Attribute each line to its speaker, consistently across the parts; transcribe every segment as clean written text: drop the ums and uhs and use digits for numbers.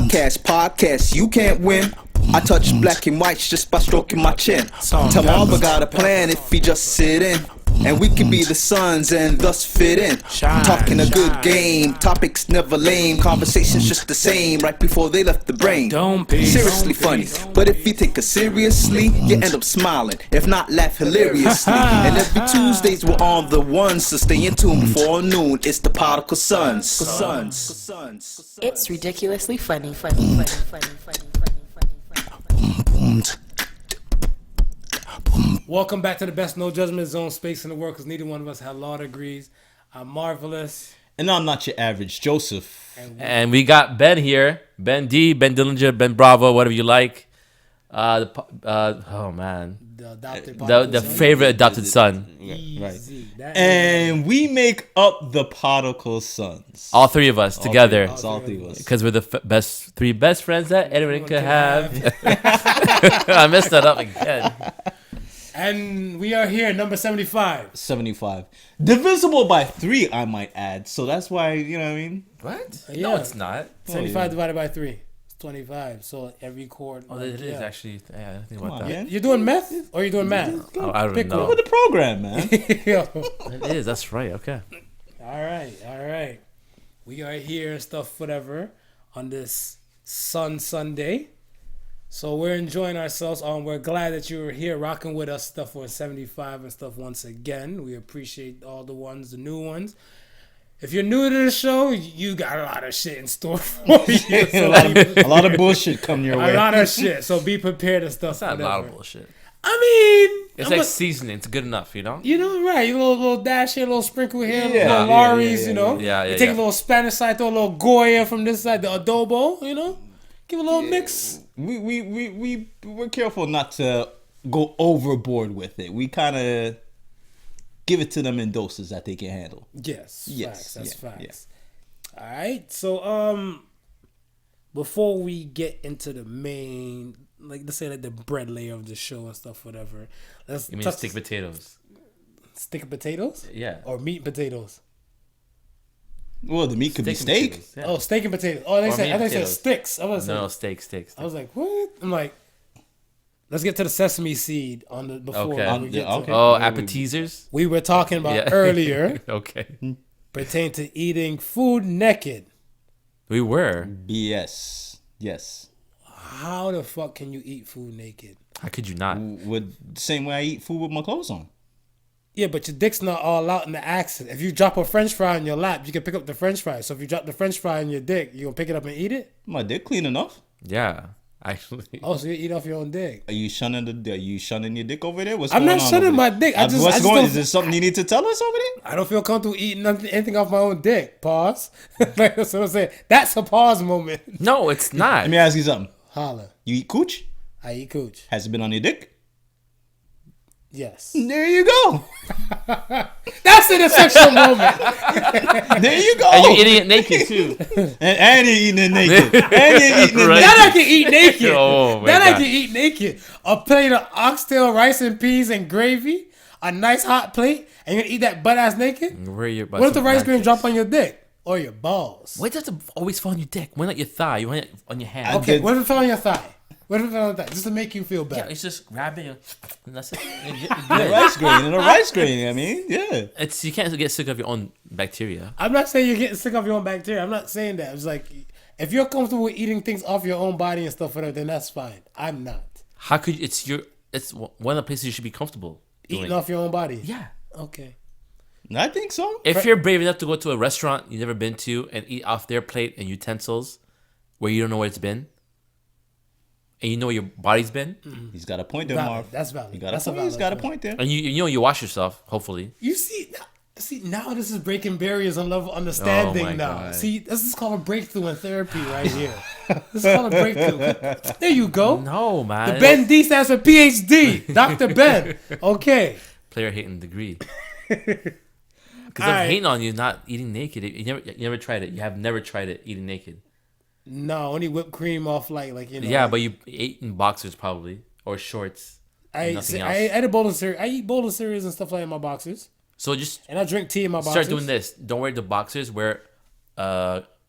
Speaker 1: Podcast, you can't win. I touch black and whites just by stroking my chin. Tell Marva got a plan if he just sit in. And we can be the sons and thus fit in. Talking a good game, topics never lame. Conversations just the same right before they left the brain. Seriously funny, but if you take us seriously, you end up smiling. If not, laugh hilariously. And every Tuesdays we're on the ones, so stay in tune before noon. It's the Podical Sons.
Speaker 2: It's ridiculously funny.
Speaker 3: Welcome back to the best no judgment zone space in the world, because neither one of us have law degrees. I'm Marvelous.
Speaker 4: And I'm not your average Joseph.
Speaker 5: And we got Ben here. Ben D, Ben Dillinger, Ben Bravo, whatever you like. Oh, man. The favorite adopted son.
Speaker 4: Right. And we make up the Podical Sons.
Speaker 5: All three of us together.
Speaker 4: All three of us.
Speaker 5: Because we're the three best friends that anyone could have. I messed that up again.
Speaker 3: And we are here, number 75.
Speaker 4: 75. Divisible by 3, I might add. So that's why, you know what I mean?
Speaker 5: What?
Speaker 3: Yeah.
Speaker 5: No, it's not.
Speaker 3: 75 divided by 3. It's 25. So every chord.
Speaker 5: Oh, it is actually. Yeah, I didn't think about that.
Speaker 4: Man.
Speaker 3: You're doing meth or you're doing math?
Speaker 5: Oh, I don't
Speaker 3: Pick
Speaker 5: know.
Speaker 4: Go with the program, man.
Speaker 5: It is. That's right. Okay.
Speaker 3: All right. We are here and stuff, whatever, on this Sunday. So we're enjoying ourselves. We're glad that you're here rocking with us stuff for 75 and stuff once again. We appreciate all the new ones. If you're new to the show, you got a lot of shit in store for you. So
Speaker 4: a lot of bullshit coming your way.
Speaker 3: A lot of shit. So be prepared and stuff.
Speaker 5: It's not
Speaker 3: whatever.
Speaker 5: a lot of bullshit.
Speaker 3: I mean,
Speaker 5: It's like seasoning. It's good enough, you know?
Speaker 3: You know, right. A little dash here, a little sprinkle here,
Speaker 4: Yeah.
Speaker 3: little Laurie's, you know?
Speaker 5: Yeah,
Speaker 3: You take a little Spanish side, throw a little Goya from this side, the adobo, you know? Give a little mix.
Speaker 4: We're careful not to go overboard with it. We kind of give it to them in doses that they can handle.
Speaker 3: Yes. Facts. That's facts.
Speaker 4: Yeah.
Speaker 3: All right. So before we get into the main, like let's say like the bread layer of the show and stuff, whatever.
Speaker 5: You mean stick potatoes?
Speaker 3: Stick of potatoes?
Speaker 5: Yeah.
Speaker 3: Or meat and potatoes?
Speaker 4: Well, the meat could be steak.
Speaker 5: Potatoes, yeah.
Speaker 3: Oh, steak and potatoes. Oh, I thought they said sticks.
Speaker 5: No, steak.
Speaker 3: I was like, what? I'm like, let's get to the sesame seed on the before.
Speaker 5: Okay.
Speaker 3: We get to,
Speaker 5: Oh, appetizers?
Speaker 3: we were talking about earlier
Speaker 5: Okay.
Speaker 3: pertain to eating food naked.
Speaker 5: We were.
Speaker 4: Yes.
Speaker 3: How the fuck can you eat food naked?
Speaker 5: How could you not?
Speaker 4: With the same way I eat food with my clothes on.
Speaker 3: Yeah, but your dick's not all out in the action. If you drop a french fry on your lap, you can pick up the french fry. So if you drop the french fry on your dick, you gonna pick it up and eat it?
Speaker 4: My dick clean enough.
Speaker 5: Yeah, actually.
Speaker 3: Oh, so you eat off your own dick.
Speaker 4: Are you shunning your dick over there?
Speaker 3: I'm not shunning my dick.
Speaker 4: Is there something you need to tell us over there?
Speaker 3: I don't feel comfortable eating anything off my own dick. Pause. Like, that's what I'm saying. That's a pause moment.
Speaker 5: No, it's not.
Speaker 4: Let me ask you something.
Speaker 3: Holla.
Speaker 4: You eat cooch?
Speaker 3: I eat cooch.
Speaker 4: Has it been on your dick?
Speaker 3: Yes.
Speaker 4: There you go.
Speaker 3: That's an essential moment.
Speaker 4: There you go.
Speaker 5: And you're eating it naked too.
Speaker 4: and you're eating it naked. And you're eating it
Speaker 5: Right.
Speaker 4: naked.
Speaker 3: That I can eat naked.
Speaker 5: Oh, my
Speaker 3: that I
Speaker 5: God.
Speaker 3: can eat naked. A plate of oxtail, rice and peas and gravy. A nice hot plate. And you're going to eat that butt ass naked?
Speaker 5: Where are your
Speaker 3: What if the rice grain drop on your dick? Or your balls?
Speaker 5: Why does it always fall on your dick? Why not your thigh? You want it on your hand.
Speaker 3: Okay, what if it fell on your thigh? What if it fell on your thigh? Just to make you feel
Speaker 5: Yeah,
Speaker 3: better.
Speaker 5: it's just grabbing it. And that's it.
Speaker 4: A rice grain. I mean, yeah.
Speaker 5: It's you can't get sick of your own bacteria.
Speaker 3: I'm not saying you're getting sick of your own bacteria. I'm not saying that. It's like, if you're comfortable with eating things off your own body and stuff like that, then that's fine. I'm not.
Speaker 5: How could you, it's one of the places you should be comfortable
Speaker 3: Eating
Speaker 5: doing.
Speaker 3: off your own body?
Speaker 5: Yeah.
Speaker 3: Okay.
Speaker 4: I think so.
Speaker 5: If you're brave enough to go to a restaurant you've never been to and eat off their plate and utensils where you don't know where it's been, and you know where your body's been,
Speaker 4: He's got a point there,
Speaker 3: Valid.
Speaker 4: Marv.
Speaker 3: That's valid.
Speaker 4: He's got a point there.
Speaker 5: and you know you wash yourself, hopefully.
Speaker 3: You see, now this is breaking barriers on level understanding
Speaker 5: Oh my
Speaker 3: now.
Speaker 5: God.
Speaker 3: See, this is called a breakthrough in therapy right here. This is called a breakthrough. There you go.
Speaker 5: No, man.
Speaker 3: The Ben D stands for PhD. Dr. Ben. Okay.
Speaker 5: Player hating degree. Because
Speaker 3: All
Speaker 5: I'm
Speaker 3: right.
Speaker 5: hating on you not eating naked. You never tried it. You have never tried it eating naked.
Speaker 3: No, only whipped cream off like you know.
Speaker 5: Yeah,
Speaker 3: like,
Speaker 5: but you ate in boxers probably or shorts.
Speaker 3: I
Speaker 5: nothing
Speaker 3: I
Speaker 5: else.
Speaker 3: ate a bowl of cereal. I eat bowl of cereals and stuff like that in my boxers,
Speaker 5: So just
Speaker 3: and I drink tea in my boxers.
Speaker 5: start doing this. Don't wear the boxers. Wear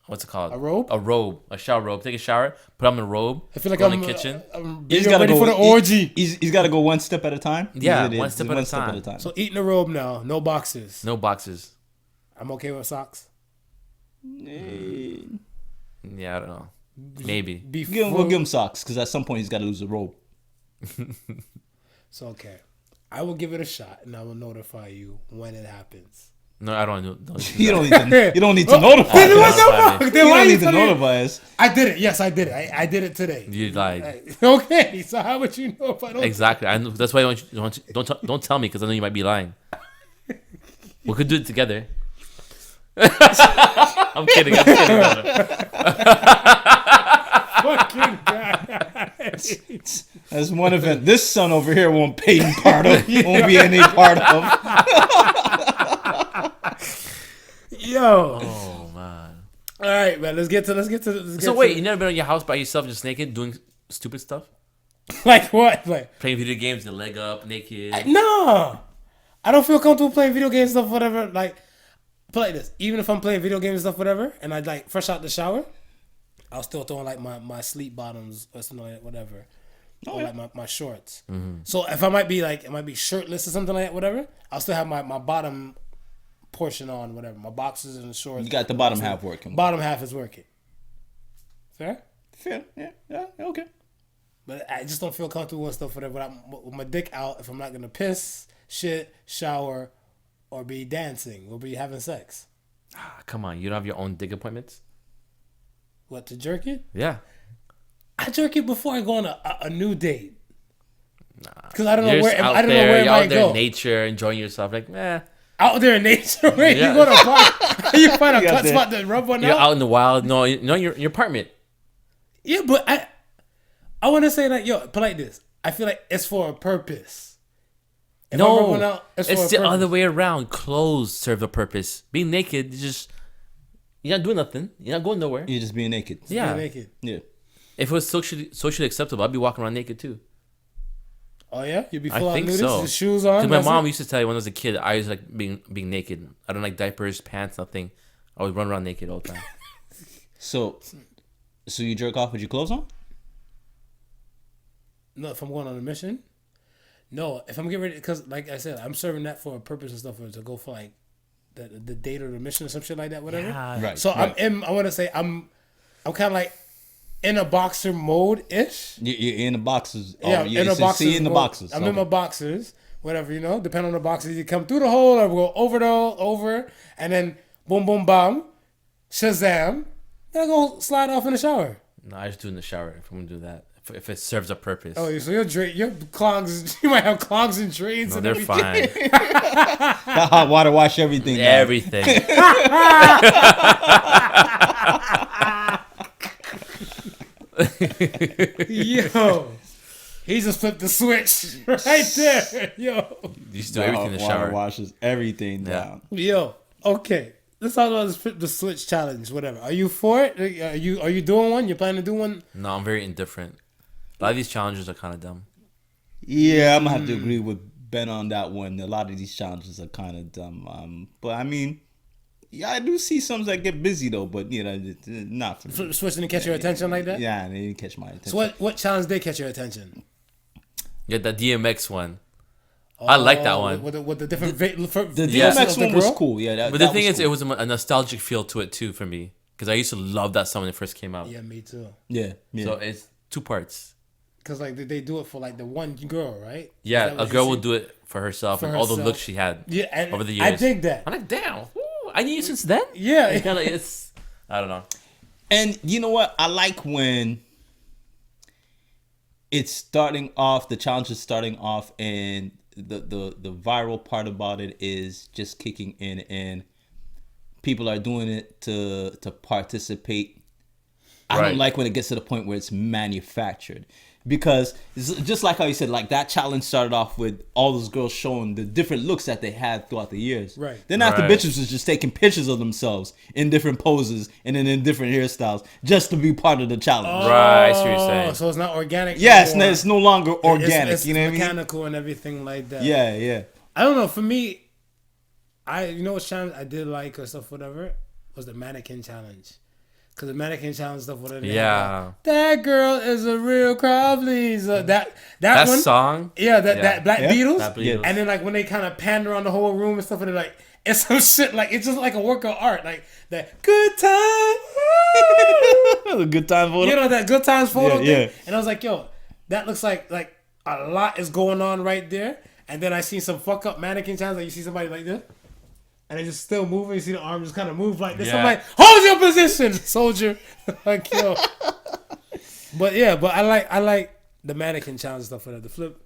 Speaker 5: what's it called?
Speaker 3: A robe?
Speaker 5: A robe. A shower robe. Take a shower, put on the robe,
Speaker 3: I feel like
Speaker 5: go
Speaker 3: I'm
Speaker 5: in the kitchen.
Speaker 3: He's ready for the orgy.
Speaker 4: He's got to go one step at a time.
Speaker 5: Yeah, one step at a time.
Speaker 3: So eating the robe now, no boxes.
Speaker 5: No boxes.
Speaker 3: I'm okay with socks.
Speaker 5: Yeah, I don't know. Maybe.
Speaker 4: We'll give him socks because at some point he's got to lose the robe.
Speaker 3: So okay, I will give it a shot and I will notify you when it happens.
Speaker 5: No, I don't.
Speaker 4: You don't need to notify us.
Speaker 3: What the fuck? Then
Speaker 4: You
Speaker 3: why
Speaker 4: don't
Speaker 3: you
Speaker 4: need to
Speaker 3: telling me?
Speaker 4: notify us.
Speaker 3: I did it. Yes, I did it. I did it today.
Speaker 5: You lied.
Speaker 3: Okay, so how would you know if I don't?
Speaker 5: Exactly. I know. That's why I don't tell me because I know you might be lying. We could do it together. I'm kidding.
Speaker 3: Fucking guy.
Speaker 4: That's one event. This son over here won't pay any part of. Won't be any part of.
Speaker 3: Yo.
Speaker 5: Oh man.
Speaker 3: All right, man. Let's get to.
Speaker 5: So wait, you never been in your house by yourself, just naked, doing stupid stuff,
Speaker 3: Like what? Like
Speaker 5: playing video games, the leg up, naked.
Speaker 3: no. I don't feel comfortable playing video games and stuff, whatever. Like, put like this. Even if I'm playing video games and stuff, whatever, and I like fresh out the shower, I'll still throw on like my sleep bottoms or something like that, whatever. Or like my shorts.
Speaker 5: Mm-hmm.
Speaker 3: So if I might be shirtless or something like that, whatever, I'll still have my bottom portion on, whatever. My boxers and the shorts.
Speaker 4: You got the bottom half working.
Speaker 3: Bottom half is working. Fair?
Speaker 4: Fair. Yeah. Okay.
Speaker 3: But I just don't feel comfortable and stuff, whatever. With my dick out, if I'm not gonna piss, shit, shower, or be dancing, or be having sex.
Speaker 5: Come on, you don't have your own dick appointments?
Speaker 3: What, to jerk it?
Speaker 5: Yeah.
Speaker 3: I jerk it before I go on a new date. Because I don't know
Speaker 5: You're
Speaker 3: where
Speaker 5: just out
Speaker 3: I don't know
Speaker 5: there,
Speaker 3: where it
Speaker 5: you're out
Speaker 3: might
Speaker 5: there
Speaker 3: go.
Speaker 5: in nature, enjoying yourself. Like,
Speaker 3: Out there in nature, where
Speaker 5: Yeah.
Speaker 3: you go to a park, you find a
Speaker 4: You
Speaker 3: cut
Speaker 4: out there.
Speaker 3: spot to rub one
Speaker 5: you're
Speaker 3: out.
Speaker 5: out in the wild. No, your apartment.
Speaker 3: Yeah, but I want to say that but like this, I feel like it's for a purpose. If I'm
Speaker 5: No,
Speaker 3: rubbing out,
Speaker 5: it's
Speaker 3: for a
Speaker 5: the
Speaker 3: purpose.
Speaker 5: other way around. Clothes serve a purpose. Being naked, you're not doing nothing. You're not going nowhere.
Speaker 4: You're just being naked.
Speaker 5: Yeah.
Speaker 3: Be naked.
Speaker 4: Yeah.
Speaker 5: If it was socially acceptable, I'd be walking around naked too.
Speaker 3: Oh yeah, you'd be
Speaker 5: I
Speaker 3: full out
Speaker 5: think
Speaker 3: nudist,
Speaker 5: so.
Speaker 3: with shoes on.
Speaker 5: Because my
Speaker 3: that's
Speaker 5: mom
Speaker 3: it?
Speaker 5: used to tell you when I was a kid, I was like being naked. I don't like diapers, pants, nothing. I would run around naked all the time.
Speaker 4: So you jerk off with your clothes on?
Speaker 3: No, if I'm going on a mission. No, if I'm getting ready, because like I said, I'm serving that for a purpose and stuff, or to go for like the date or the mission or some shit like that, whatever.
Speaker 5: Yeah.
Speaker 4: Right.
Speaker 3: So
Speaker 4: right.
Speaker 3: I want to say I'm kind of like in a boxer mode ish.
Speaker 4: You're in the boxes.
Speaker 3: Yeah, in a boxers.
Speaker 4: See in the
Speaker 3: mode.
Speaker 4: boxes.
Speaker 3: I'm in my boxers, whatever, depending on the boxes. You come through the hole or go over, and then boom, boom, bam, Shazam. Then I go slide off in the shower.
Speaker 5: No, I just do it in the shower if I'm gonna do that. If it serves a purpose.
Speaker 3: Oh, so your clogs, you might have clogs and drains
Speaker 5: No,
Speaker 3: and
Speaker 5: they're
Speaker 3: everything.
Speaker 5: fine.
Speaker 4: The hot water wash everything. down.
Speaker 5: Everything.
Speaker 3: Yo, he just flipped the switch right there. Yo,
Speaker 5: You used to do everything in the shower.
Speaker 4: Water washes everything
Speaker 5: Yeah.
Speaker 4: down.
Speaker 3: yo. Okay, let's talk about this flip the switch challenge. Whatever. Are you for it? Are you doing one? You planning to do one?
Speaker 5: No, I'm very indifferent. A lot of these challenges are kind of dumb.
Speaker 4: Yeah, I'm gonna have to agree with Ben on that one. A lot of these challenges are kind of dumb. But I mean, yeah, I do see some that get busy though. But not for me.
Speaker 3: Switching to catch your attention like that?
Speaker 4: Yeah, they didn't catch my attention.
Speaker 3: So what challenge did catch your attention?
Speaker 5: Yeah, the DMX one. I like that
Speaker 3: Oh,
Speaker 5: one.
Speaker 3: with the different
Speaker 4: The
Speaker 5: Yeah.
Speaker 4: DMX one was cool. Yeah,
Speaker 5: But the thing is, it was a nostalgic feel to it too for me. Because I used to love that song when it first came out.
Speaker 3: Yeah, me too.
Speaker 4: yeah.
Speaker 5: So it's two parts.
Speaker 3: Cause like they do it for like the one girl, right?
Speaker 5: Yeah,
Speaker 3: Is that
Speaker 5: a
Speaker 3: what
Speaker 5: girl
Speaker 3: you
Speaker 5: will
Speaker 3: see?
Speaker 5: do it for herself
Speaker 3: For
Speaker 5: and all the
Speaker 3: herself.
Speaker 5: looks she had
Speaker 3: Yeah, and
Speaker 5: over the years.
Speaker 3: I dig that.
Speaker 5: I'm like, damn, ooh, I knew you since then.
Speaker 3: Yeah,
Speaker 5: It's I don't know.
Speaker 4: And you know what? I like when it's starting off. The challenge is starting off, and the viral part about it is just kicking in, and people are doing it to participate. I
Speaker 5: Right.
Speaker 4: don't like when it gets to the point where it's manufactured. Because it's just like how you said, like that challenge started off with all those girls showing the different looks that they had throughout the years.
Speaker 3: Right.
Speaker 4: Then after
Speaker 5: Right.
Speaker 4: bitches was just taking pictures of themselves in different poses and then in different hairstyles just to be part of the challenge.
Speaker 5: Right, I see what you're saying.
Speaker 3: So it's not organic.
Speaker 4: Yes,
Speaker 3: no more.
Speaker 4: it's no longer organic.
Speaker 3: It's
Speaker 4: you know what I mean?
Speaker 3: mechanical and everything like that.
Speaker 4: Yeah.
Speaker 3: I don't know. For me, what challenge I did like or stuff, whatever, was the mannequin challenge. Cause the mannequin challenge stuff, whatever.
Speaker 5: Yeah.
Speaker 3: That girl is a real crowd pleaser. That
Speaker 5: That
Speaker 3: one
Speaker 5: song.
Speaker 3: Yeah, that Black Beatles.
Speaker 5: Black Beatles.
Speaker 3: And then like when they kind of pan around the whole room and stuff, and they're like, it's some shit like it's just like a work of art, like that good time.
Speaker 4: A good time photo.
Speaker 3: You know that good times photo thing.
Speaker 4: Yeah.
Speaker 3: And I was like, yo, that looks like a lot is going on right there. And then I seen some fuck up mannequin challenge, like you see somebody like this. And they just still moving. You see the arm just kind of move like this.
Speaker 5: Yeah.
Speaker 3: I'm like, hold your position, soldier. Like, yo. But I like the mannequin challenge stuff for that. The flip.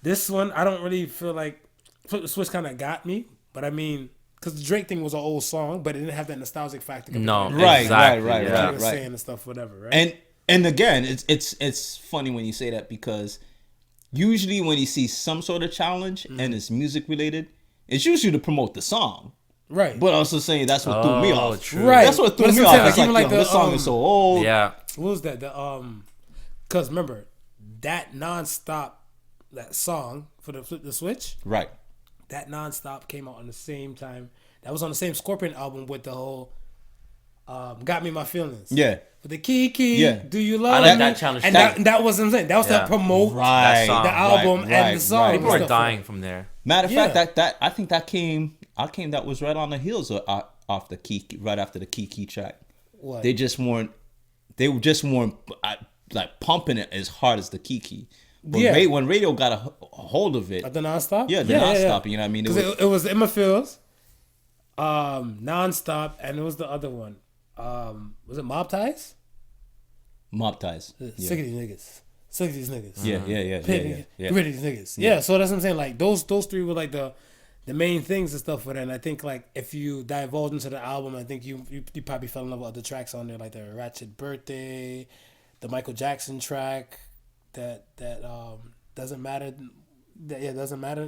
Speaker 3: This one, I don't really feel like Flip the Switch kind of got me. But I mean, because the Drake thing was an old song, but it didn't have that nostalgic factor.
Speaker 5: No,
Speaker 4: Right,
Speaker 5: exactly,
Speaker 4: right,
Speaker 5: yeah.
Speaker 4: right.
Speaker 3: Saying and stuff, whatever, right?
Speaker 4: And again, it's funny when you say that because usually when you see some sort of challenge and it's music related, it's usually to promote the song.
Speaker 3: Right.
Speaker 4: But also saying that's what threw me off.
Speaker 5: True.
Speaker 3: Right.
Speaker 4: That's what threw
Speaker 3: But
Speaker 4: me
Speaker 3: it's
Speaker 4: off.
Speaker 3: like,
Speaker 4: It's
Speaker 3: even
Speaker 4: like,
Speaker 3: like
Speaker 4: yo,
Speaker 3: the,
Speaker 4: this song is so old.
Speaker 5: Yeah.
Speaker 3: What was that? Because remember, that nonstop, that song for the Flip the Switch,
Speaker 4: Right.
Speaker 3: that nonstop came out on the same time. That was on the same Scorpion album with the whole Got Me My Feelings.
Speaker 4: Yeah.
Speaker 3: With the Kiki,
Speaker 4: Yeah.
Speaker 3: Do You Love
Speaker 5: I like
Speaker 3: Me?
Speaker 5: that challenge
Speaker 3: And
Speaker 5: too.
Speaker 3: that was what I'm saying. That was
Speaker 5: Yeah.
Speaker 3: to promote
Speaker 4: Right.
Speaker 5: That song.
Speaker 3: the album
Speaker 4: Right,
Speaker 3: and the song.
Speaker 4: right.
Speaker 5: People
Speaker 3: and
Speaker 5: are
Speaker 3: stuff.
Speaker 5: dying from there.
Speaker 4: Matter of
Speaker 3: Yeah.
Speaker 4: fact, that I think that came that was right on the heels of off the Kiki, right after the Kiki track.
Speaker 3: What?
Speaker 4: They just weren't like pumping it as hard as the Kiki. But
Speaker 3: Yeah.
Speaker 4: when radio got a hold of it,
Speaker 3: The nonstop?
Speaker 4: yeah, the nonstop. You know what I mean?
Speaker 3: Because it was Emma Fields, nonstop, and it was the other one. Was it Mob Ties?
Speaker 4: Mob Ties.
Speaker 3: Sick of these niggas. Sick of these niggas.
Speaker 4: Yeah.
Speaker 3: Get rid of these niggas. Yeah, so that's what I'm saying. Like those three were like the main things and stuff for that. And I think like if you divulge into the album, I think you probably fell in love with other tracks on there, like the Ratchet Birthday, the Michael Jackson track, that doesn't matter. Doesn't matter.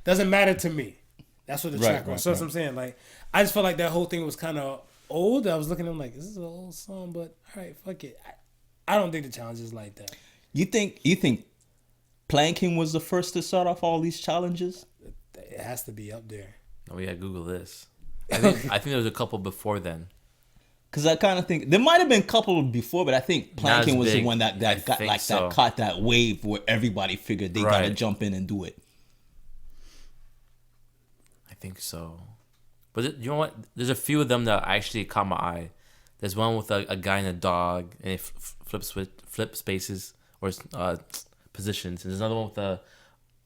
Speaker 3: Doesn't matter to me. That's what the track was. So that's what I'm saying. Like I just felt like that whole thing was kind of old. I was looking at them like, this is an old song, but all right, fuck it. I don't think the challenge is like that.
Speaker 4: You think planking was the first to start off all these challenges?
Speaker 3: It has to be up there.
Speaker 5: Oh yeah, Google this. I think there was a couple before then.
Speaker 4: Because I kind of think there might have been a couple before, but I think planking was
Speaker 5: big.
Speaker 4: the one that
Speaker 5: I
Speaker 4: got
Speaker 5: think
Speaker 4: like
Speaker 5: so.
Speaker 4: that caught that wave where everybody figured they gotta
Speaker 5: Right.
Speaker 4: jump in and do it.
Speaker 5: I think so. But you know what? There's a few of them that actually caught my eye. There's one with a guy and a dog, and it flip spaces or positions. And there's another one with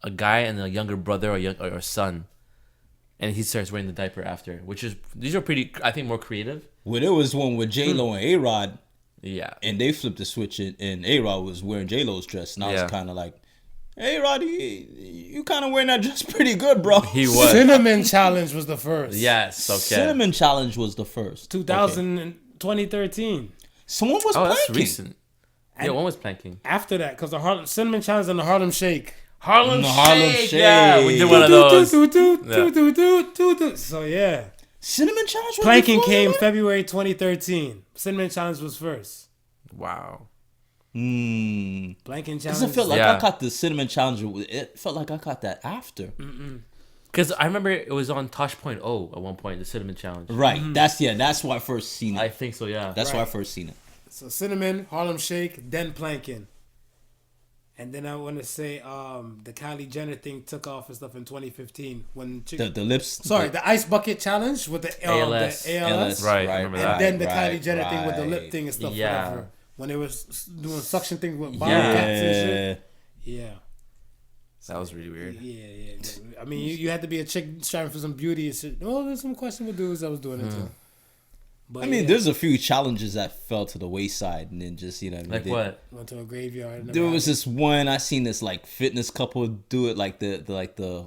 Speaker 5: a guy and a younger brother or son, and he starts wearing the diaper after. These are pretty, I think, more creative.
Speaker 4: Well, there was one with J-Lo and A-Rod,
Speaker 5: Yeah.
Speaker 4: and they flipped the switch, and A-Rod was wearing J-Lo's dress, and I was kind of like, A-Rod, you kind of wearing that dress pretty good, bro.
Speaker 5: He was.
Speaker 3: Cinnamon Challenge was the first.
Speaker 5: Yes. Okay.
Speaker 4: Cinnamon Challenge was the first.
Speaker 3: 2013.
Speaker 4: Someone was
Speaker 5: Oh,
Speaker 4: planking.
Speaker 5: that's recent. Yeah, one was planking.
Speaker 3: After that, because the Cinnamon Challenge and the Harlem Shake.
Speaker 5: Harlem
Speaker 4: Shake.
Speaker 5: Yeah, we did one of those.
Speaker 3: So yeah.
Speaker 4: Cinnamon Challenge was
Speaker 3: Planking
Speaker 4: before
Speaker 3: came
Speaker 4: that?
Speaker 3: February 2013. Cinnamon Challenge was first.
Speaker 5: Wow.
Speaker 3: Planking
Speaker 4: Because
Speaker 3: Challenge.
Speaker 4: it felt like
Speaker 5: Yeah.
Speaker 4: I caught the Cinnamon Challenge. It felt like I caught that after.
Speaker 5: Because I remember it was on Tosh.0 at one point, the Cinnamon Challenge.
Speaker 4: Right. That's why I first seen it.
Speaker 5: I think so, yeah.
Speaker 4: That's why I
Speaker 3: Right.
Speaker 4: first seen it.
Speaker 3: So Cinnamon, Harlem Shake, then Planking. And then I want to say the Kylie Jenner thing took off and stuff in 2015 when
Speaker 4: The lips.
Speaker 3: the Ice Bucket Challenge with the
Speaker 5: ALS.
Speaker 3: The ALS.
Speaker 5: Right, I remember
Speaker 3: And
Speaker 5: that.
Speaker 3: then the Kylie Jenner thing with the lip thing and stuff.
Speaker 5: Yeah.
Speaker 3: Whatever. When they was doing suction things with bottle
Speaker 5: Yeah.
Speaker 3: caps and shit. Yeah.
Speaker 5: That was really weird.
Speaker 3: Yeah. I mean, you had to be a chick striving for some beauty and shit. Oh, there's some questionable dudes that was doing it too. But
Speaker 4: I mean,
Speaker 3: yeah,
Speaker 4: there's a few challenges that fell to the wayside, and then just
Speaker 5: Like what?
Speaker 3: went to a graveyard. and
Speaker 4: There
Speaker 3: never
Speaker 4: was
Speaker 3: had-
Speaker 4: this one I seen this like fitness couple do it, like the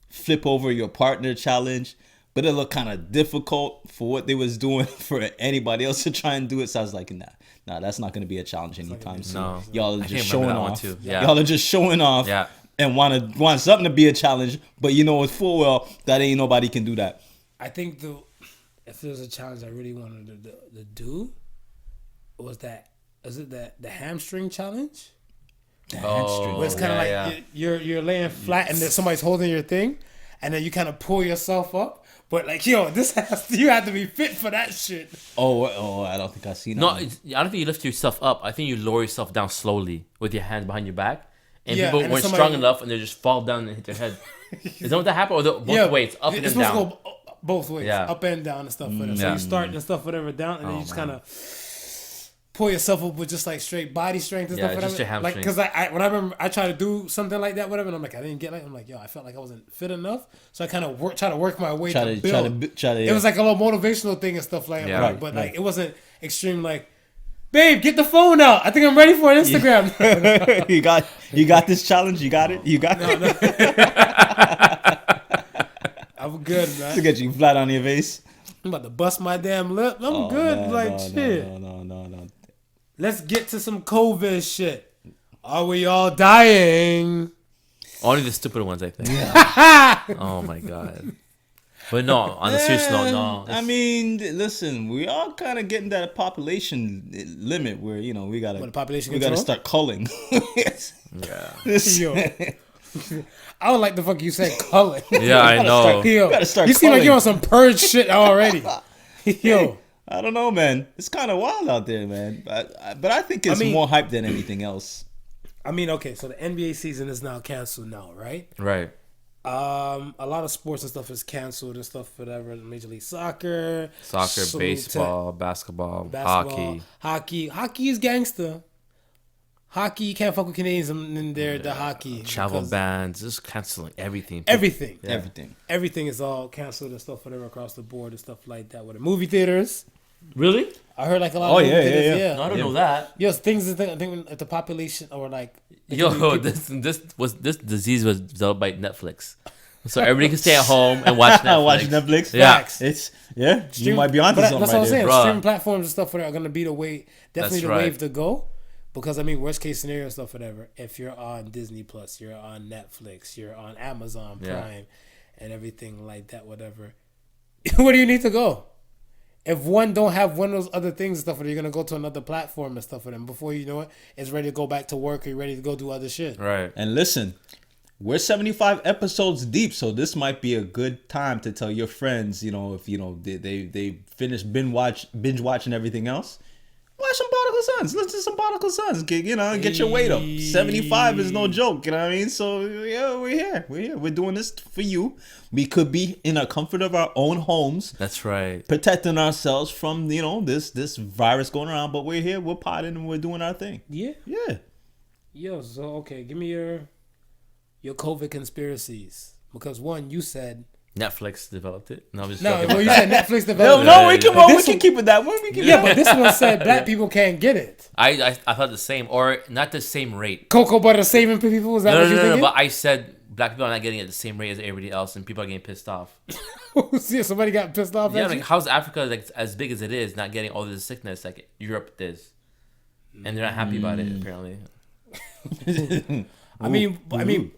Speaker 4: flip over your partner challenge, but it looked kind of difficult for what they was doing for anybody else to try and do it. So I was like, nah, that's not gonna be a challenge anytime soon.
Speaker 5: No.
Speaker 4: Y'all are
Speaker 5: I
Speaker 4: just
Speaker 5: can't remember
Speaker 4: showing
Speaker 5: that one
Speaker 4: off.
Speaker 5: too. Yeah.
Speaker 4: Y'all are just showing off.
Speaker 5: Yeah.
Speaker 4: And want something to be a challenge, but you know it's full well that ain't nobody can do that.
Speaker 3: I think if there's a challenge I really wanted to do, was the hamstring challenge?
Speaker 5: Oh,
Speaker 3: Where it's kind of like you're laying flat and then somebody's holding your thing, and then you kind of pull yourself up, But like, yo, you have to be fit for that shit.
Speaker 4: Oh, I don't think I've seen that.
Speaker 5: No,
Speaker 4: one.
Speaker 5: I don't think you lift yourself up. I think you lower yourself down slowly with your hands behind your back. And
Speaker 3: Yeah,
Speaker 5: people
Speaker 3: and
Speaker 5: weren't
Speaker 3: somebody-
Speaker 5: strong enough and they just fall down and hit their head. Is that what that happened? Or both ways, up and
Speaker 3: it's
Speaker 5: down?
Speaker 3: supposed to go both ways,
Speaker 5: Yeah.
Speaker 3: up and down and stuff. So
Speaker 5: yeah.
Speaker 3: you start and stuff, whatever, down, and then
Speaker 5: Oh,
Speaker 3: you just
Speaker 5: man.
Speaker 3: kind of pull yourself up with just like straight body strength and
Speaker 5: Yeah,
Speaker 3: stuff.
Speaker 5: just
Speaker 3: whatever.
Speaker 5: your
Speaker 3: Like,
Speaker 5: hamstrings.
Speaker 3: because when I remember I tried to do something like that, whatever, and I'm like, I didn't get like, I'm like, yo, I felt like I wasn't fit enough, so I kind of try to work my way to build. It was like a little motivational thing and stuff like that,
Speaker 5: Yeah.
Speaker 3: whatever, but like it wasn't extreme. Like, babe, get the phone out. I think I'm ready for an Instagram.
Speaker 4: you got this challenge. You got it. You got it.
Speaker 3: I'm good,
Speaker 4: To
Speaker 3: man.
Speaker 4: get you flat on your face.
Speaker 3: I'm about to bust my damn lip. I'm good.
Speaker 4: Man,
Speaker 3: like shit.
Speaker 4: No.
Speaker 3: Let's get to some COVID shit. Are we all dying?
Speaker 5: Only the stupid ones, I think. Oh my god. But no, on a serious note, no.
Speaker 4: I mean, listen, we are kind of getting that population limit where we gotta
Speaker 3: What, the population
Speaker 4: we gotta
Speaker 3: control?
Speaker 4: start culling.
Speaker 5: Yeah.
Speaker 3: Yo. I don't like the fuck you said culling.
Speaker 5: Yeah, I know.
Speaker 3: Yo,
Speaker 4: gotta start
Speaker 3: you seem like
Speaker 4: culling.
Speaker 3: you're on some purge shit already. Yo.
Speaker 4: I don't know, man. It's kind of wild out there, man. But I think it's more hype than anything else.
Speaker 3: I mean, okay, so the NBA season is now canceled now, right?
Speaker 5: Right.
Speaker 3: A lot of sports and stuff is canceled and stuff, whatever. Major League Soccer,
Speaker 5: Baseball, basketball, hockey.
Speaker 3: Hockey is gangster. Hockey, you can't fuck with Canadians in there. The hockey
Speaker 5: Travel
Speaker 3: because
Speaker 5: bans, just canceling everything.
Speaker 3: everything,
Speaker 4: Everything.
Speaker 3: is all canceled and stuff, whatever, across the board and stuff like that. With the movie theaters,
Speaker 5: Really?
Speaker 3: I heard like a lot
Speaker 4: Oh,
Speaker 3: of movie
Speaker 4: yeah,
Speaker 3: theaters.
Speaker 4: yeah.
Speaker 5: No, I don't know that.
Speaker 3: Yes, things. I think if the population or like
Speaker 5: Yo, this disease was developed by Netflix, so everybody can stay at home and watch Netflix.
Speaker 4: Watch Netflix.
Speaker 5: Yeah.
Speaker 3: Facts.
Speaker 4: It's you might be onto
Speaker 3: But
Speaker 4: something
Speaker 3: that's
Speaker 4: right
Speaker 3: what I'm saying.
Speaker 4: there.
Speaker 5: Bruh.
Speaker 3: Streaming platforms and stuff are gonna be the way, definitely
Speaker 5: That's
Speaker 3: the
Speaker 5: right.
Speaker 3: wave to go. Because I mean, worst case scenario and stuff, whatever. If you're on Disney Plus, you're on Netflix, you're on Amazon Prime,
Speaker 5: Yeah.
Speaker 3: and everything like that, whatever. Where do you need to go? If one don't have one of those other things and stuff, you're gonna go to another platform and stuff for them. Before you know it, it's ready to go back to work or you're ready to go do other shit.
Speaker 5: Right.
Speaker 4: And listen, we're 75 episodes deep, so this might be a good time to tell your friends, if they finished binge watching everything else. Watch some Podical Sons. Listen to some Podical Sons. Get your weight up. 75 is no joke. You know what I mean? So yeah, we're here. We're doing this for you. We could be in the comfort of our own homes,
Speaker 5: That's right.
Speaker 4: protecting ourselves from this virus going around. But we're here. We're potting and we're doing our thing.
Speaker 3: Yeah.
Speaker 4: Yeah.
Speaker 3: Yo, so okay, give me your COVID conspiracies. Because one, you said
Speaker 5: Netflix developed it. No, I'm just
Speaker 3: no.
Speaker 5: joking.
Speaker 3: Well, you said Netflix
Speaker 4: No,
Speaker 3: developed.
Speaker 4: no, we
Speaker 3: it.
Speaker 4: can
Speaker 3: This
Speaker 4: we can keep it that way. We can
Speaker 3: Yeah, but this one said black people can't get it.
Speaker 5: I thought the same, or not the same rate.
Speaker 3: Cocoa butter saving people. Is that
Speaker 5: No,
Speaker 3: what
Speaker 5: no,
Speaker 3: you
Speaker 5: no, no,
Speaker 3: thinking?
Speaker 5: but I said black people are not getting it the same rate as everybody else, and people are getting pissed off.
Speaker 3: See, somebody got pissed off
Speaker 5: Yeah,
Speaker 3: at
Speaker 5: like
Speaker 3: you?
Speaker 5: how's Africa like as big as it is not getting all this sickness like Europe is, and they're not happy about it apparently.
Speaker 3: I mean,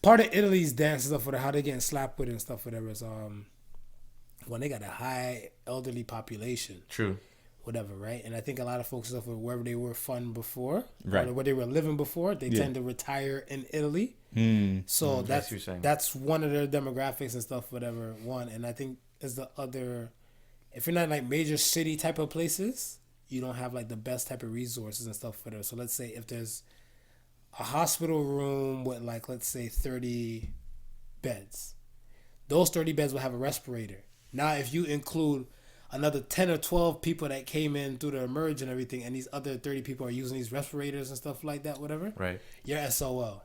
Speaker 3: part of Italy's dance and stuff for how they getting slapped with it and stuff whatever is when they got a high elderly population,
Speaker 5: True.
Speaker 3: whatever, right? And I think a lot of folks stuff wherever they were fun before,
Speaker 4: Right.
Speaker 3: or where they were living before, they
Speaker 4: Yeah.
Speaker 3: tend to retire in Italy. So
Speaker 5: what you're saying.
Speaker 3: that's one of their demographics and stuff, whatever. One, and I think is the other. If you're not in, like major city type of places, you don't have like the best type of resources and stuff for them. So let's say if there's a hospital room with like let's say 30 beds, those 30 beds will have a respirator. Now if you include another 10 or 12 people that came in through the emerge and everything, and these other 30 people are using these respirators and stuff like that, whatever,
Speaker 5: Right.
Speaker 3: you're SOL.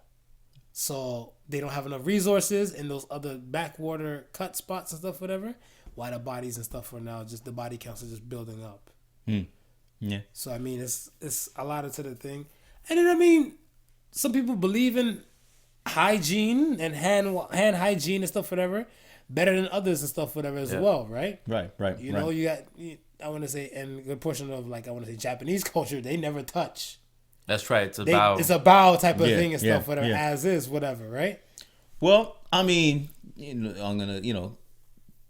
Speaker 3: So they don't have enough resources in those other backwater cut spots and stuff, whatever. Why the bodies and stuff are now just the body counts are just building up.
Speaker 4: Yeah.
Speaker 3: So I mean, it's a lot to the thing, and then I mean, some people believe in hygiene and hand hygiene and stuff, whatever, better than others and stuff, whatever as well, right?
Speaker 4: Right.
Speaker 3: You know, you got. I want to say, and a good portion of like I want to say Japanese culture, they never touch.
Speaker 5: That's right. It's
Speaker 3: They,
Speaker 5: about
Speaker 3: it's a bow type of
Speaker 4: Yeah,
Speaker 3: thing and
Speaker 4: yeah,
Speaker 3: stuff, whatever,
Speaker 4: yeah.
Speaker 3: as is, whatever, right?
Speaker 4: Well, I mean, I'm gonna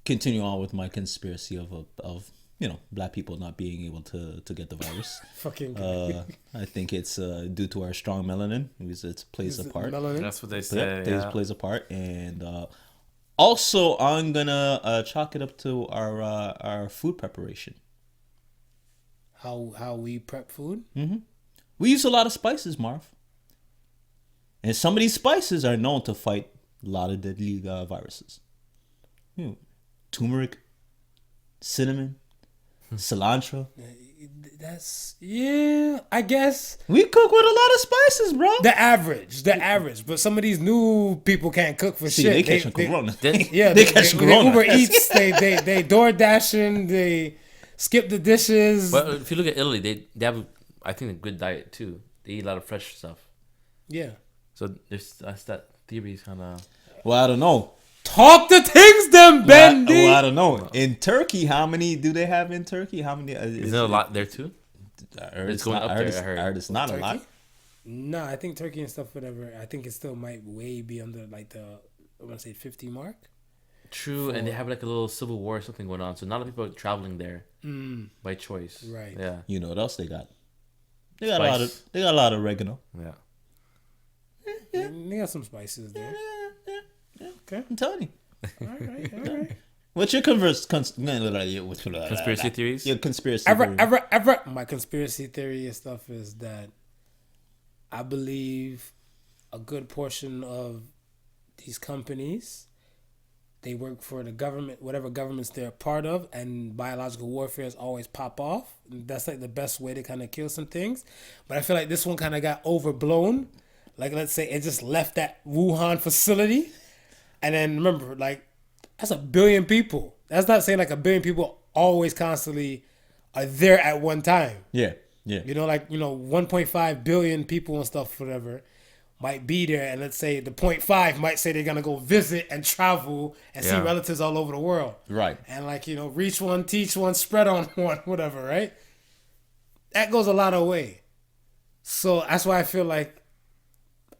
Speaker 4: continue on with my conspiracy of black people not being able to get the virus.
Speaker 3: Fucking
Speaker 4: I think it's due to our strong melanin. It plays a part.
Speaker 3: melanin.
Speaker 5: that's what they
Speaker 4: Yeah,
Speaker 5: say. Yeah.
Speaker 4: plays a part, and Also, I'm gonna chalk it up to our food preparation.
Speaker 3: How we prep food?
Speaker 4: We use a lot of spices, Marv, and some of these spices are known to fight a lot of deadly viruses. Turmeric, cinnamon, cilantro.
Speaker 3: That's I guess
Speaker 4: We cook with a lot of spices, bro.
Speaker 3: the average. But some of these new people can't cook for
Speaker 4: See,
Speaker 3: shit.
Speaker 4: they catching corona.
Speaker 3: Yeah,
Speaker 4: they catch
Speaker 3: they
Speaker 4: corona.
Speaker 3: Uber Eats. They door dashing. They skip the dishes.
Speaker 5: But if you look at Italy, they have, I think, a good diet too. They eat a lot of fresh stuff.
Speaker 3: Yeah.
Speaker 5: So that theory is kind of.
Speaker 4: Well, I don't know.
Speaker 3: Talk the things, them Bendy.
Speaker 4: Well, I don't know. In Turkey, how many do they have in Turkey? How many?
Speaker 5: Is there a lot there too?
Speaker 4: I heard
Speaker 5: It's going up there, I heard.
Speaker 4: it's not a lot.
Speaker 3: No, I think Turkey and stuff, whatever. I think it still might way be under like the I want to say 50 mark.
Speaker 5: True, and they have like a little civil war or something going on, so not a lot of people are traveling there by choice.
Speaker 3: Right.
Speaker 5: Yeah.
Speaker 4: You know what else they got? They got a lot of oregano.
Speaker 5: Yeah.
Speaker 3: They got some spices there. Okay.
Speaker 4: I'm telling you.
Speaker 3: All right.
Speaker 4: What's your conspiracy
Speaker 5: theories?
Speaker 4: Your conspiracy theory.
Speaker 3: Ever. My conspiracy theory and stuff is that I believe a good portion of these companies, they work for the government, whatever governments they're a part of, and biological warfare is always pop off. That's like the best way to kind of kill some things. But I feel like this one kind of got overblown. Like, let's say it just left that Wuhan facility. And then remember, like, that's 1 billion people. That's not saying like 1 billion people always constantly are there at one time.
Speaker 4: Yeah.
Speaker 3: You know, like, 1.5 billion people and stuff, whatever, might be there. And let's say the 0.5 might say they're going to go visit and travel and see relatives all over the world.
Speaker 4: Right.
Speaker 3: And like, reach one, teach one, spread on one, whatever, right? That goes a lot of way. So that's why I feel like,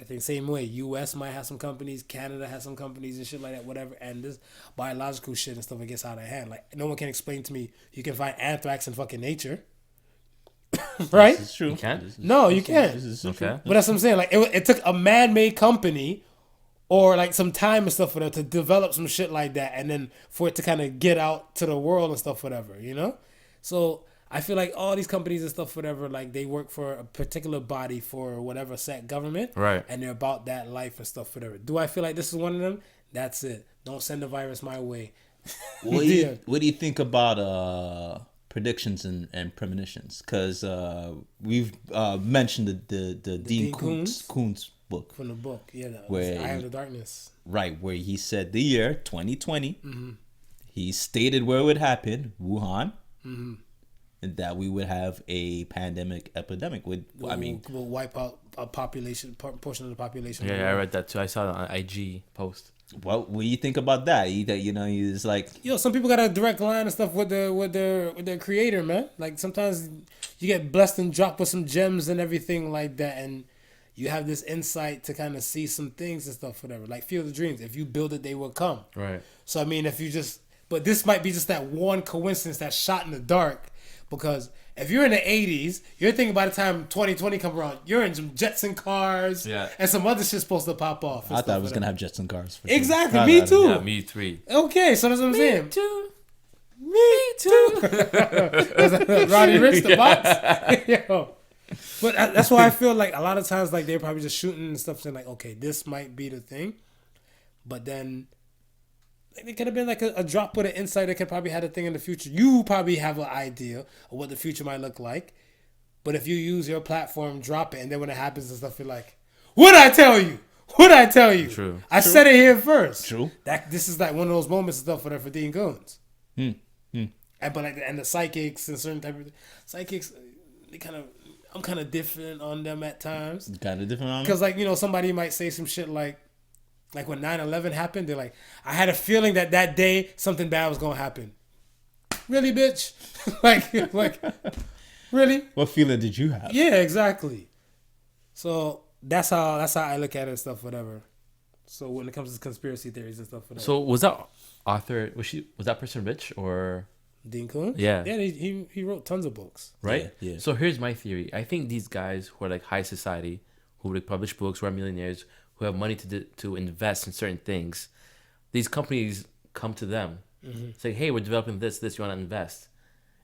Speaker 3: I think same way, U.S. might have some companies, Canada has some companies and shit like that, whatever. And this biological shit and stuff, it gets out of hand. Like, no one can explain to me you can find anthrax in fucking nature. Right?
Speaker 4: It's true.
Speaker 5: You can't?
Speaker 3: No, you can't.
Speaker 5: Okay.
Speaker 3: But that's what I'm saying. Like, it took a man-made company or like some time and stuff for them to develop some shit like that, and then for it to kind of get out to the world and stuff, whatever, So I feel like all these companies and stuff, whatever, like they work for a particular body for whatever set government,
Speaker 5: Right?
Speaker 3: And they're about that life and stuff, whatever. Do I feel like this is one of them? That's it. Don't send the virus my way.
Speaker 4: What do you think about predictions and premonitions? Because we've mentioned the Dean Koontz book
Speaker 3: From the book,
Speaker 4: where
Speaker 3: Eye of the Darkness.
Speaker 4: Right, where he said the year 2020. He stated where it would happen, Wuhan. And that we would have a pandemic epidemic. Will
Speaker 3: wipe out a portion of the population.
Speaker 5: Yeah, I read that too. I saw it on IG post.
Speaker 4: What do you think about that? He's like,
Speaker 3: some people got a direct line and stuff with their creator, man. Like sometimes you get blessed and dropped with some gems and everything like that, and you have this insight to kind of see some things and stuff, whatever. Like Field of Dreams. If you build it, they will come.
Speaker 5: Right.
Speaker 3: So I mean, but this might be just that one coincidence, that shot in the dark. Because if you're in the 80s, you're thinking by the time 2020 come around, you're in some Jetson cars and some other shit's supposed to pop off.
Speaker 4: I thought I was going to have Jetson cars. For
Speaker 3: exactly,
Speaker 4: sure.
Speaker 3: me too.
Speaker 5: Yeah, me three.
Speaker 3: Okay, so that's what I'm saying.
Speaker 5: Me too.
Speaker 3: Was that Roddy Ricch, the box? Yo. But that's why I feel like a lot of times like they're probably just shooting and stuff saying like, okay, this might be the thing. But then it could have been like a drop with an insight that could probably have a thing in the future. You probably have an idea of what the future might look like. But if you use your platform, drop it, and then when it happens and stuff, you're like, what'd I tell you? What'd I tell you?
Speaker 5: True.
Speaker 3: I said it here first.
Speaker 4: True.
Speaker 3: This is like one of those moments and stuff for Dean Koontz. And the psychics and certain type of psychics, I'm kind of different on them at times.
Speaker 4: Kind of different on them?
Speaker 3: Because like, somebody might say some shit like when 9/11 happened, they're like, I had a feeling that day something bad was gonna happen. Really, bitch? like, really?
Speaker 4: What feeling did you have?
Speaker 3: Yeah, exactly. So that's how I look at it and stuff, whatever. So when it comes to conspiracy theories and stuff, whatever.
Speaker 5: So was that author? Was that person rich or?
Speaker 3: Dean Koontz?
Speaker 5: Yeah.
Speaker 3: Yeah, he wrote tons of books.
Speaker 5: Right.
Speaker 4: Yeah.
Speaker 5: So here's my theory. I think these guys who are like high society, who like publish books, who are millionaires, who have money to invest in certain things, these companies come to them, say, "Hey, we're developing this. You want to invest?"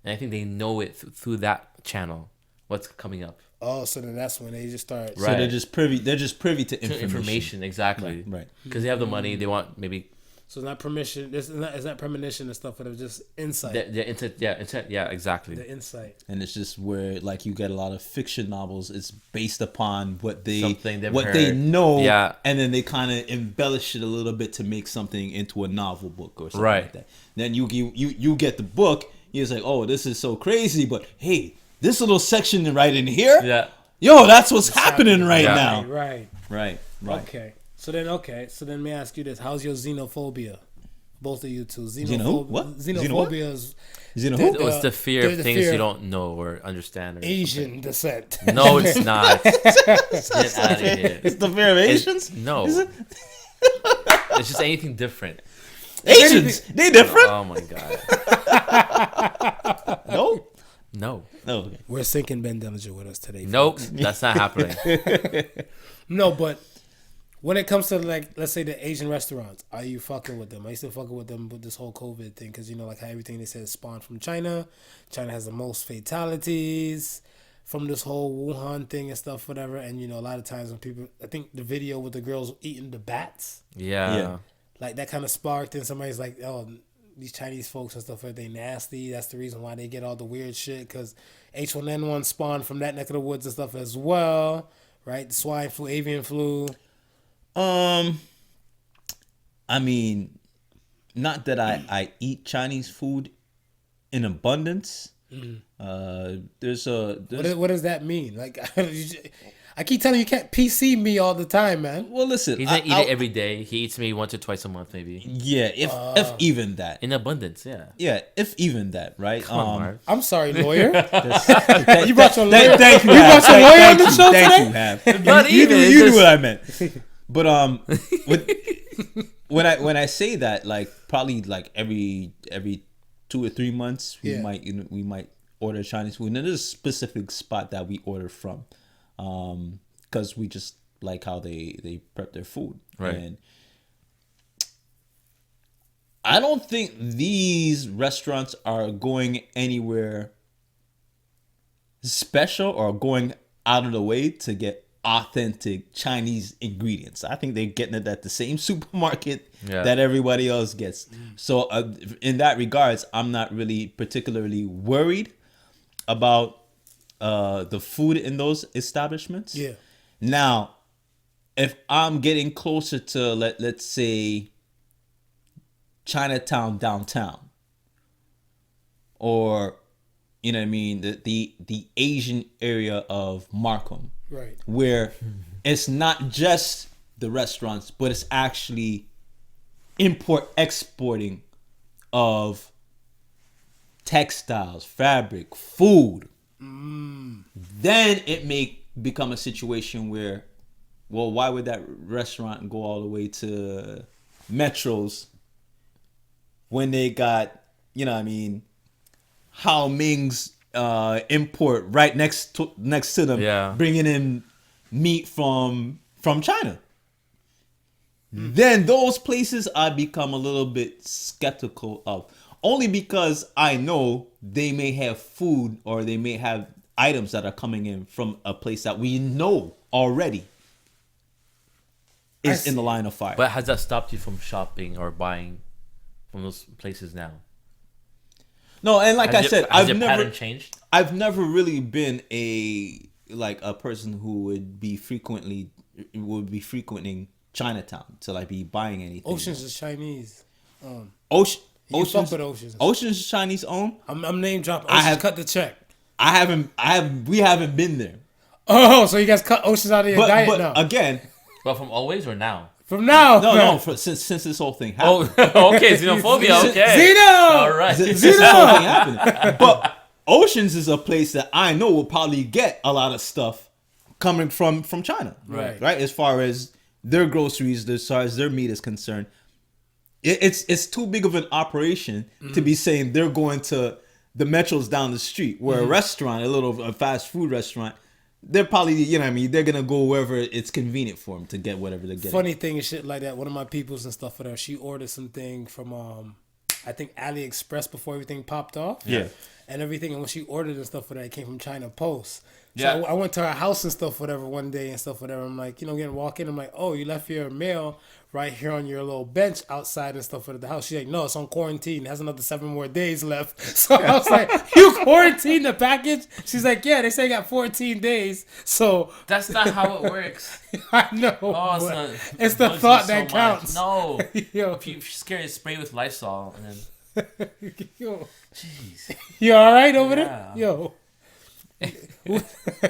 Speaker 5: And I think they know it through that channel. What's coming up?
Speaker 3: Oh, so then that's when they just start.
Speaker 4: So they're just privy. They're just privy to information.
Speaker 5: Exactly.
Speaker 4: Right.
Speaker 5: Because they have the money. They want maybe.
Speaker 3: So it's not permission. It's not premonition and stuff, but it's just insight.
Speaker 5: Yeah, exactly.
Speaker 3: The insight.
Speaker 4: And it's just where like you get a lot of fiction novels. It's based upon what they
Speaker 5: heard.
Speaker 4: they know,
Speaker 5: Yeah.
Speaker 4: and then they kind of embellish it a little bit to make something into a novel book or something like that. Then you get the book. You're just like, oh, this is so crazy, but hey, this little section right in here, yo, that's what's happening right now. Right.
Speaker 3: Okay. So then may I ask you this: how's your xenophobia? Both of you two.
Speaker 4: What?
Speaker 3: Xenophobia is
Speaker 5: It's the fear of things you don't know or understand. Or
Speaker 3: Asian descent.
Speaker 5: No, it's not. Get out of here.
Speaker 4: It's the fear of Asians?
Speaker 5: No. It's just anything different.
Speaker 4: Asians? They different?
Speaker 5: Oh my god. No.
Speaker 4: Okay.
Speaker 3: We're sinking Ben Dellinger with us today.
Speaker 5: Nope.
Speaker 3: Folks.
Speaker 5: That's not happening.
Speaker 3: No, but when it comes to like, let's say the Asian restaurants, are you fucking with them? Are you still fucking with them with this whole COVID thing? Because like how everything they said spawned from China. China has the most fatalities from this whole Wuhan thing and stuff, whatever. And a lot of times when people, I think the video with the girls eating the bats, like that kind of sparked, and somebody's like, oh, these Chinese folks and stuff, are they nasty? That's the reason why they get all the weird shit, because H1N1 spawned from that neck of the woods and stuff as well, right? The swine flu, avian flu.
Speaker 4: I mean, not that I eat Chinese food in abundance. What
Speaker 3: does that mean? Like, I keep telling you can't PC me all the time, man.
Speaker 4: Well, listen,
Speaker 5: he doesn't eat it every day. He eats me once or twice a month, maybe.
Speaker 4: Yeah, if even that.
Speaker 5: In abundance, yeah.
Speaker 4: Yeah, if even that, right?
Speaker 5: Come on, Mark.
Speaker 3: I'm sorry, lawyer.
Speaker 4: You brought your
Speaker 3: lawyer.
Speaker 4: Thank you.
Speaker 3: You brought your lawyer on the show today.
Speaker 4: Thank you, Have. You knew what I meant. But when I say that, like probably like every 2 or 3 months, we might order Chinese food. And there's a specific spot that we order from, because we just like how they prep their food.
Speaker 5: Right.
Speaker 4: And I don't think these restaurants are going anywhere special or going out of the way to get authentic Chinese ingredients. I think they're getting it at the same supermarket that everybody else gets. So in that regards, I'm not really particularly worried about the food in those establishments.
Speaker 3: Yeah.
Speaker 4: Now, if I'm getting closer to let's say Chinatown downtown, or you know what I mean, the Asian area of Markham,
Speaker 3: right, where
Speaker 4: it's not just the restaurants, but it's actually exporting of textiles, fabric, food. Then it may become a situation where, well, why would that restaurant go all the way to Metros when they got, you know what I mean, Hao Ming's import right next to them, bringing in meat from China? Then those places I become a little bit skeptical of, only because I know they may have food or they may have items that are coming in from a place that we know already is in the line of fire.
Speaker 5: But has that stopped you from shopping or buying from those places now?
Speaker 4: No, and like I said,
Speaker 5: pattern changed?
Speaker 4: I've never really been a person who would be frequenting Chinatown to like be buying anything.
Speaker 3: Oceans is Chinese.
Speaker 4: Oceans
Speaker 3: with Oceans.
Speaker 4: Oceans is Chinese owned.
Speaker 3: I'm name dropping. Oceans cut the check.
Speaker 4: We haven't been there.
Speaker 3: Oh, so you guys cut Oceans out of your diet now?
Speaker 4: Again,
Speaker 5: but from always or now?
Speaker 3: From now.
Speaker 4: No, since this whole thing happened.
Speaker 5: Oh, okay, xenophobia. Okay,
Speaker 3: Xeno.
Speaker 5: All right,
Speaker 4: since this whole thing happened. But Oceans is a place that I know will probably get a lot of stuff coming from China.
Speaker 3: Right.
Speaker 4: As far as their groceries, as far as their meat is concerned, it's too big of an operation to be saying they're going to the metros down the street, where a restaurant, a fast food restaurant, they're probably, you know what I mean, they're gonna go wherever it's convenient for them to get whatever they're getting.
Speaker 3: Funny thing and shit like that. One of my peoples and stuff for her, she ordered something from I think AliExpress before everything popped off.
Speaker 4: Yeah.
Speaker 3: And everything, and when she ordered and stuff for that, it came from China Post. So
Speaker 5: Yeah.
Speaker 3: I went to her house and stuff, whatever, one day and stuff, whatever. I'm like, getting walk in. I'm like, oh, you left your mail right here on your little bench outside and stuff at the house. She's like, no, it's on quarantine. It has another 7 more days left. So I was like, you quarantined the package? She's like, yeah, they say you got 14 days. So
Speaker 5: That's not how it works.
Speaker 3: I know.
Speaker 5: Oh,
Speaker 3: but
Speaker 5: it's,
Speaker 3: it's the
Speaker 5: bugs me
Speaker 3: thought
Speaker 5: so
Speaker 3: that
Speaker 5: much.
Speaker 3: counts.
Speaker 5: No.
Speaker 3: Yo,
Speaker 5: If you're scared, spray with Lysol and then.
Speaker 3: yo.
Speaker 5: Jeez.
Speaker 3: You all right over
Speaker 5: Yeah.
Speaker 3: there? Yo.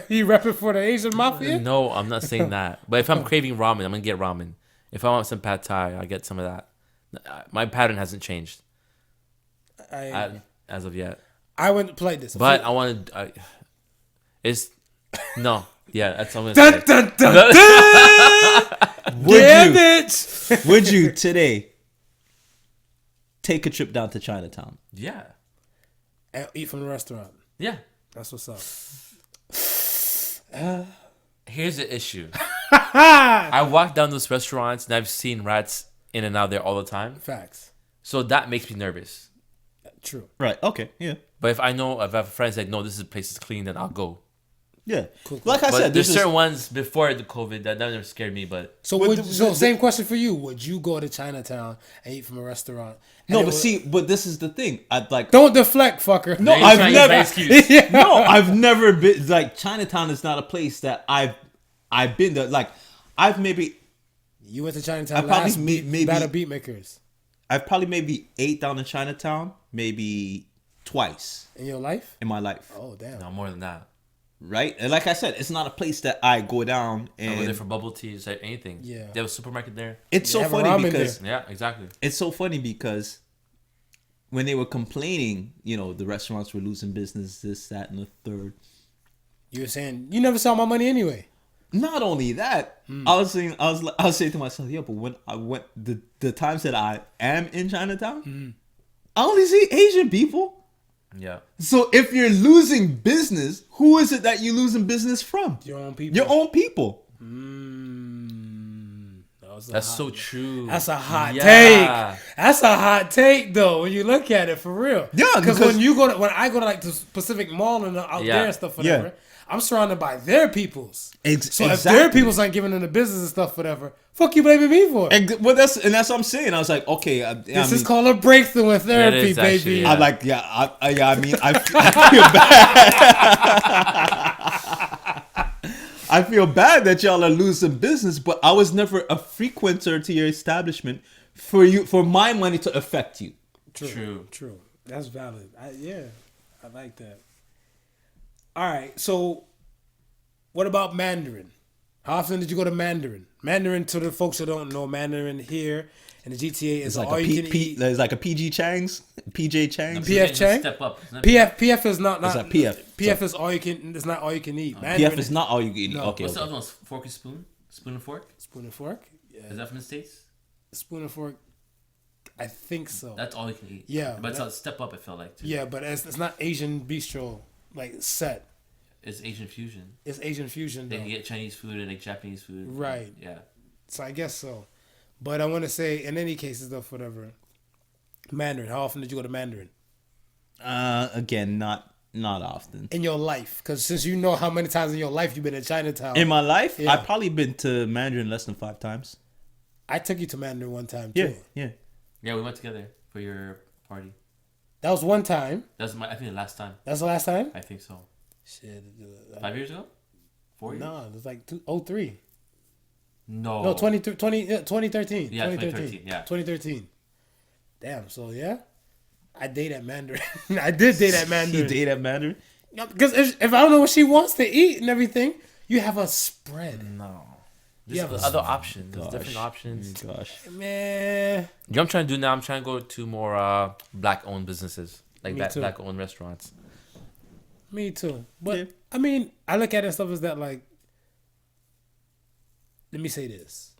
Speaker 3: You repping for the Asian mafia?
Speaker 5: No, I'm not saying that. But if I'm craving ramen, I'm gonna get ramen. If I want some pad thai, I get some of that. My pattern hasn't changed as of yet.
Speaker 3: I wouldn't play this.
Speaker 5: But I want to. It's no. Yeah, that's what I'm
Speaker 3: Dun,
Speaker 5: gonna say.
Speaker 3: dun, dun, dun. Damn it!
Speaker 4: Would you today take a trip down to Chinatown?
Speaker 5: Yeah,
Speaker 3: And eat from the restaurant.
Speaker 5: yeah.
Speaker 3: That's what's up.
Speaker 5: Here's the issue. I walk down those restaurants and I've seen rats in and out there all the time.
Speaker 3: Facts.
Speaker 5: So that makes me nervous.
Speaker 3: True.
Speaker 4: Right. Okay. Yeah.
Speaker 5: But if I have friends that know this place is clean, then I'll go.
Speaker 4: Yeah.
Speaker 3: Cool.
Speaker 4: Like I
Speaker 5: But
Speaker 4: said,
Speaker 5: there's
Speaker 4: this is
Speaker 5: certain ones before the COVID that never scared me. But
Speaker 3: So, same question for you. Would you go to Chinatown and eat from a restaurant? And
Speaker 4: no,
Speaker 3: it
Speaker 4: but
Speaker 3: would-
Speaker 4: see, but this is the thing. I'd like.
Speaker 3: Don't deflect, fucker.
Speaker 4: No,
Speaker 5: He's
Speaker 4: I've
Speaker 5: trying to use
Speaker 4: never.
Speaker 5: my excuse.
Speaker 3: Yeah.
Speaker 4: No, I've never been. Like Chinatown is not a place that I've been there. Like I've maybe
Speaker 3: You went to Chinatown
Speaker 4: I probably
Speaker 3: last
Speaker 4: maybe-
Speaker 3: Battle Beatmakers
Speaker 4: I've probably maybe ate down in Chinatown maybe twice
Speaker 3: in your life.
Speaker 4: in my life.
Speaker 3: Oh damn.
Speaker 5: no more than that.
Speaker 4: Right, and like I said, it's not a place that I go down
Speaker 5: I go there
Speaker 4: and
Speaker 5: for bubble tea, it's like anything.
Speaker 3: Yeah.
Speaker 5: They have a supermarket there.
Speaker 4: it's
Speaker 3: They
Speaker 4: so
Speaker 3: have a
Speaker 4: funny
Speaker 3: ramen
Speaker 4: because
Speaker 5: Yeah, exactly.
Speaker 4: it's so funny because when they were complaining, the restaurants were losing business, this, that, and the third.
Speaker 3: You were saying you never saw my money anyway.
Speaker 4: Not only that, I was saying to myself, yeah, but when I went the times that I am in Chinatown, I only see Asian people.
Speaker 5: Yeah.
Speaker 4: So if you're losing business, who is it that you're losing business from?
Speaker 3: Your own people.
Speaker 4: Your own people.
Speaker 5: That's so true.
Speaker 3: That's a hot
Speaker 5: Yeah.
Speaker 3: take. That's a hot take, though. When you look at it for real.
Speaker 4: Yeah,
Speaker 3: because
Speaker 4: because-
Speaker 3: when I go to like the Pacific Mall and out
Speaker 5: Yeah.
Speaker 3: there and stuff, whatever,
Speaker 4: Yeah.
Speaker 3: I'm surrounded by their peoples. So if
Speaker 4: exactly.
Speaker 3: their peoples ain't giving them the business and stuff, whatever, fuck you blaming me for.
Speaker 4: Well, that's what I'm saying. I was like, okay,
Speaker 3: This is called a breakthrough in therapy,
Speaker 5: is actually,
Speaker 3: baby.
Speaker 5: yeah.
Speaker 4: I like, I mean, I feel bad. I feel bad that y'all are losing business, but I was never a frequenter to your establishment for my money to affect you.
Speaker 5: True.
Speaker 3: That's valid. I like that. All right, so what about Mandarin? How often did you go to Mandarin? Mandarin, to the folks that don't know, Mandarin here in the GTA is
Speaker 4: It's like
Speaker 3: all
Speaker 4: a
Speaker 3: you can eat.
Speaker 4: there's like a PG Chang's, PJ Chang's.
Speaker 3: PF Chang?
Speaker 5: Step up. Isn't it?
Speaker 3: PF is not
Speaker 4: It's like PF.
Speaker 3: PF is all you can. It's not all you can eat.
Speaker 4: PF is not all you can eat.
Speaker 3: No.
Speaker 4: Okay,
Speaker 5: What's the
Speaker 4: okay.
Speaker 5: other one? Fork and spoon? Spoon and fork?
Speaker 3: spoon and fork. Yeah,
Speaker 5: Is that from the States?
Speaker 3: spoon and fork. I think so.
Speaker 5: That's all you can eat.
Speaker 3: Yeah,
Speaker 5: But it's a step up, it felt like, too.
Speaker 3: Yeah, but it's not Asian bistro like set.
Speaker 5: It's Asian fusion.
Speaker 3: It's Asian fusion
Speaker 5: They
Speaker 3: though.
Speaker 5: can get Chinese food and like Japanese food.
Speaker 3: Right.
Speaker 5: Yeah.
Speaker 3: So I guess so. But I want to say, in any case, stuff, whatever. Mandarin. How often did you go to Mandarin
Speaker 4: Again, not often.
Speaker 3: in your life? Because since you know how many times in your life you've been in Chinatown,
Speaker 4: In my life,
Speaker 3: Yeah.
Speaker 4: I've probably been to Mandarin less than 5 times.
Speaker 3: I took you to Mandarin one time too.
Speaker 4: Yeah.
Speaker 5: Yeah, we went together for your party.
Speaker 3: That was one time.
Speaker 5: That's I think the last time.
Speaker 3: That's the last time.
Speaker 5: I think so.
Speaker 3: Shit.
Speaker 5: 5 years ago? 4 years?
Speaker 3: No, it was like 03.
Speaker 5: No.
Speaker 3: No, 2013.
Speaker 5: Yeah, 2013, yeah.
Speaker 3: 2013. Damn. So yeah, I date at Mandarin. I did date at
Speaker 4: You
Speaker 3: Mandarin.
Speaker 4: date at Mandarin?
Speaker 3: Because if I don't know what she wants to eat and everything, you have a spread.
Speaker 5: No.
Speaker 3: Yeah,
Speaker 5: There's
Speaker 3: but-
Speaker 5: other options. There's
Speaker 4: Gosh.
Speaker 5: different options.
Speaker 4: Gosh.
Speaker 3: Man.
Speaker 5: You know what I'm trying to do now? I'm trying to go to more black-owned businesses. Like
Speaker 3: Me too.
Speaker 5: black-owned restaurants.
Speaker 3: Me too. But
Speaker 4: Yeah.
Speaker 3: I mean, I look at it and stuff as that like. Let me say this: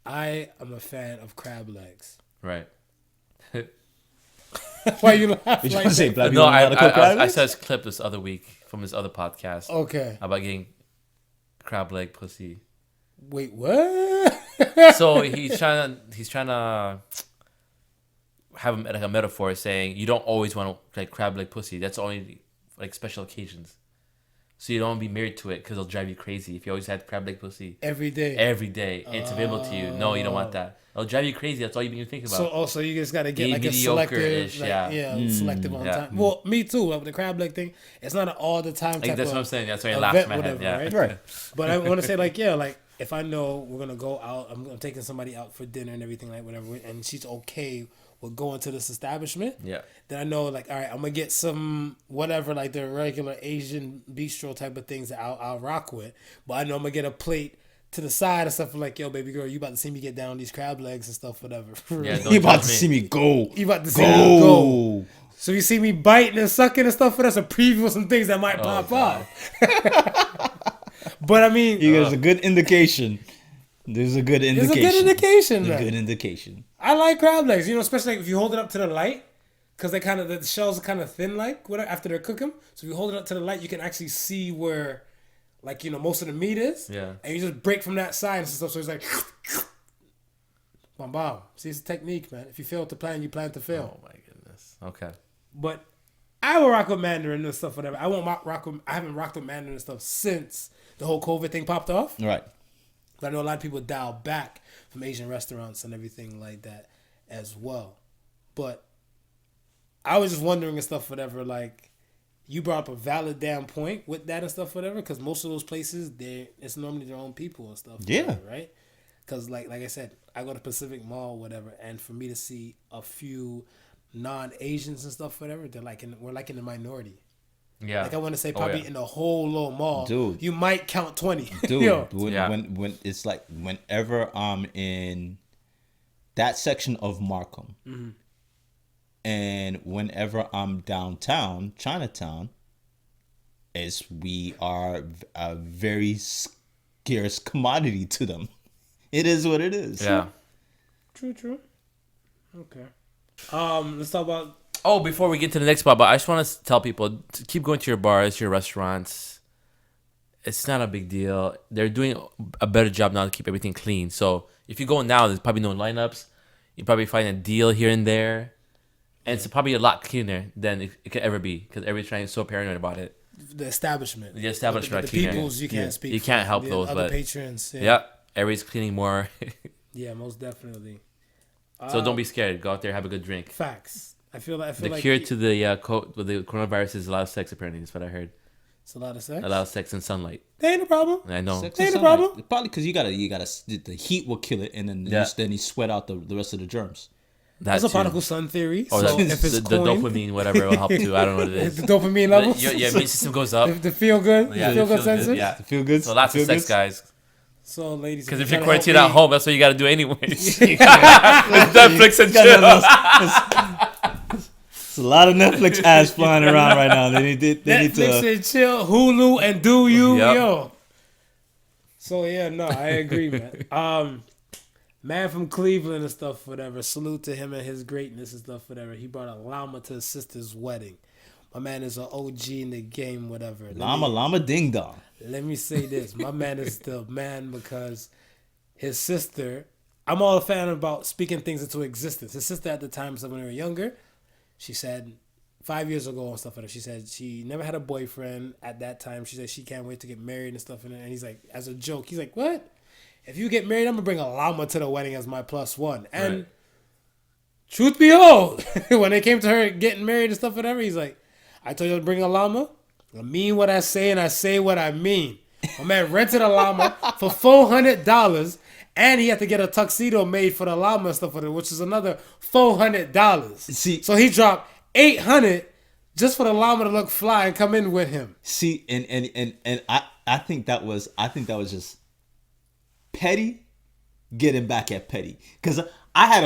Speaker 3: I am a fan of crab legs.
Speaker 5: Right.
Speaker 3: Why you laugh
Speaker 4: Did you
Speaker 3: like
Speaker 4: want to say
Speaker 3: that?
Speaker 4: black
Speaker 5: No,
Speaker 4: people know how to cook crab
Speaker 5: I
Speaker 4: legs?
Speaker 5: saw this clip this other week from this other podcast
Speaker 3: Okay.
Speaker 5: about getting crab leg pussy.
Speaker 3: Wait, what?
Speaker 5: So he's trying to have like a metaphor saying you don't always want to like crab leg pussy. That's only like special occasions. So you don't want to be married to it because it'll drive you crazy if you always had crab leg pussy
Speaker 3: Every day.
Speaker 5: and it's available to you. No, you don't want that. It'll drive you crazy. That's all you think about.
Speaker 3: So also you just gotta get
Speaker 5: Be
Speaker 3: like a selective,
Speaker 5: mediocre-ish,
Speaker 3: selective on
Speaker 5: yeah.
Speaker 3: time. Well, me too. With the crab leg thing, it's not an all the time type
Speaker 5: Like, that's
Speaker 3: of
Speaker 5: what I'm saying. That's why I
Speaker 3: event,
Speaker 5: laughed in my head.
Speaker 3: whatever,
Speaker 5: Yeah.
Speaker 3: right?
Speaker 1: Right.
Speaker 3: But I want to say like if I know we're gonna go out, I'm taking somebody out for dinner and everything like whatever, and she's okay with going to this establishment.
Speaker 5: Yeah.
Speaker 3: Then I know like all right, I'm gonna get some whatever like the regular Asian bistro type of things that I'll rock with. But I know I'm gonna get a plate to the side and stuff like, yo, baby girl, you about to see me get down these crab legs and stuff, whatever.
Speaker 5: Yeah, don't
Speaker 1: You about
Speaker 5: judge
Speaker 1: to
Speaker 5: me.
Speaker 1: see me go.
Speaker 3: You about to see me go. So you see me biting and sucking and stuff, that's a preview of some things that might pop
Speaker 5: God.
Speaker 3: off. But I mean,
Speaker 1: There's a good indication. There's a good indication.
Speaker 3: it's a good indication,
Speaker 1: A
Speaker 3: man.
Speaker 1: good indication.
Speaker 3: I like crab legs, especially like if you hold it up to the light, because the shells are kind of thin, like whatever after they're cooking. So if you hold it up to the light, you can actually see where, like most of the meat is.
Speaker 5: Yeah.
Speaker 3: And you just break from that side and stuff. So it's like, bam. See, it's a technique, man. If you fail to plan, you plan to fail.
Speaker 5: Oh my goodness. Okay.
Speaker 3: But I will rock with Mandarin and stuff, whatever. I haven't rocked with Mandarin and stuff since the whole COVID thing popped off.
Speaker 1: Right.
Speaker 3: But I know a lot of people dial back from Asian restaurants and everything like that as well. But I was just wondering and stuff, whatever, like, you brought up a valid damn point with that and stuff, whatever, because most of those places, it's normally their own people and stuff.
Speaker 1: Yeah.
Speaker 3: Whatever, right? Because, like I said, I go to Pacific Mall, whatever, and for me to see a few non-Asians and stuff, whatever, we're like in the minority.
Speaker 5: Yeah.
Speaker 3: Like I want to say probably
Speaker 5: yeah.
Speaker 3: in the whole little mall,
Speaker 1: Dude.
Speaker 3: you might count 20.
Speaker 1: Dude,
Speaker 3: Yo.
Speaker 1: when it's like whenever I'm in that section of Markham, and whenever I'm downtown, Chinatown, we are a very scarce commodity to them. It is what it is.
Speaker 5: Yeah.
Speaker 3: True. Okay. Let's talk about.
Speaker 5: Oh, before we get to the next spot, but I just want to tell people to keep going to your bars, your restaurants. It's not a big deal. They're doing a better job now to keep everything clean. So if you go now, there's probably no lineups. You probably find a deal here and there. And it's probably a lot cleaner than it could ever be because everybody's trying so paranoid about it.
Speaker 3: The establishment.
Speaker 5: The establishment
Speaker 3: The
Speaker 5: are cleaner.
Speaker 3: peoples you can't speak.
Speaker 5: You can't
Speaker 3: for.
Speaker 5: help
Speaker 3: The
Speaker 5: those,
Speaker 3: other
Speaker 5: but
Speaker 3: patrons.
Speaker 5: yeah, everybody's cleaning more.
Speaker 3: Yeah, most definitely.
Speaker 5: So don't be scared. Go out there, have a good drink.
Speaker 3: Facts. I feel like
Speaker 5: The cure to the the coronavirus is a lot of sex. Apparently, that's what I heard.
Speaker 3: it's a lot of sex.
Speaker 5: A lot of sex and sunlight.
Speaker 3: That ain't a problem.
Speaker 5: I know.
Speaker 1: Sex
Speaker 3: Ain't
Speaker 1: and
Speaker 3: a problem.
Speaker 1: sunlight. Probably because you gotta the heat will kill it, and then then you sweat out the rest of the germs.
Speaker 3: That's a
Speaker 5: too.
Speaker 3: Podical sun theory.
Speaker 5: Or
Speaker 3: So
Speaker 5: that,
Speaker 3: if it's
Speaker 5: the
Speaker 3: coined,
Speaker 5: dopamine, whatever, will help too. I don't know what it is.
Speaker 3: the dopamine levels,
Speaker 5: Your immune system goes up.
Speaker 3: the feel good,
Speaker 5: Yeah,
Speaker 3: the feel
Speaker 5: it
Speaker 3: good
Speaker 5: feels
Speaker 3: sensors.
Speaker 5: Yeah.
Speaker 1: Feel good.
Speaker 5: So lots of
Speaker 1: feel
Speaker 5: sex,
Speaker 1: good?
Speaker 5: guys.
Speaker 3: So ladies,
Speaker 5: Because if
Speaker 3: you're
Speaker 5: you're
Speaker 3: trying to
Speaker 5: quarantined
Speaker 3: help
Speaker 5: at
Speaker 3: me-
Speaker 5: home, that's what you got to do anyways. Netflix and chill.
Speaker 1: It's a lot of Netflix ads flying around right now. They need
Speaker 3: Netflix
Speaker 1: to.
Speaker 3: and chill, Hulu and do you,
Speaker 5: Yep.
Speaker 3: yo. So yeah, no, I agree, man. Man from Cleveland and stuff, whatever. Salute to him and his greatness and stuff, whatever. He brought a llama to his sister's wedding. My man is an OG in the game, whatever.
Speaker 1: Llama ding dong.
Speaker 3: Let me say this. My man is the man because his sister, I'm all a fan about speaking things into existence. His sister at the time, so when they were younger, she said 5 years ago and stuff like that, she said she never had a boyfriend at that time. She said she can't wait to get married and stuff. And he's like, as a joke, he's like, what? If you get married, I'm going to bring a llama to the wedding as my +1. And
Speaker 5: Right.
Speaker 3: truth be told, when it came to her getting married and stuff, whatever, he's like, I told you to bring a llama. I mean what I say, and I say what I mean. My man rented a llama for $400, and he had to get a tuxedo made for the llama and stuff, which is another $400.
Speaker 1: See-
Speaker 3: so he dropped $800 just for the llama to look fly and come in with him.
Speaker 1: See, and I think that was just petty getting back at petty, because I have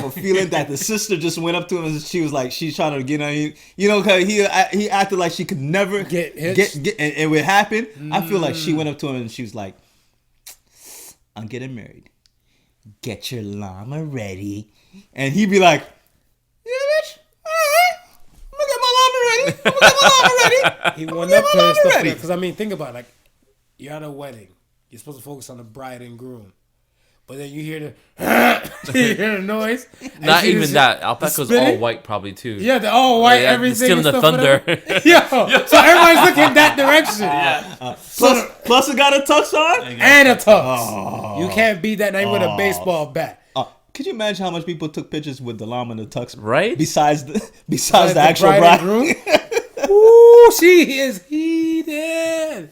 Speaker 1: a feeling that the sister just went up to him and she was like, she's trying to get on you, because he acted like she could never
Speaker 3: Get hitched.
Speaker 1: and it would happen. I feel like she went up to him and she was like, I'm getting married, get your llama ready, and he'd be like, yeah, bitch, all right, I'm gonna get my llama ready.
Speaker 3: He went up to her and stuff
Speaker 1: ready.
Speaker 3: because I mean, think about it, like you're at a wedding. You're supposed to focus on the bride and groom. But then you hear you hear the noise.
Speaker 5: Not even that. Alpaca's all white probably too.
Speaker 3: Yeah, they're all white, everything.
Speaker 5: Stealing the thunder.
Speaker 3: Yo, so everybody's looking that direction.
Speaker 4: Plus it got a tux on?
Speaker 3: And a tux. Oh. You can't beat that not even with a baseball bat.
Speaker 4: Could you imagine how much people took pictures with the llama and the tux?
Speaker 5: Right?
Speaker 4: Besides the actual bride.
Speaker 3: Ooh, she is heated.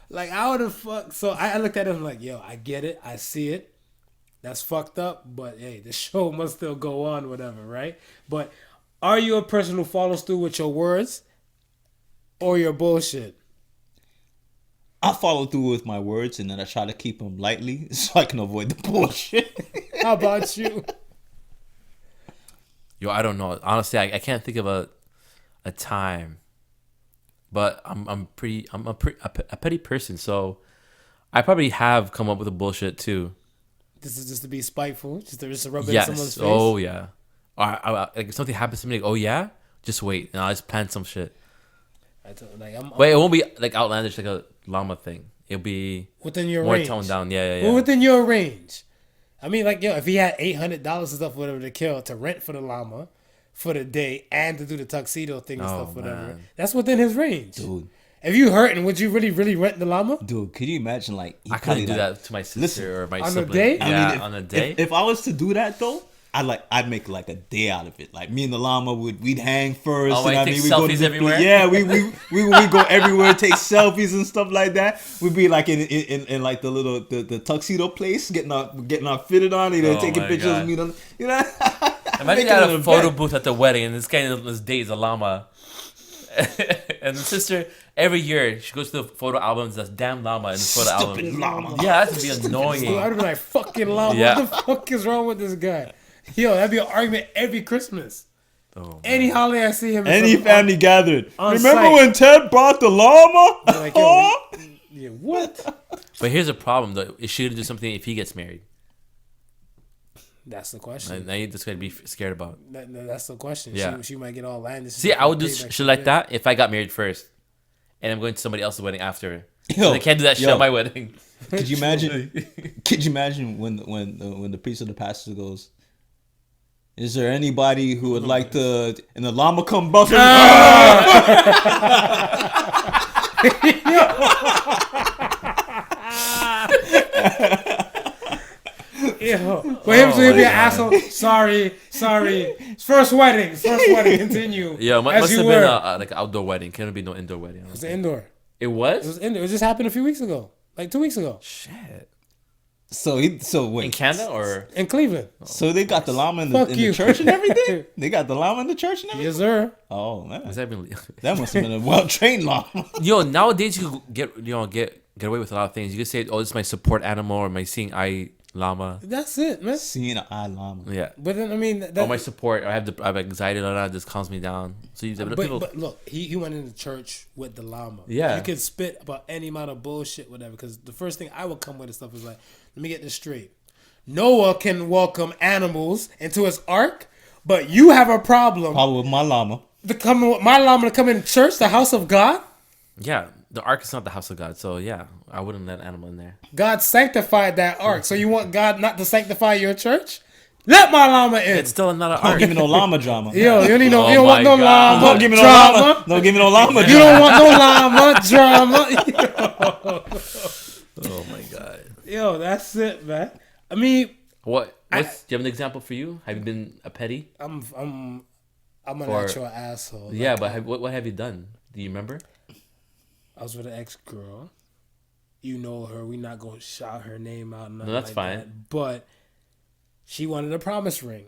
Speaker 3: Like, how the fuck? So I looked at him like, yo, I get it. I see it. That's fucked up. But, hey, the show must still go on, whatever, right? But are you a person who follows through with your words or your bullshit?
Speaker 4: I follow through with my words, and then I try to keep them lightly so I can avoid the bullshit.
Speaker 3: How about you?
Speaker 5: Yo, I don't know. Honestly, I can't think of a time. But I'm a petty person, so I probably have come up with a bullshit too.
Speaker 3: This is just to be spiteful, just to rub it in someone's face.
Speaker 5: Oh yeah. Like if something happens to me, like, oh yeah, just wait, and I'll just plan some shit. Wait, it won't be like outlandish like a llama thing. It'll be
Speaker 3: within your
Speaker 5: more
Speaker 3: range.
Speaker 5: toned down. Yeah.
Speaker 3: Well, within your range. I mean, like, yo, if he had $800 and stuff, whatever, to kill, to rent for the llama for the day and to do the tuxedo thing and stuff, whatever, man. That's within his range.
Speaker 4: Dude.
Speaker 3: If you hurting, would you really rent the llama?
Speaker 4: Dude, could you imagine, like...
Speaker 5: I couldn't do that to my sister or my sibling.
Speaker 3: On a day?
Speaker 5: Yeah, on a day.
Speaker 4: If I was to do that, though, I'd make like a day out of it. Like, me and the llama, we'd hang first.
Speaker 5: Oh, take selfies everywhere?
Speaker 4: Yeah, we go everywhere, take selfies and stuff like that. We'd be like in like the little the tuxedo place, getting our fitted on, taking pictures of me.
Speaker 5: Imagine you had a photo booth at the wedding, and this guy on this day is a llama. And the sister, every year, she goes to the photo albums, that's damn llama in the photo album.
Speaker 4: Llama.
Speaker 5: Yeah, that would be annoying.
Speaker 3: I'd be like, fucking llama, what the fuck is wrong with this guy? Yo, that'd be an argument every Christmas. Oh, any holiday I see him.
Speaker 4: Any family gathered. Remember
Speaker 3: site.
Speaker 4: when Ted brought the llama?
Speaker 3: Like, yo, yeah, what?
Speaker 5: But here's a problem, though. Is she going to do something if he gets married?
Speaker 3: That's the question.
Speaker 5: Now you just got to be scared about.
Speaker 3: That's the question.
Speaker 5: Yeah.
Speaker 3: She might get all landed.
Speaker 5: See, I would do shit like that if I got married first, and I'm going to somebody else's wedding after. So they can't do that shit at my wedding.
Speaker 4: Could you imagine? Could you imagine when the priest or the pastor goes, "Is there anybody who would like to?" And the llama come buffing.
Speaker 3: For him to be an asshole. Sorry. First wedding. Continue.
Speaker 5: Yeah, must have been like an outdoor wedding. Can't be no indoor wedding.
Speaker 3: It was indoor.
Speaker 5: It was?
Speaker 3: It was indoor. It just happened a few weeks ago. Like 2 weeks ago.
Speaker 5: Shit.
Speaker 4: So wait.
Speaker 5: In Canada or
Speaker 3: in Cleveland?
Speaker 4: So they got the llama in the church and everything. They got the llama in the church and everything.
Speaker 3: Yes, sir.
Speaker 4: Oh man,
Speaker 5: that
Speaker 4: must have been a well-trained llama.
Speaker 5: Yo, nowadays you could get away with a lot of things. You could say, "Oh, this is my support animal" or "my seeing eye llama."
Speaker 3: That's it, man.
Speaker 4: Seeing eye llama.
Speaker 5: Yeah.
Speaker 3: But then I mean,
Speaker 5: my support. I have anxiety or that just calms me down. So
Speaker 3: but look, he went into church with the llama.
Speaker 5: Yeah.
Speaker 3: You could spit about any amount of bullshit, whatever. Because the first thing I would come with and stuff is like, let me get this straight. Noah can welcome animals into his ark, but you have a problem.
Speaker 4: Probably with my llama.
Speaker 3: My llama to come in church, the house of God.
Speaker 5: Yeah, the ark is not the house of God, so yeah, I wouldn't let an animal in there.
Speaker 3: God sanctified that ark, so you want God not to sanctify your church? Let my llama in.
Speaker 5: It's still not an ark.
Speaker 4: Don't give me no llama drama.
Speaker 3: Yo, you don't want no llama
Speaker 4: Don't give me no
Speaker 3: drama.
Speaker 4: llama. Don't give me no llama drama.
Speaker 3: You don't want no llama drama.
Speaker 5: Oh my god.
Speaker 3: Yo, that's it, man. I mean,
Speaker 5: do you have an example for you? Have you been a petty?
Speaker 3: I'm a natural asshole.
Speaker 5: Yeah, but what have you done? Do you remember?
Speaker 3: I was with an ex-girl. You know her. We're not going to shout her name out.
Speaker 5: No, that's
Speaker 3: like
Speaker 5: fine.
Speaker 3: That. But she wanted a promise ring.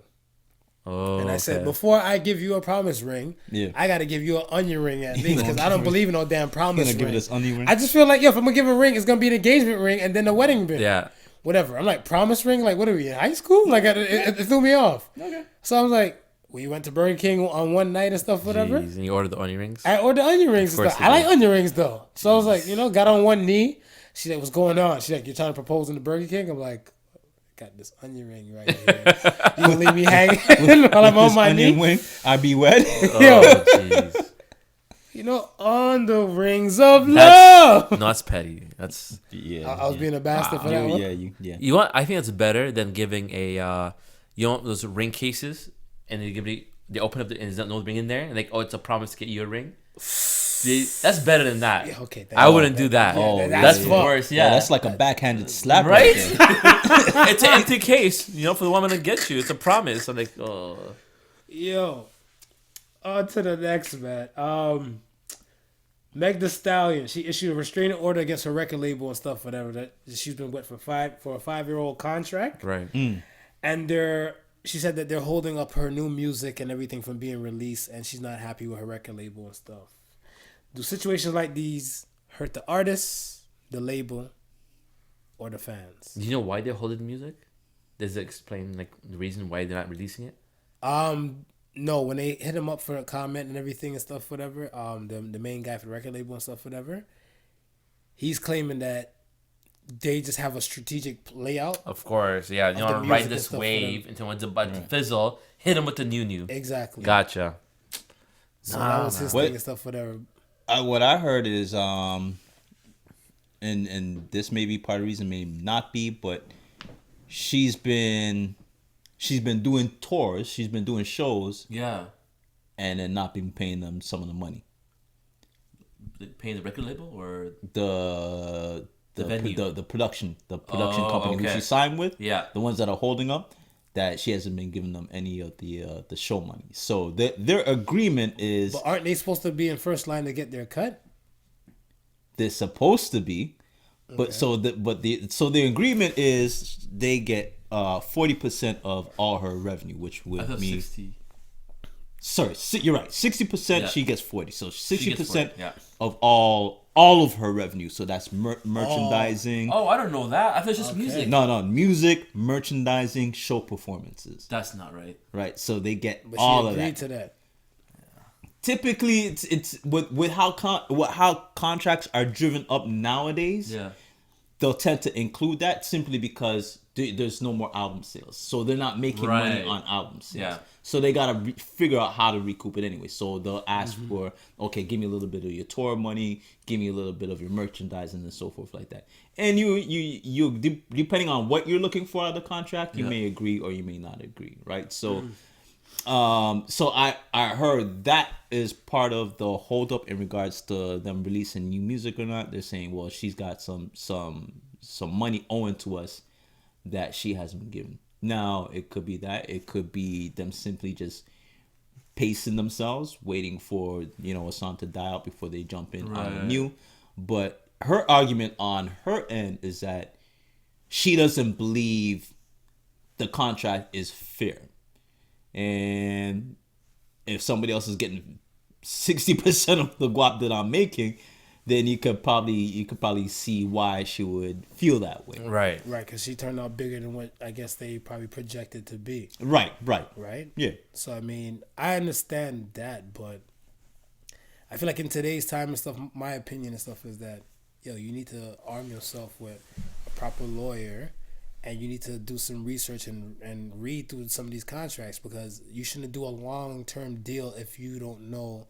Speaker 5: Oh,
Speaker 3: and I said, before I give you a promise ring, I got to give you an onion ring at least, because I don't believe in no damn promise ring.
Speaker 4: Give this onion ring?
Speaker 3: I just feel like, if I'm going to give a ring, it's going to be an engagement ring and then a wedding ring.
Speaker 5: Yeah.
Speaker 3: Whatever. I'm like, promise ring? Like, what are we, in high school? Like, it threw me off. Okay. So I was like, we went to Burger King on one night and stuff, whatever.
Speaker 5: Jeez, and you ordered the onion rings?
Speaker 3: I ordered onion rings and stuff. I like onion rings, though. So I was like, got on one knee. She's like, what's going on? She's like, you're trying to propose in the Burger King? I'm like, got this onion ring right here. You gonna leave me hanging while I'm on my knee?
Speaker 4: Wing, I be wet.
Speaker 5: Oh, jeez.
Speaker 3: On the rings of
Speaker 5: That's,
Speaker 3: love.
Speaker 5: no, that's petty. That's
Speaker 4: Yeah.
Speaker 3: I was being a bastard for that
Speaker 4: you,
Speaker 3: one.
Speaker 4: yeah.
Speaker 5: you want. I think that's better than giving a those ring cases and they open up and there's no ring in there and like, oh, it's a promise to get you a ring. That's better than that.
Speaker 3: Yeah, okay.
Speaker 5: I wouldn't do that.
Speaker 3: Yeah,
Speaker 5: that's
Speaker 3: fucked.
Speaker 5: worse.
Speaker 4: Yeah,
Speaker 5: Yeah,
Speaker 4: that's like a backhanded slap,
Speaker 5: right.
Speaker 4: there.
Speaker 5: It's an empty case, for the woman to get you. It's a promise. I'm like, oh,
Speaker 3: Yo, on to the next, man. Meg Thee Stallion, she issued a restraining order against her record label and stuff, whatever. That she's been with for a 5-year-old contract,
Speaker 5: right.
Speaker 3: and she said that they're holding up her new music and everything from being released, and she's not happy with her record label and stuff. Do situations like these hurt the artists, the label, or the fans?
Speaker 5: Do you know why they're holding the music? Does it explain like the reason why they're not releasing it?
Speaker 3: No, when they hit him up for a comment and everything and stuff, whatever, the main guy for the record label and stuff, whatever, he's claiming that they just have a strategic layout.
Speaker 5: Of course, yeah. You
Speaker 3: the
Speaker 5: want to
Speaker 3: music
Speaker 5: ride
Speaker 3: and
Speaker 5: this
Speaker 3: stuff,
Speaker 5: wave until it's about to fizzle. Hit him with the new.
Speaker 3: Exactly.
Speaker 5: Gotcha.
Speaker 3: So that was his thing and stuff, whatever.
Speaker 4: What I heard is, and this may be part of the reason, may not be, but she's been doing tours, she's been doing shows,
Speaker 5: Yeah.
Speaker 4: and then not been paying them some of the money.
Speaker 5: Paying the record label or
Speaker 4: The
Speaker 5: venue?
Speaker 4: the production company who
Speaker 5: okay.
Speaker 4: she signed with,
Speaker 5: Yeah.
Speaker 4: the ones that are holding up, that she hasn't been giving them any of the show money. So their agreement is
Speaker 3: But aren't they supposed to be in first line to get their cut?
Speaker 4: they're supposed to be, but the agreement is they get 40% of all her revenue, which
Speaker 5: I
Speaker 4: would
Speaker 5: thought
Speaker 4: mean
Speaker 5: 60.
Speaker 4: sorry, you're right, 60%.
Speaker 5: Yeah.
Speaker 4: She gets 40, so
Speaker 5: She
Speaker 4: 60%
Speaker 5: gets 40, yeah.
Speaker 4: of all of her revenue. So that's merchandising.
Speaker 5: Oh, I don't know that. I thought it was just music.
Speaker 4: No, music, merchandising, show performances.
Speaker 5: That's not right.
Speaker 4: Right, so they get
Speaker 3: But
Speaker 4: all
Speaker 3: she
Speaker 4: of
Speaker 3: agreed
Speaker 4: that.
Speaker 3: to that.
Speaker 4: Typically, it's with how contracts are driven up nowadays.
Speaker 5: Yeah.
Speaker 4: They'll tend to include that simply because there's no more album sales, so they're not making money
Speaker 5: Right.
Speaker 4: on album sales.
Speaker 5: Yeah.
Speaker 4: So they gotta figure out how to recoup it anyway. So they'll ask for, okay, give me a little bit of your tour money, give me a little bit of your merchandising and so forth like that. And you depending on what you're looking for out of the contract, you may agree or you may not agree, right? So. So I heard that is part of the holdup in regards to them releasing new music or not. They're saying, well, she's got some money owing to us that she hasn't been given. Now it could be that, it could be them simply just pacing themselves, waiting for a song to die out before they jump in on a new. But her argument on her end is that she doesn't believe the contract is fair. And if somebody else is getting 60% of the guap that I'm making, then you could probably see why she would feel that way.
Speaker 5: Right.
Speaker 3: Right, because she turned out bigger than what I guess they probably projected to be.
Speaker 4: Right.
Speaker 3: Right?
Speaker 4: Yeah.
Speaker 3: So, I mean, I understand that, but I feel like in today's time and stuff, my opinion and stuff is that, you need to arm yourself with a proper lawyer. And you need to do some research and read through some of these contracts, because you shouldn't do a long-term deal if you don't know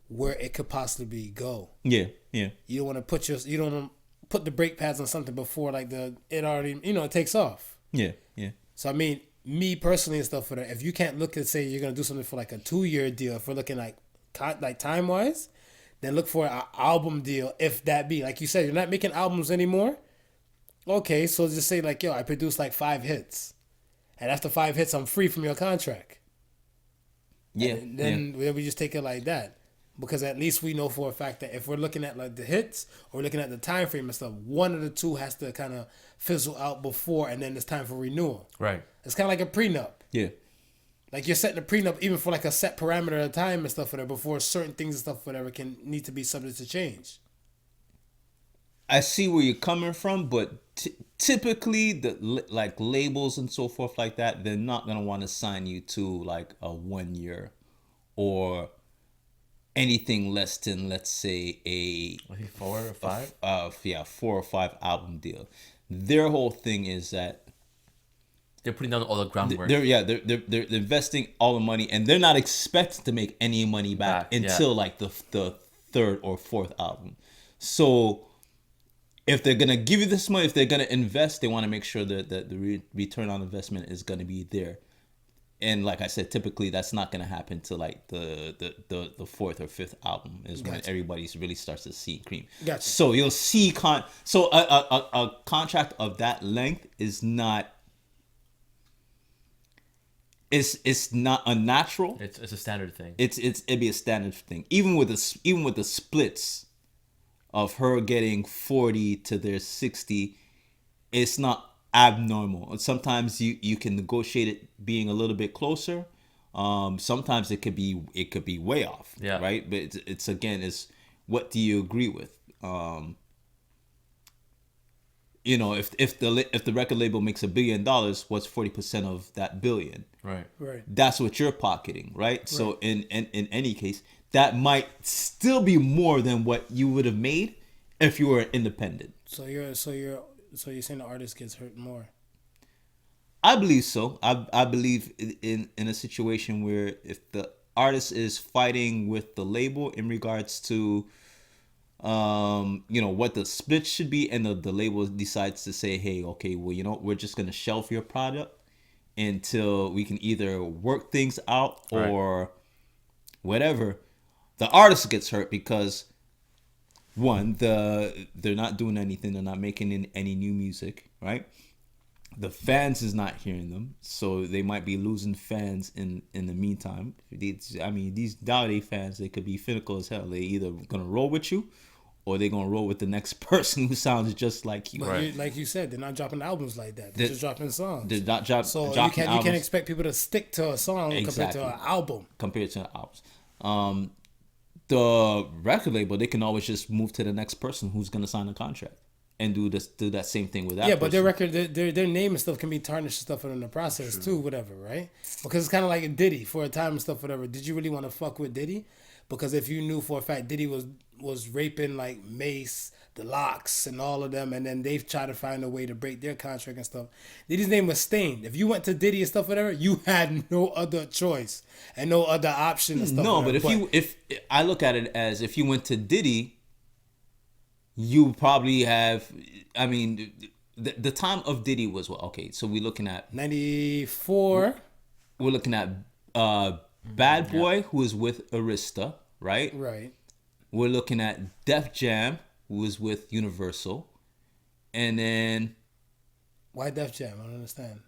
Speaker 3: where it could possibly go.
Speaker 4: Yeah.
Speaker 3: You don't want to put the brake pads on something before it already it takes off.
Speaker 4: Yeah.
Speaker 3: So I mean, me personally and stuff for that, if you can't look and say you're gonna do something for like a 2-year deal, if we're looking like time wise, then look for an album deal. If that be like you said, you're not making albums anymore. Okay, so just say I produced 5 hits, and after 5 hits, I'm free from your contract.
Speaker 4: Yeah.
Speaker 3: And then we just take it like that, because at least we know for a fact that if we're looking at the hits or we're looking at the time frame and stuff, one of the two has to kind of fizzle out before, and then it's time for renewal.
Speaker 5: Right.
Speaker 3: It's kind of like a prenup.
Speaker 4: Yeah.
Speaker 3: Like you're setting a prenup even for a set parameter of time and stuff whatever, before certain things and stuff whatever can need to be subject to change.
Speaker 4: I see where you're coming from, but typically the labels and so forth like that, they're not gonna want to sign you to a 1 year or anything less than, let's say, a
Speaker 5: 4 or 5.
Speaker 4: 4 or 5 album deal. Their whole thing is that
Speaker 5: They're putting down all the groundwork.
Speaker 4: they're investing all the money, and they're not expected to make any money back
Speaker 5: Yeah.
Speaker 4: until the third or fourth album. So if they're gonna give you this money, if they're gonna invest, they want to make sure that the return on investment is gonna be there. And like I said, typically that's not gonna happen till like the fourth or fifth album is when everybody's really starts to see cream.
Speaker 3: Gotcha.
Speaker 4: So you'll see a contract of that length is not. It's not unnatural.
Speaker 5: It's a standard thing.
Speaker 4: It'd be a standard thing. Even with the splits of her getting 40 to their 60, it's not abnormal. Sometimes you can negotiate it being a little bit closer. Sometimes it could be way off.
Speaker 5: Yeah.
Speaker 4: Right. But it's what do you agree with? If the record label makes $1 billion, what's 40% of that billion?
Speaker 5: Right.
Speaker 4: That's what you're pocketing, right? So in any case, that might still be more than what you would have made if you were independent.
Speaker 3: So you're saying the artist gets hurt more?
Speaker 4: I believe so. I believe in a situation where if the artist is fighting with the label in regards to what the split should be, and the label decides to say, hey, okay, well, we're just gonna shelf your product until we can either work things out or whatever. The artist gets hurt because one, they're not doing anything, they're not making any new music, right? The fans is not hearing them, so they might be losing fans in the meantime. These nowadays fans, they could be cynical as hell. They either gonna roll with you, or they're gonna roll with the next person who sounds just like you.
Speaker 3: But like you said, they're not dropping albums like that. They're just dropping songs.
Speaker 4: They're not dropping
Speaker 3: so
Speaker 4: albums.
Speaker 3: you can't expect people to stick to a song compared to an album.
Speaker 4: Compared to albums, the record label, they can always just move to the next person who's gonna sign a contract and do that same thing with that.
Speaker 3: Yeah,
Speaker 4: person.
Speaker 3: but their record, their name and stuff can be tarnished and stuff in the process too, whatever, right? Because it's kind of like a Diddy for a time and stuff, whatever. Did you really want to fuck with Diddy? Because if you knew for a fact Diddy was raping like Mace, the Locks, and all of them, and then they've tried to find a way to break their contract and stuff. Diddy's name was stained. If you went to Diddy and stuff, whatever, you had no other choice and no other option and stuff.
Speaker 4: No,
Speaker 3: whatever.
Speaker 4: but if I look at it as if you went to Diddy, you probably have. I mean, the time of Diddy was what? Okay, so we're looking at
Speaker 3: 94.
Speaker 4: We're looking at Bad Boy, who is with Arista, right?
Speaker 3: Right.
Speaker 4: We're looking at Def Jam, who was with Universal, and then
Speaker 3: Why Def Jam? I don't understand.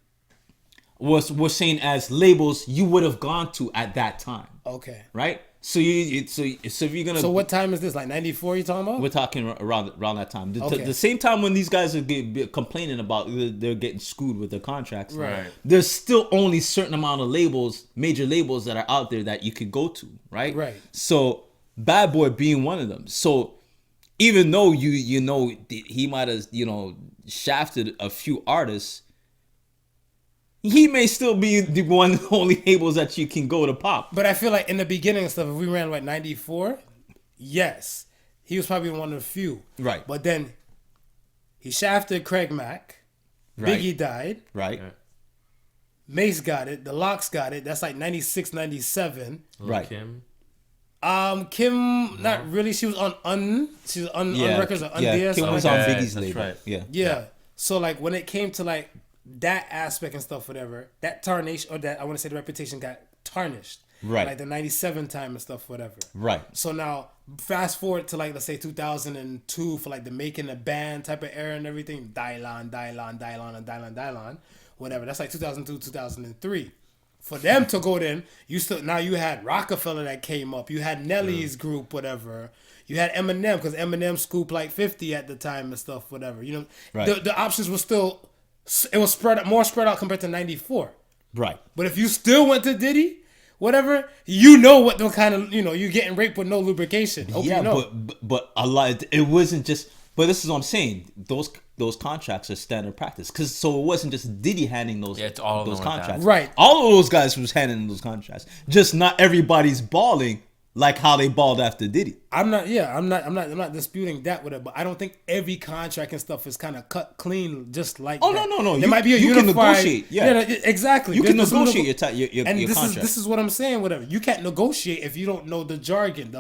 Speaker 4: We're saying as labels you would have gone to at that time.
Speaker 3: Okay.
Speaker 4: Right. So if you're gonna.
Speaker 3: So what time is this? Like 94? You talking about?
Speaker 4: We're talking around that time.
Speaker 3: Okay.
Speaker 4: The same time when these guys are complaining about they're getting screwed with their contracts.
Speaker 3: Right.
Speaker 4: There's still only a certain amount of labels, major labels that are out there that you could go to. Right.
Speaker 3: Right.
Speaker 4: So Bad Boy being one of them. So even though he might have shafted a few artists, he may still be the one of the only labels that you can go to pop.
Speaker 3: But I feel like in the beginning and stuff, if we ran like 94, yes, he was probably one of the few.
Speaker 4: Right.
Speaker 3: But then he shafted Craig Mack.
Speaker 4: Right.
Speaker 3: Biggie died.
Speaker 4: Right.
Speaker 3: Mace got it. The Locks got it. That's like 96, 97.
Speaker 4: Right.
Speaker 3: Kim, not really. She was on on records or DS.
Speaker 4: Kim was on Biggie's label.
Speaker 5: Right.
Speaker 3: Yeah. So like when it came to like that aspect and stuff, whatever, that tarnish or that I want to say the reputation got tarnished.
Speaker 4: Right.
Speaker 3: Like the 97 time and stuff, whatever.
Speaker 4: Right.
Speaker 3: So now fast forward to like let's say 2002 for like the making a band type of era and everything. Dylon, whatever. That's like 2002, 2003. For them to go then, you had Rockefeller that came up. You had Nelly's group, whatever. You had Eminem because Eminem scooped like 50 at the time and stuff, whatever.
Speaker 4: Right.
Speaker 3: The options were still, it was more spread out compared to 94.
Speaker 4: Right.
Speaker 3: But if you still went to Diddy, whatever, what the kind of, you're getting raped with no lubrication. Hope you know.
Speaker 4: but a lot, it wasn't just, but this is what I'm saying. Those contracts are standard practice. So it wasn't just Diddy handing those contracts.
Speaker 3: Right.
Speaker 4: All of those guys was handing those contracts. Just not everybody's balling like how they balled after Diddy.
Speaker 3: I'm not disputing that with it, but I don't think every contract and stuff is kind of cut clean just like that.
Speaker 4: No.
Speaker 3: There might be a
Speaker 4: you
Speaker 3: unified,
Speaker 4: can negotiate. Yeah,
Speaker 3: exactly.
Speaker 4: You can negotiate your contract.
Speaker 3: This is what I'm saying. Whatever, you can't negotiate if you don't know the jargon,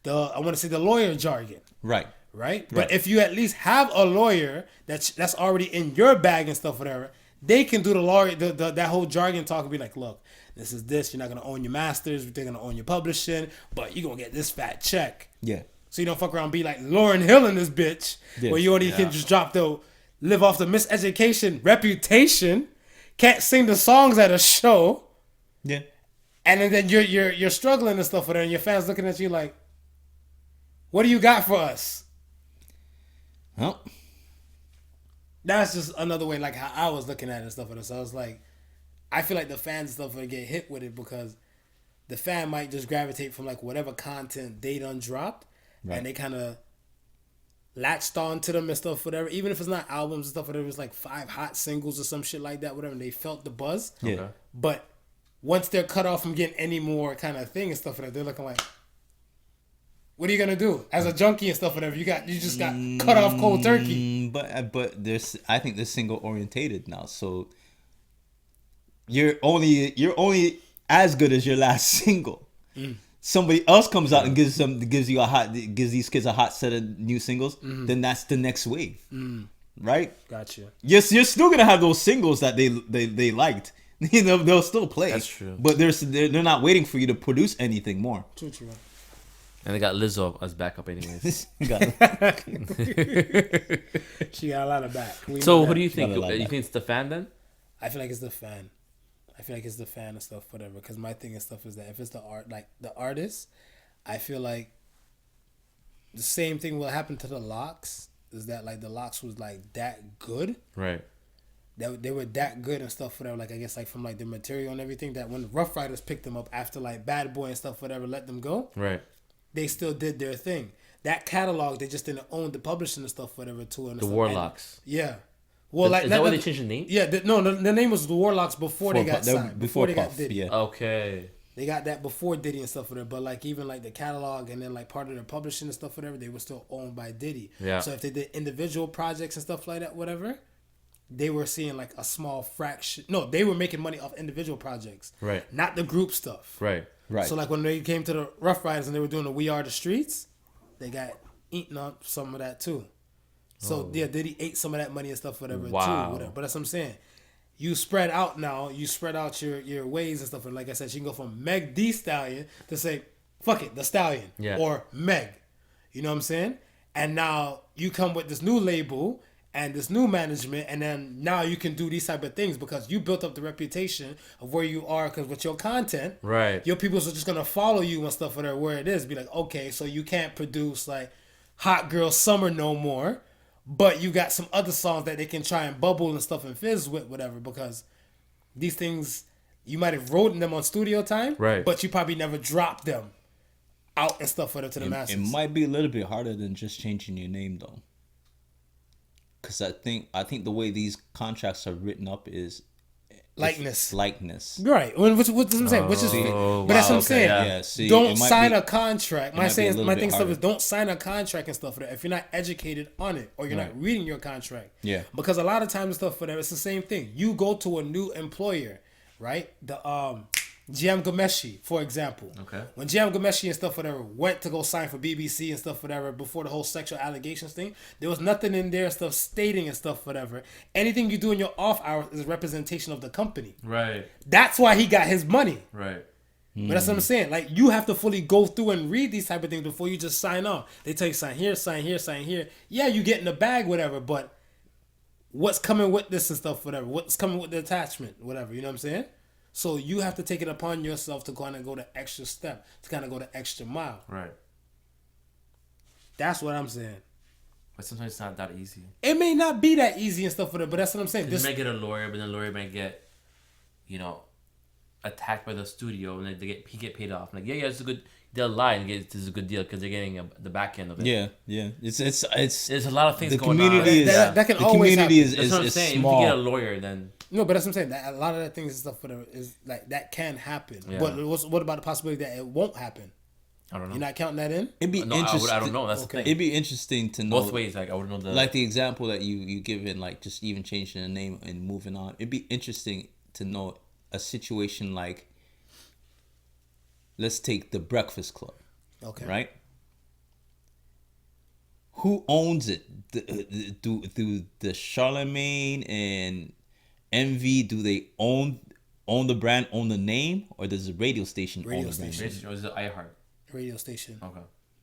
Speaker 3: I want to say the lawyer jargon.
Speaker 4: Right.
Speaker 3: Right? But if you at least have a lawyer that's already in your bag and stuff, whatever, they can do the lawyer, that whole jargon talk and be like, look, this is this. You're not going to own your masters. They're going to own your publishing, but you're going to get this fat check.
Speaker 4: Yeah.
Speaker 3: So you don't fuck around and be like Lauryn Hill in this bitch, where you only can just live off the miseducation reputation, can't sing the songs at a show.
Speaker 4: Yeah.
Speaker 3: And then you're struggling and stuff with it, and your fans looking at you like, what do you got for us?
Speaker 4: Well,
Speaker 3: that's just another way, like how I was looking at it and stuff with it. So I was like, I feel like the fans and stuff would get hit with it because the fan might just gravitate from like whatever content they done dropped, and they kind of latched on to them and stuff, whatever. Even if it's not albums and stuff, whatever, it's like 5 hot singles or some shit like that, whatever. And they felt the buzz.
Speaker 4: Yeah. Okay.
Speaker 3: But once they're cut off from getting any more kind of thing and stuff, whatever, they're looking like, what are you gonna do as a junkie and stuff? Whatever you just got cut off cold turkey.
Speaker 4: But I think they're single orientated now. So you're only as good as your last single. Somebody else comes out and gives these kids a hot set of new singles. Then that's the next wave, right?
Speaker 3: Gotcha.
Speaker 4: Yes, you're still gonna have those singles that they liked. You know, they'll still play.
Speaker 5: That's true.
Speaker 4: But they're not waiting for you to produce anything more.
Speaker 3: True.
Speaker 5: And they got Lizzo as backup anyways.
Speaker 3: She got a lot of back.
Speaker 5: So what do you think? You think it's the fan then?
Speaker 3: I feel like it's the fan. And stuff, whatever. Because my thing and stuff is that if it's the art, like the artist, I feel like the same thing will happen to the Locks. Is that like the Locks was like that good?
Speaker 5: Right.
Speaker 3: That they were that good and stuff, whatever. Like I guess like from like the material and everything. That when the Rough Riders picked them up after like Bad Boy and stuff, whatever, let them go.
Speaker 5: Right.
Speaker 3: They still did their thing. That catalog, they just didn't own the publishing and stuff, whatever, too. And
Speaker 5: The
Speaker 3: stuff.
Speaker 5: Warlocks.
Speaker 3: And, yeah. Well,
Speaker 5: Is that why they changed the name?
Speaker 3: Yeah. The name was the Warlocks before they got signed. Before they got Diddy.
Speaker 4: Yeah.
Speaker 5: Okay.
Speaker 3: They got that before Diddy and stuff, whatever. But like even like the catalog and then like part of their publishing and stuff, whatever, they were still owned by Diddy.
Speaker 5: Yeah.
Speaker 3: So if they did individual projects and stuff like that, whatever, they were seeing like a small fraction. No, they were making money off individual projects.
Speaker 5: Right.
Speaker 3: Not the group stuff.
Speaker 5: Right.
Speaker 4: Right.
Speaker 3: So like when they came to the Rough Riders and they were doing the We Are the Streets, they got eaten up some of that too. So yeah, Diddy ate some of that money and stuff, whatever too. Whatever. But that's what I'm saying. You spread out now. You spread out your ways and stuff. And like I said, you can go from Meg Thee Stallion to say, fuck it, The Stallion.
Speaker 5: Yeah.
Speaker 3: Or Meg. You know what I'm saying? And now you come with this new label and this new management, and then now you can do these type of things because you built up the reputation of where you are. Because with your content,
Speaker 5: Right.
Speaker 3: your people are just gonna follow you and stuff where it is. Be like, okay, so you can't produce like Hot Girl Summer no more, but you got some other songs that they can try and bubble and stuff and fizz with, whatever. Because these things you might have written them on studio time,
Speaker 5: right?
Speaker 3: But you probably never dropped them out and stuff for them to the masses.
Speaker 4: It might be a little bit harder than just changing your name though. Because I think the way these contracts are written up is
Speaker 3: likeness.
Speaker 4: Right.
Speaker 3: Which is what I'm saying. Which is, but that's what I'm saying.
Speaker 4: Yeah. See,
Speaker 3: don't sign a contract. My thing stuff
Speaker 4: harder.
Speaker 3: is don't sign a contract and stuff for that if you're not educated on it or you're not reading your contract.
Speaker 4: Yeah.
Speaker 3: Because a lot of times stuff for that, it's the same thing. You go to a new employer, right? The Giam Gameshi, for example.
Speaker 5: Okay.
Speaker 3: When Giam Gameshi and stuff whatever went to go sign for BBC and stuff whatever before the whole sexual allegations thing, there was nothing in there stuff stating and stuff whatever. Anything you do in your off hours is a representation of the company.
Speaker 5: Right.
Speaker 3: That's why he got his money.
Speaker 5: Right.
Speaker 3: But that's what I'm saying. Like you have to fully go through and read these type of things before you just sign on. They tell you sign here, sign here, sign here. Yeah, you get in the bag, whatever. But what's coming with this and stuff, whatever. What's coming with the attachment, whatever. You know what I'm saying? So you have to take it upon yourself to kind of go the extra step, to kind of go the extra mile.
Speaker 5: Right.
Speaker 3: That's what I'm saying.
Speaker 5: But sometimes it's not that easy.
Speaker 3: It may not be that easy and stuff for them, but that's what I'm saying.
Speaker 5: You might get a lawyer, but then the lawyer might get, attacked by the studio, and then he get paid off. Like, yeah, it's a good. They'll lie and get this is a good deal because they're getting the back end of it.
Speaker 4: Yeah. It's
Speaker 5: There's a lot of things
Speaker 4: the
Speaker 5: going
Speaker 4: community
Speaker 5: on.
Speaker 3: That can
Speaker 4: the
Speaker 3: always
Speaker 4: community
Speaker 3: happen.
Speaker 5: That's what I'm
Speaker 4: is
Speaker 5: saying.
Speaker 4: small.
Speaker 5: If you get a lawyer, then
Speaker 3: No, but that's what I'm saying. That a lot of that things and stuff whatever is like that can happen.
Speaker 5: Yeah.
Speaker 3: But what about the possibility that it won't happen?
Speaker 5: I don't know.
Speaker 3: You're not counting that in?
Speaker 4: It'd be
Speaker 5: No,
Speaker 4: interesting.
Speaker 5: I don't know. That's the thing.
Speaker 4: It'd be interesting to know
Speaker 5: Both ways. Like I would know the
Speaker 4: like the example that you give in like just even changing the name and moving on. It'd be interesting to know a situation like, let's take the Breakfast Club.
Speaker 3: Okay.
Speaker 4: Right? who owns it? Do the Charlemagne and Envy, do they own the brand, own the name, or does the radio station own the brand?
Speaker 5: Or is it iHeart?
Speaker 3: Radio station.
Speaker 5: Okay.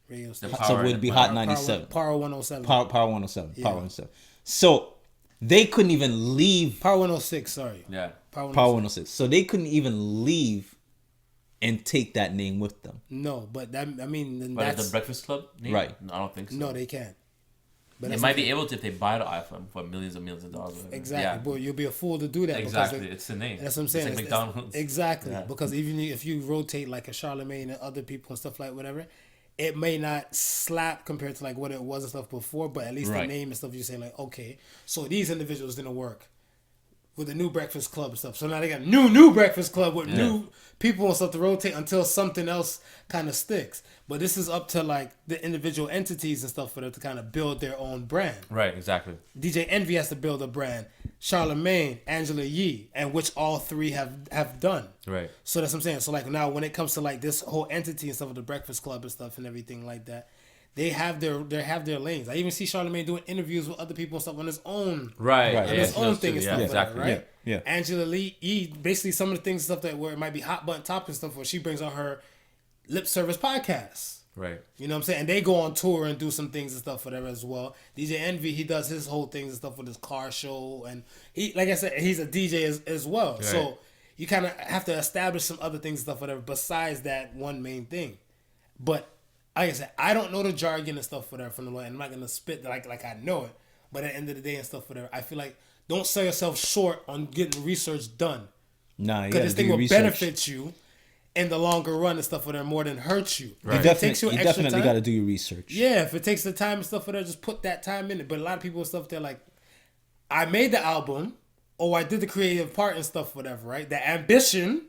Speaker 3: Radio station.
Speaker 4: So it would be Hot 97.
Speaker 3: Power 107.
Speaker 4: Power 107.
Speaker 3: Yeah.
Speaker 4: Power 107. So they couldn't even leave
Speaker 3: Power 106, sorry.
Speaker 5: Yeah.
Speaker 3: Power 106.
Speaker 4: Power 106. So they couldn't even leave and take that name with them.
Speaker 3: No, but that, I mean, then
Speaker 5: But
Speaker 3: that's...
Speaker 5: the Breakfast Club name?
Speaker 4: Right.
Speaker 5: No, I don't think so.
Speaker 3: No, they can't. But
Speaker 5: They
Speaker 3: that's
Speaker 5: might
Speaker 3: the
Speaker 5: be
Speaker 3: thing.
Speaker 5: able to if they buy the iPhone for millions and millions of dollars. Whatever.
Speaker 3: Exactly,
Speaker 5: Yeah.
Speaker 3: but you'll be a fool to do that.
Speaker 5: Exactly.
Speaker 3: Because
Speaker 5: It's the name.
Speaker 3: that's what I'm saying.
Speaker 5: It's like McDonald's.
Speaker 3: Exactly,
Speaker 5: Yeah.
Speaker 3: because even if you rotate like a Charlemagne and other people and stuff like whatever, it may not slap compared to like what it was and stuff before, but at least
Speaker 4: Right.
Speaker 3: the name and stuff you say like, okay, so these individuals didn't work with the new Breakfast Club and stuff. So now they got new Breakfast Club with new people and stuff to rotate until something else kind of sticks. But this is up to like the individual entities and stuff for them to kind of build their own brand.
Speaker 5: Right, exactly.
Speaker 3: DJ Envy has to build a brand. Charlemagne, Angela Yee, and which all three have done.
Speaker 5: Right.
Speaker 3: So that's what I'm saying. So like now when it comes to like this whole entity and stuff with the Breakfast Club and stuff and everything like that, they have their lanes. I even see Charlemagne doing interviews with other people and stuff on his own.
Speaker 5: Right.
Speaker 4: Right.
Speaker 3: On
Speaker 5: Yeah,
Speaker 3: his own
Speaker 5: those
Speaker 3: thing
Speaker 5: two,
Speaker 3: and
Speaker 5: yeah,
Speaker 3: stuff
Speaker 5: exactly.
Speaker 3: like that, right?
Speaker 4: Yeah.
Speaker 3: Angela Yee, basically some of the things and stuff that where it might be hot button top and stuff where she brings on her lip service podcast.
Speaker 5: Right.
Speaker 3: You know what I'm saying? And they go on tour and do some things and stuff whatever as well. DJ Envy, he does his whole things and stuff with his car show. And he, like I said, he's a DJ as well.
Speaker 5: Right.
Speaker 3: So you kind of have to establish some other things and stuff whatever besides that one main thing. But like I said, I don't know the jargon and stuff whatever from the lawyer. I'm not going to spit like I know it. But at the end of the day and stuff whatever, I feel like don't sell yourself short on getting research done.
Speaker 4: Nah, you
Speaker 3: Because
Speaker 4: gotta
Speaker 3: this
Speaker 4: do
Speaker 3: thing
Speaker 4: your
Speaker 3: will
Speaker 4: research.
Speaker 3: benefit you in the longer run and stuff whatever more than hurt you.
Speaker 5: Right.
Speaker 3: If
Speaker 4: You
Speaker 3: it takes you extra
Speaker 4: definitely
Speaker 3: time,
Speaker 4: got to do your research.
Speaker 3: yeah, if it takes the time and stuff for that, just put that time in it. But a lot of people and stuff, they're like, I made the album, or I did the creative part and stuff, whatever, right? The ambition,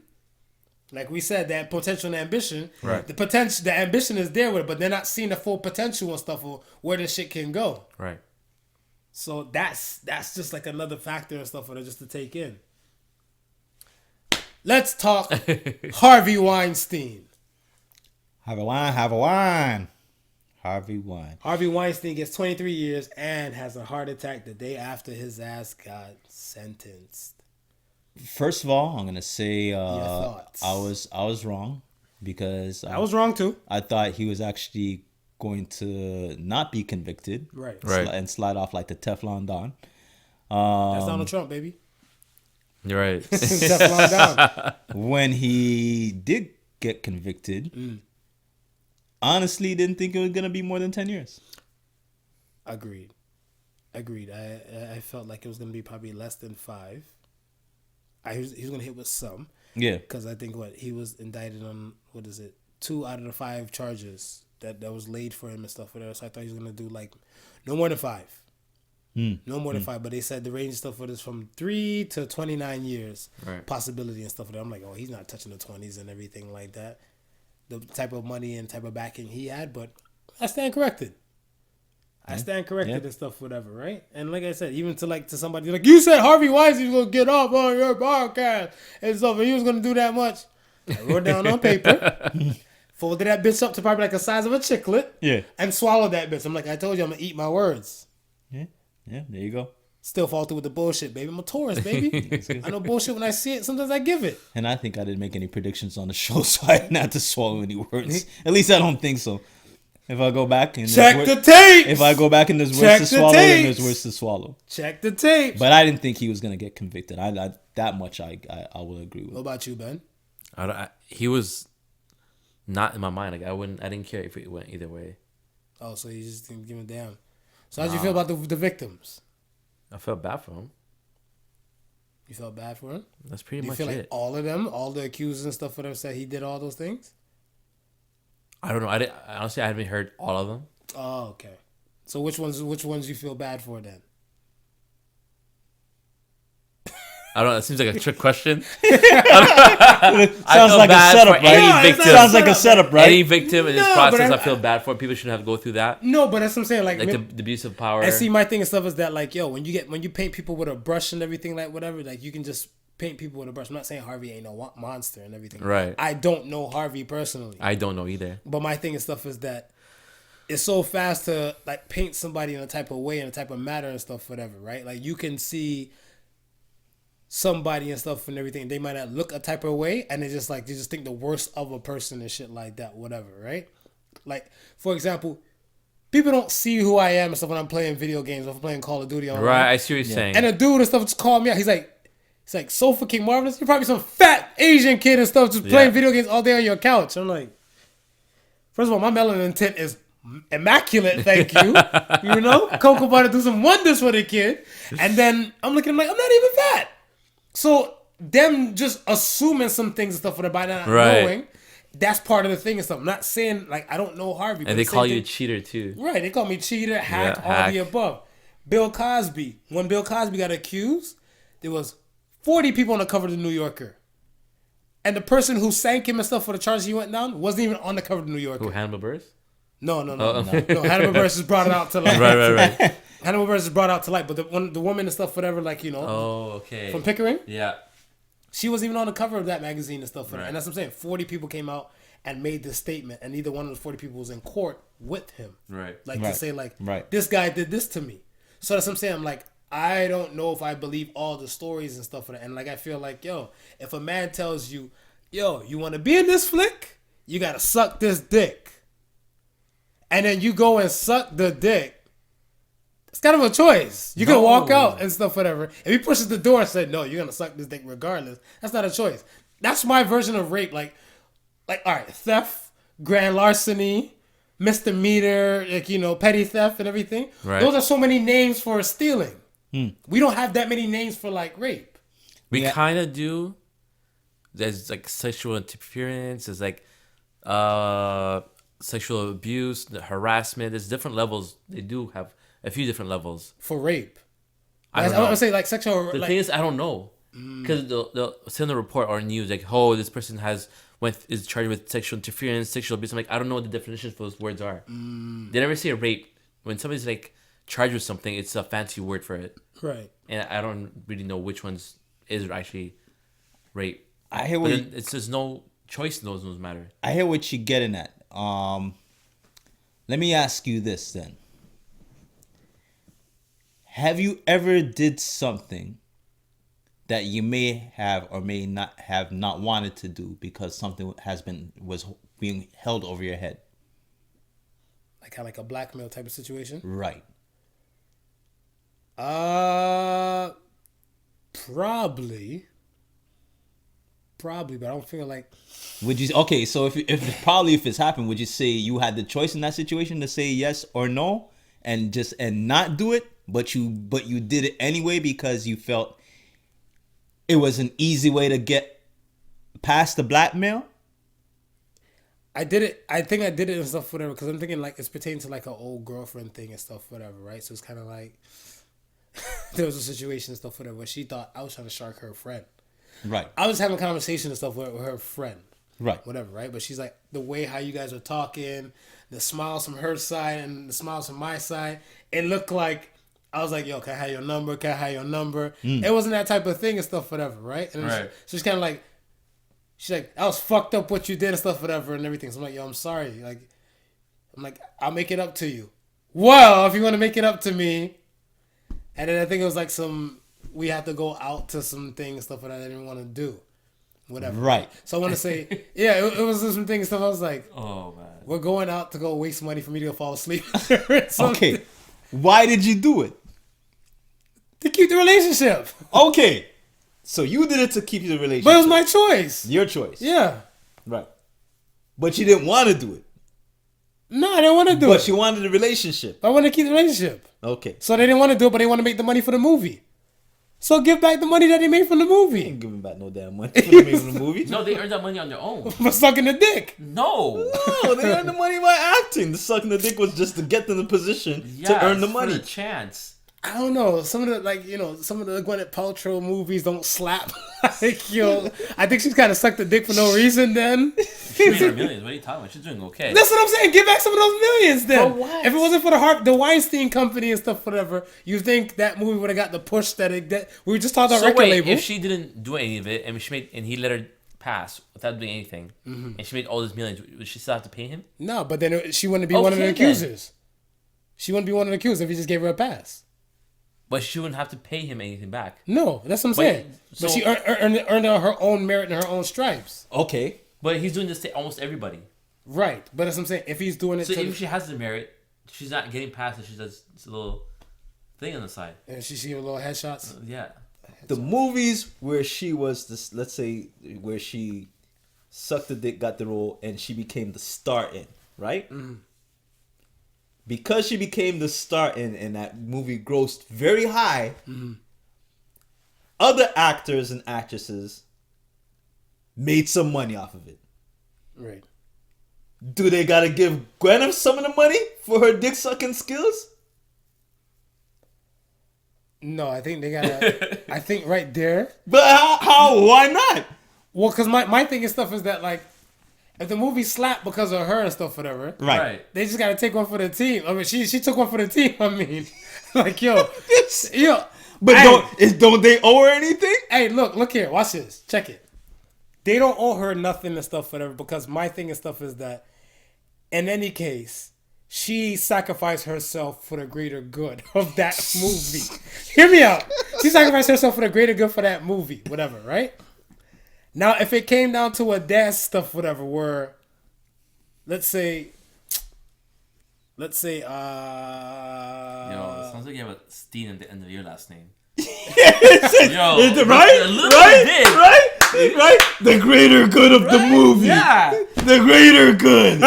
Speaker 3: like we said, that potential and ambition,
Speaker 5: Right.
Speaker 3: the ambition is there with it, but they're not seeing the full potential and stuff or where this shit can go.
Speaker 5: Right.
Speaker 3: So that's just like another factor and stuff for that just to take in. Let's talk Harvey Weinstein.
Speaker 4: Have a wine, have a wine. Harvey Wine.
Speaker 3: Harvey Weinstein gets 23 years and has a heart attack the day after his ass got sentenced.
Speaker 4: First of all, I'm gonna say
Speaker 3: thoughts.
Speaker 4: I was wrong because
Speaker 3: I was wrong too.
Speaker 4: I thought he was actually going to not be convicted,
Speaker 3: Right.
Speaker 5: Right.
Speaker 4: and slide off like the Teflon Don.
Speaker 3: That's Donald Trump, baby.
Speaker 5: You're right.
Speaker 3: Teflon down.
Speaker 4: When he did get convicted, honestly, didn't think it was gonna be more than 10 years.
Speaker 3: Agreed. I felt like it was gonna be probably less than 5. He was gonna hit with some
Speaker 4: Yeah,
Speaker 3: because I think he was indicted on 2 out of the 5 charges that was laid for him and stuff for that. So I thought he was gonna do like no more than 5. No more than 5, but they said the range stuff for this from 3 to 29 years
Speaker 5: Right.
Speaker 3: possibility and stuff for that. I'm like, oh, he's not touching the 20s and everything like that. The type of money and type of backing he had, but I stand corrected.
Speaker 4: Yeah.
Speaker 3: And stuff, whatever, right? And like I said, even to somebody like you said, Harvey Weinstein was gonna get off on your podcast and stuff, and he was gonna do that much. I wrote down on paper, folded that bitch up to probably like the size of a chiclet,
Speaker 4: Yeah.
Speaker 3: and swallowed that bitch. I'm like, I told you, I'm gonna eat my words.
Speaker 4: yeah. There you go.
Speaker 3: Still fall through with the bullshit, baby. I'm a Taurus, baby. I know bullshit when I see it. Sometimes I give it.
Speaker 4: And I think I didn't make any predictions on the show, so I didn't have to swallow any words. At least I don't think so. If I go back and
Speaker 3: Check the tapes.
Speaker 4: if I go back and there's
Speaker 3: Check
Speaker 4: words to
Speaker 3: the
Speaker 4: swallow, then
Speaker 3: tapes.
Speaker 4: there's words to swallow.
Speaker 3: Check the tapes.
Speaker 4: But I didn't think he was gonna get convicted. I that much I will agree
Speaker 3: What
Speaker 4: with.
Speaker 3: about you, Ben?
Speaker 5: He was not in my mind. Like I didn't care if it went either way.
Speaker 3: Oh, so you just didn't give a damn. So how'd you feel about the victims?
Speaker 5: I felt bad for him.
Speaker 3: You felt bad for him?
Speaker 5: That's pretty
Speaker 3: Do you
Speaker 5: much
Speaker 3: feel like
Speaker 5: it.
Speaker 3: all of them, all the accusers and stuff for them said he did all those things?
Speaker 5: I don't know. Honestly, I haven't heard all of them.
Speaker 3: Oh, okay. So which ones you feel bad for then?
Speaker 5: I don't know. It seems like a trick question.
Speaker 4: Sounds
Speaker 5: feel
Speaker 4: like a
Speaker 5: bad
Speaker 4: setup,
Speaker 5: for
Speaker 4: right?
Speaker 5: any victim.
Speaker 4: Sounds like a setup, right?
Speaker 5: Any victim in this
Speaker 3: No,
Speaker 5: process,
Speaker 3: but
Speaker 5: I feel bad for. People shouldn't have to go through that.
Speaker 3: No, but that's what I'm saying. Like
Speaker 5: Like the abuse of power.
Speaker 3: and see, my thing and stuff is that like, yo, when you paint people with a brush and everything, like whatever, like you can just paint people with a brush. I'm not saying Harvey ain't no monster and everything.
Speaker 5: Right.
Speaker 3: I don't know Harvey personally,
Speaker 5: I don't know either.
Speaker 3: but my thing and stuff is that it's so fast to like paint somebody in a type of way, in a type of matter and stuff, whatever, right? Like you can see somebody and stuff and everything. They might not look a type of way, and they just like you just think the worst of a person and shit like that, whatever, right? Like for example, people don't see who I am and stuff when I'm playing video games or if I'm playing Call of Duty online.
Speaker 5: Right, I see what you're saying.
Speaker 3: And a dude and stuff just called me out. He's like, Sofa King Marvelous. You're probably some fat Asian kid and stuff just playing video games all day on your couch. I'm like, first of all, my melanin tint is immaculate, thank you. You know, Cocoa Butter do some wonders for the kid. And then I'm looking, I'm like, I'm not even fat. So them just assuming some things and stuff by not knowing, that's part of the thing and stuff. I'm not saying like I don't know Harvey.
Speaker 5: And they call you a cheater too.
Speaker 3: Right, they call me cheater, hack, all the above. Bill Cosby. When Bill Cosby got accused, there was 40 people on the cover of the New Yorker. And the person who sank him and stuff for the charges he went down wasn't even on the cover of the New Yorker.
Speaker 5: Who, Hannibal Buress?
Speaker 3: No. Hannibal Buress just brought it out to light.
Speaker 5: Right.
Speaker 3: Hannibal Buress just brought it out to light. But the woman and stuff, whatever, like, you know.
Speaker 5: Oh, okay.
Speaker 3: From Pickering?
Speaker 5: Yeah.
Speaker 3: She wasn't even on the cover of that magazine and stuff.
Speaker 5: Right.
Speaker 3: And that's what I'm saying. 40 people came out and made this statement. And neither one of those 40 people was in court with him.
Speaker 5: Right.
Speaker 3: Like to say, like, this guy did this to me. So that's what I'm saying. I'm like, I don't know if I believe all the stories and stuff. And like, I feel like, yo, if a man tells you, yo, you want to be in this flick? You got to suck this dick. And then you go and suck the dick. It's kind of a choice. You can walk out and stuff, whatever. If he pushes the door and said, no, you're going to suck this dick regardless, that's not a choice. That's my version of rape. Like, all right, theft, grand larceny, misdemeanor, like, you know, petty theft and everything. Right. Those are so many names for stealing. We don't have that many names for, like, rape.
Speaker 5: We kind of do. There's, like, sexual interference. There's, like, sexual abuse, the harassment. There's different levels. They do have a few different levels
Speaker 3: for rape.
Speaker 5: I would
Speaker 3: say like sexual.
Speaker 5: The thing is, I don't know because they'll send a report or news like, oh, this person is charged with sexual interference, sexual abuse. I'm like, I don't know what the definitions for those words are. They never say rape. When somebody's like charged with something, it's a fancy word for it.
Speaker 3: Right.
Speaker 5: And I don't really know which ones is actually rape.
Speaker 4: I hear
Speaker 5: what there's no choice in those matter.
Speaker 4: I hear what you're getting at. Let me ask you this then. Have you ever did something that you may have or may not have not wanted to do because something was being held over your head?
Speaker 3: Like kind of like a blackmail type of situation?
Speaker 4: Right.
Speaker 3: Probably, but I don't feel like.
Speaker 4: Would you okay? So if it's happened, would you say you had the choice in that situation to say yes or no, and not do it, but you did it anyway because you felt it was an easy way to get past the blackmail?
Speaker 3: I did it. I think I did it and stuff, whatever. Because I'm thinking like it's pertaining to like an old girlfriend thing and stuff, whatever, right? So it's kind of like there was a situation and stuff, whatever, where she thought I was trying to shark her friend.
Speaker 4: Right.
Speaker 3: I was having a conversation and stuff with her friend.
Speaker 4: Right.
Speaker 3: Whatever, right? But she's like, the way how you guys were talking, the smiles from her side and the smiles from my side, it looked like, I was like, yo, can I have your number? Can I have your number? It wasn't that type of thing and stuff, whatever, right? And
Speaker 5: right.
Speaker 3: So she's kind of like, she's like, I was fucked up what you did and stuff, whatever, and everything. So I'm like, yo, I'm sorry. I'm like, I'll make it up to you. Well, if you want to make it up to me. And then I think it was like we had to go out to some things and stuff that I didn't want to do. Whatever.
Speaker 4: Right.
Speaker 3: So I want to say, yeah, it was some things and stuff. I was like,
Speaker 5: oh, man.
Speaker 3: We're going out to go waste money for me to go fall asleep.
Speaker 4: Okay. Why did you do it?
Speaker 3: To keep the relationship.
Speaker 4: Okay. So you did it to keep the relationship.
Speaker 3: But it was my choice.
Speaker 4: Your choice.
Speaker 3: Yeah.
Speaker 4: Right. But you didn't want to do it.
Speaker 3: No, I didn't want to do it.
Speaker 4: But you wanted the relationship.
Speaker 3: I wanted to keep the relationship.
Speaker 4: Okay.
Speaker 3: So they didn't want to do it, but they want to make the money for the movie. So give back the money that they made from the movie.
Speaker 4: They ain't giving back no damn money for the movie.
Speaker 5: No, they earned that money on their own.
Speaker 3: For sucking the dick.
Speaker 5: No,
Speaker 4: they earned the money by acting. The sucking the dick was just to get them in the position to earn the money.
Speaker 5: For the chance.
Speaker 3: I don't know. Some of the some of the Gwyneth Paltrow movies don't slap. I think she's kind of sucked the dick for no reason. Then
Speaker 5: she made her millions. What are you talking about? She's doing okay.
Speaker 3: That's what I'm saying. Give back some of those millions. Then,
Speaker 5: for what?
Speaker 3: If it wasn't for the Weinstein Company and stuff, whatever, you think that movie would have got the push that we were just talking about record label.
Speaker 5: If she didn't do any of it and he let her pass without doing anything, and she made all these millions, would she still have to pay him?
Speaker 3: No, but then she wouldn't be one of the
Speaker 5: Okay,
Speaker 3: accusers. She wouldn't be one of the accusers if he just gave her a pass.
Speaker 5: But she wouldn't have to pay him anything back.
Speaker 3: No, that's what I'm saying. But she earned her own merit and her own stripes.
Speaker 4: Okay.
Speaker 5: But he's doing this to almost everybody.
Speaker 3: Right, but that's what I'm saying. If he's doing it
Speaker 5: So
Speaker 3: to...
Speaker 5: if she has the merit, she's not getting past it. She does this little thing on the side.
Speaker 3: And she see her little headshots.
Speaker 5: Yeah.
Speaker 4: The movies where she was this, let's say, where she sucked the dick, got the role, and she became the star in, right? Mm-hmm. Because she became the star in, and that movie grossed very high, other actors and actresses made some money off of it.
Speaker 3: Right.
Speaker 4: Do they gotta give Gwyneth some of the money for her dick sucking skills?
Speaker 3: No, I think they gotta... I think right there...
Speaker 4: But how? Why not?
Speaker 3: Well, because my thing and stuff is that, like, if the movie slapped because of her and stuff, whatever,
Speaker 4: Right.
Speaker 3: they just gotta take one for the team. I mean, she took one for the team. I mean, like, yo.
Speaker 4: But
Speaker 3: hey,
Speaker 4: don't they owe her anything?
Speaker 3: Hey, look here. Watch this. Check it. They don't owe her nothing and stuff, whatever, because my thing and stuff is that, in any case, she sacrificed herself for the greater good of that movie. Hear me out. She sacrificed herself for the greater good for that movie, whatever, right? Now, if it came down to a dance stuff, whatever, where, let's say,
Speaker 5: Yo, it sounds like you have a Steen at the end of your last name. Yo,
Speaker 4: Right? The greater good of the movie.
Speaker 5: Yeah.
Speaker 4: The greater good.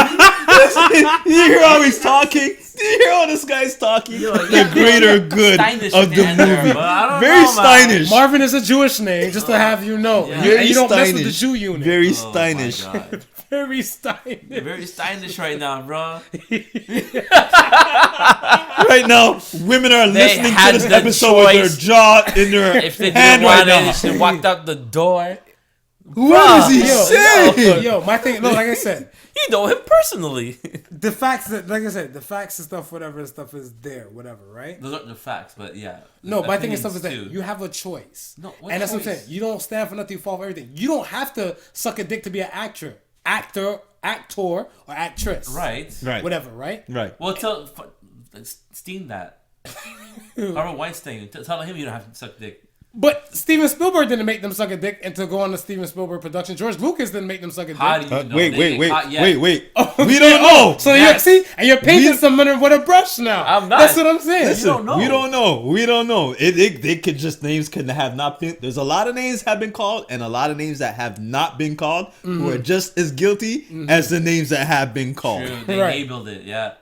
Speaker 4: You hear how he's talking? Do you hear how this guy's talking? The greater good of the movie. Very Steinish.
Speaker 3: Marvin is a Jewish name, just to have you know.
Speaker 5: Yeah.
Speaker 3: And you don't mess with the Jew unit.
Speaker 4: Very
Speaker 5: Oh
Speaker 4: Steinish.
Speaker 5: my God.
Speaker 3: Very Steinish.
Speaker 5: You're very Steinish right now, bro.
Speaker 4: Right now, women are listening to
Speaker 5: had
Speaker 4: this
Speaker 5: the
Speaker 4: episode with their
Speaker 5: choice.
Speaker 4: jaw in their
Speaker 5: If they
Speaker 4: hand
Speaker 5: didn't
Speaker 4: right
Speaker 5: want it,
Speaker 4: now.
Speaker 5: they should have walked out the door.
Speaker 4: What is he saying?
Speaker 3: Yo, my thing, look, like I said,
Speaker 5: You know him personally.
Speaker 3: the facts that, like I said, the facts and stuff, whatever stuff is there, whatever, right?
Speaker 5: Those aren't the facts, but yeah.
Speaker 3: No, my thing and stuff is that
Speaker 5: Opinions, too.
Speaker 3: you have a choice.
Speaker 5: No, what
Speaker 3: and that's what I'm
Speaker 5: choice?
Speaker 3: saying. You don't stand for nothing, you fall for everything. You don't have to suck a dick to be an actor, or actress.
Speaker 5: Right.
Speaker 3: Whatever, right?
Speaker 4: Right.
Speaker 5: Well, tell Steen that. Harvey Weinstein. Tell him you don't have to suck dick.
Speaker 3: But Steven Spielberg didn't make them suck a dick and to go on the Steven Spielberg production. George Lucas didn't make them suck a dick.
Speaker 5: How do you know?
Speaker 4: Wait.
Speaker 5: They ain't hot yet.
Speaker 4: We don't know.
Speaker 3: So you see, and you're painting someone with a brush now.
Speaker 5: I'm not.
Speaker 3: That's what I'm saying.
Speaker 4: Listen,
Speaker 5: don't know.
Speaker 4: We don't know. They could just names could have not been. There's a lot of names have been called, and a lot of names that have not been called, who are just as guilty as the names that have been called.
Speaker 5: True, they
Speaker 3: Right.
Speaker 5: labeled it, yeah.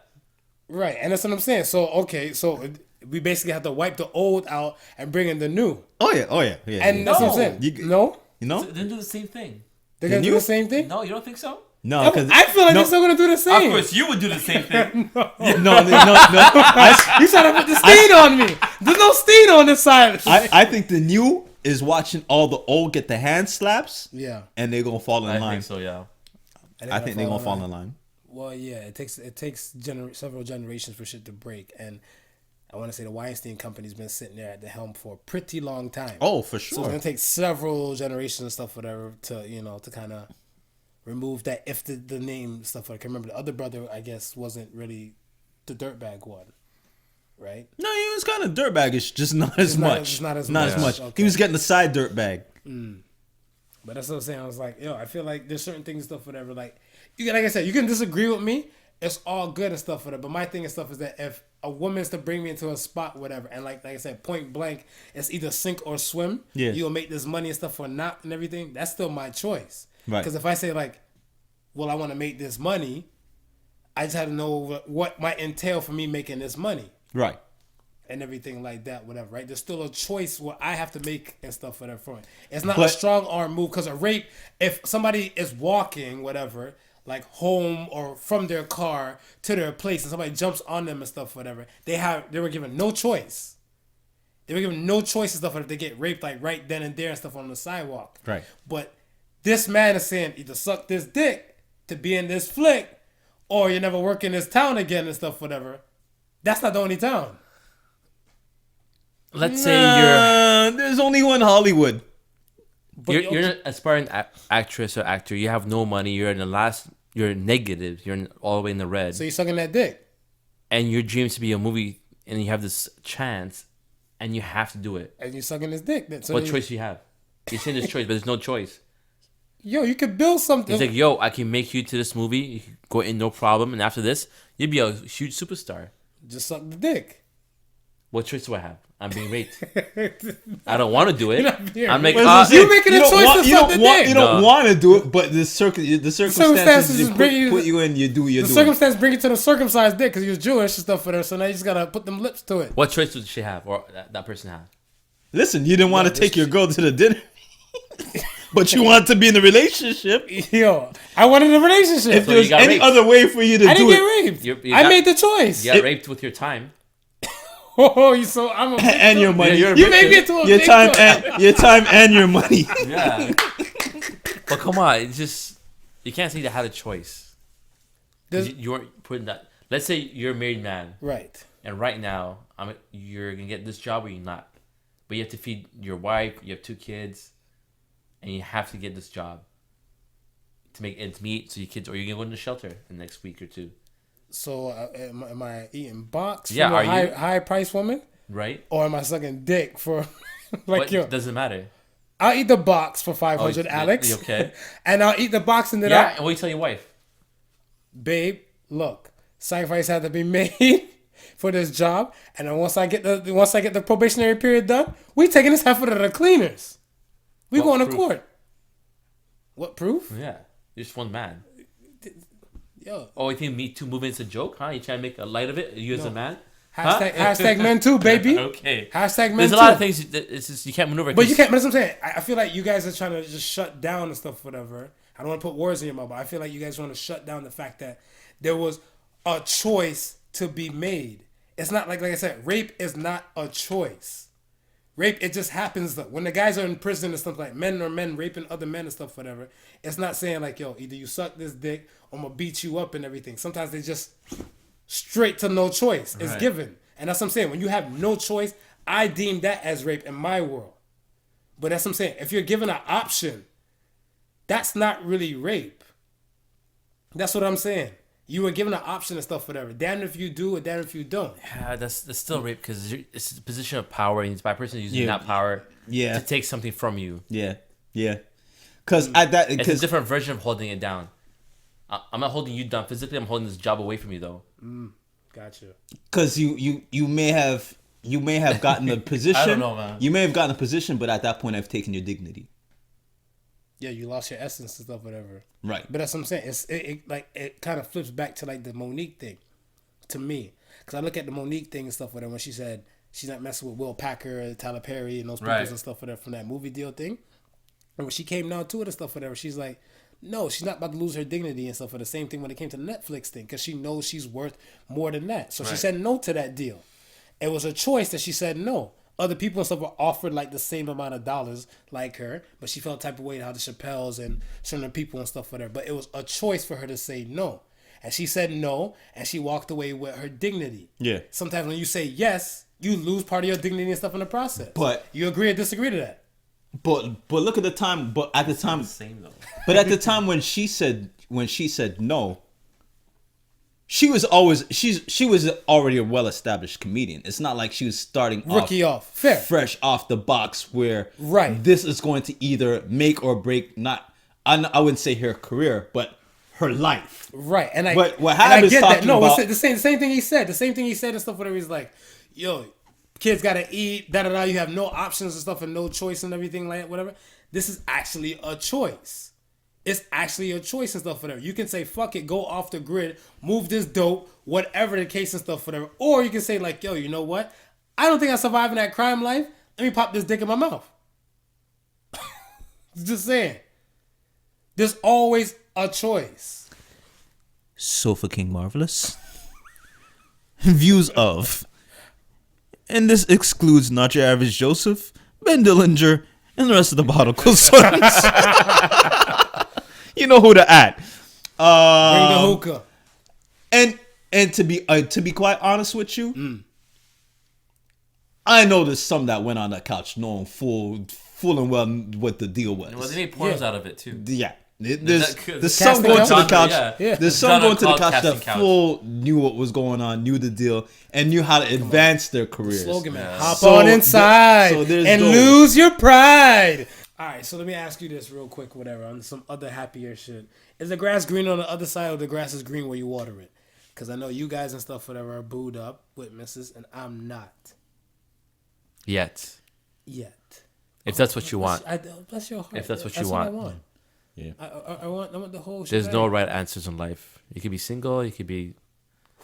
Speaker 3: Right, and that's what I'm saying. So okay, so we basically have to wipe the old out and bring in the new.
Speaker 4: Oh yeah.
Speaker 3: And that's what I'm
Speaker 5: No.
Speaker 3: saying.
Speaker 4: You
Speaker 3: No,
Speaker 4: know?
Speaker 5: So then do the same thing.
Speaker 3: they're gonna do the same thing.
Speaker 5: No, you don't think so?
Speaker 4: No,
Speaker 3: I
Speaker 4: because
Speaker 3: feel like they're still gonna do the
Speaker 5: Of
Speaker 3: same.
Speaker 5: course, you would do the same thing.
Speaker 4: no.
Speaker 3: You trying to put the stain on me? There's no stain on this side.
Speaker 4: I think the new is watching all the old get the hand slaps.
Speaker 3: Yeah,
Speaker 4: And they're gonna fall in
Speaker 5: I
Speaker 4: line.
Speaker 5: think so, yeah.
Speaker 4: I think they're gonna fall in line.
Speaker 3: Well, yeah, it takes several generations for shit to break, and I want to say the Weinstein Company's been sitting there at the helm for a pretty long time.
Speaker 4: Oh, for
Speaker 3: So it's
Speaker 4: sure.
Speaker 3: gonna take several generations and stuff, whatever, to kind of remove that. If the name stuff, like I remember the other brother, I guess, wasn't really the dirtbag one, right?
Speaker 4: No, he was kind of dirtbaggish, just not as much.
Speaker 3: not as much.
Speaker 4: He
Speaker 3: Okay.
Speaker 4: was getting the side dirtbag.
Speaker 3: But that's what I'm saying. I was like, yo, I feel like there's certain things and stuff, whatever. Like I said, you can disagree with me. It's all good and stuff, whatever. But my thing and stuff is that if a woman's to bring me into a spot, whatever, and like I said, point blank, it's either sink or swim.
Speaker 4: Yeah.
Speaker 3: You'll make this money and stuff or not and everything. That's still my choice.
Speaker 4: Right.
Speaker 3: Because if I say like, well, I want to make this money, I just have to know what might entail for me making this money.
Speaker 4: Right.
Speaker 3: And everything like that, whatever, right? There's still a choice what I have to make and stuff, whatever. For it. It's not a
Speaker 4: But-
Speaker 3: strong arm move because a rape, if somebody is walking, whatever, like home or from their car to their place and somebody jumps on them and stuff, whatever, they were given no choice. They were given no choice and stuff if they get raped like right then and there and stuff on the sidewalk.
Speaker 4: Right.
Speaker 3: But this man is saying either suck this dick to be in this flick or you never work in this town again and stuff, whatever. That's not the only town.
Speaker 5: Let's say you're...
Speaker 4: There's only one Hollywood.
Speaker 5: You're an aspiring actress or actor. You have no money. You're in the last. You're negative. You're all the way in the red.
Speaker 3: So you're sucking that dick.
Speaker 5: And your dreams to be a movie, and you have this chance, and you have to do it.
Speaker 3: And you're sucking his dick. Then. So
Speaker 5: what choice do you have? You're saying there's choice, but there's no choice.
Speaker 3: Yo, you could build something.
Speaker 5: He's like, yo, I can make you to this movie. You can go in, no problem. And after this, you'd be a huge superstar.
Speaker 3: Just suck the dick.
Speaker 5: What choice do I have? I'm being raped. I don't want to do it. I'm like,
Speaker 3: you're making a choice to suck the dick.
Speaker 4: You don't want to do it, but the circumstances just put you in. The
Speaker 3: circumstance bring you to the circumcised dick because you're Jewish and stuff for her. So now you just gotta put them lips to it.
Speaker 5: What choice did she have, or that person have?
Speaker 4: Listen, you didn't want to take your girl to the dinner, but you want to be in a relationship.
Speaker 3: Yo, I wanted a relationship.
Speaker 4: If there's any other way for you to do it,
Speaker 3: I didn't get raped. I made the choice.
Speaker 5: You got raped with your time.
Speaker 3: Oh, so I'm a
Speaker 4: and your money.
Speaker 3: Yeah, you made me into a
Speaker 4: your time and your money.
Speaker 5: Yeah. But come on, it's just you can't say you had a choice. You weren't putting that. Let's say you're a married man,
Speaker 3: right?
Speaker 5: And right now, you're gonna get this job or you're not. But you have to feed your wife. You have 2 kids, and you have to get this job to make ends meet. So your kids, or you're gonna go into shelter in the next week or 2.
Speaker 3: So am I eating box
Speaker 5: from
Speaker 3: a high price woman?
Speaker 5: Right.
Speaker 3: Or am I sucking dick for like yo?
Speaker 5: Doesn't matter.
Speaker 3: I'll eat the box for 500, Alex.
Speaker 5: Okay.
Speaker 3: And I'll eat the box and then
Speaker 5: and what do you tell your wife?
Speaker 3: Babe, look, sacrifice had to be made for this job, and then once I get the probationary period done, we taking this heifer to the cleaners. We going to court. What proof?
Speaker 5: Yeah, you're just one man.
Speaker 3: Yo.
Speaker 5: Oh, you think Me Too movement's a joke, huh? You trying to make a light of it? You as a man?
Speaker 3: Hashtag men too, baby.
Speaker 5: Okay.
Speaker 3: Hashtag men too.
Speaker 5: There's a lot of things it's just, you can't maneuver.
Speaker 3: But you can't. But that's what I'm saying. I feel like you guys are trying to just shut down and stuff, whatever. I don't want to put words in your mouth, but I feel like you guys want to shut down the fact that there was a choice to be made. It's not like I said, rape is not a choice. Rape, it just happens though. When the guys are in prison and stuff like men raping other men and stuff, whatever, it's not saying like, yo, either you suck this dick or I'm gonna beat you up and everything. Sometimes they just straight to no choice. It's given. And that's what I'm saying. When you have no choice, I deem that as rape in my world. But that's what I'm saying. If you're given an option, that's not really rape. That's what I'm saying. You were given an option and stuff, whatever. Damn if you do or damn if you don't.
Speaker 5: Yeah, that's still rape because it's a position of power, and it's by a person using that power to take something from you.
Speaker 4: Yeah. Because it's
Speaker 5: a different version of holding it down. I'm not holding you down physically. I'm holding this job away from you, though.
Speaker 3: Gotcha.
Speaker 4: Because you may have gotten a position.
Speaker 5: I don't know, man.
Speaker 4: You may have gotten a position, but at that point, I've taken your dignity.
Speaker 3: Yeah, you lost your essence and stuff, whatever.
Speaker 4: Right.
Speaker 3: But that's what I'm saying. It kind of flips back to like the Monique thing, to me, because I look at the Monique thing and stuff with her when she said she's not messing with Will Packer, Tyler Perry, and those people and stuff with her from that movie deal thing. And when she came down to it and stuff with her, she's like, no, she's not about to lose her dignity and stuff for the same thing when it came to the Netflix thing, because she knows she's worth more than that. So she said no to that deal. It was a choice that she said no. Other people and stuff were offered like the same amount of dollars like her, but she felt the type of way how the Chappelles and certain people and stuff with her. But it was a choice for her to say no. And she said no, and she walked away with her dignity. Yeah. Sometimes when you say yes, you lose part of your dignity and stuff in the process. But you agree or disagree to that?
Speaker 4: But look at the time. But at the time,
Speaker 5: same though.
Speaker 4: But at the time when she said no, she was already a well-established comedian. It's not like she was starting fresh off the box where this is going to either make or break, not I wouldn't say her career, but her life.
Speaker 3: Right. And
Speaker 4: what happened is talking about
Speaker 3: the same thing he said. The same thing he said and stuff, whatever. He's like, yo, kids gotta eat, da-da-da, you have no options and stuff and no choice and everything like that, whatever. This is actually a choice. It's actually a choice and stuff, whatever. You can say, fuck it, go off the grid, move this dope, whatever the case and stuff, whatever. Or you can say, like, yo, you know what? I don't think I survive in that crime life. Let me pop this dick in my mouth. Just saying. There's always a choice.
Speaker 4: Sofa King Marvelous. Views of. And this excludes not your average Joseph, Ben Dillinger, and the rest of the Podical sons. You know who to at.
Speaker 3: Bring the hookah.
Speaker 4: And to be quite honest with you, I know there's some that went on that couch knowing full full and well what the deal was.
Speaker 5: Well, they made pornos out of it too.
Speaker 4: Yeah.
Speaker 5: There's
Speaker 4: There's some going to the couch.
Speaker 5: Yeah.
Speaker 4: There's some going to the couch
Speaker 5: Casting
Speaker 4: that
Speaker 5: couch.
Speaker 4: full knew what was going on, knew the deal, and knew how to advance their careers.
Speaker 3: Slogan, man. Hop
Speaker 4: So
Speaker 3: on inside
Speaker 4: there's
Speaker 3: and
Speaker 4: those.
Speaker 3: lose your pride. All right, so let me ask you this real quick, whatever, on some other happier shit. Is the grass green on the other side, or the grass is green where you water it? Because I know you guys and stuff, whatever, are booed up with misses, and I'm not
Speaker 5: Yet.
Speaker 3: yet.
Speaker 5: If that's what you want.
Speaker 3: Bless your heart.
Speaker 5: If that's what you
Speaker 3: what I
Speaker 5: want.
Speaker 3: want.
Speaker 4: Yeah.
Speaker 3: I want the whole shit.
Speaker 5: There's no right answers in life. You could be single. You could be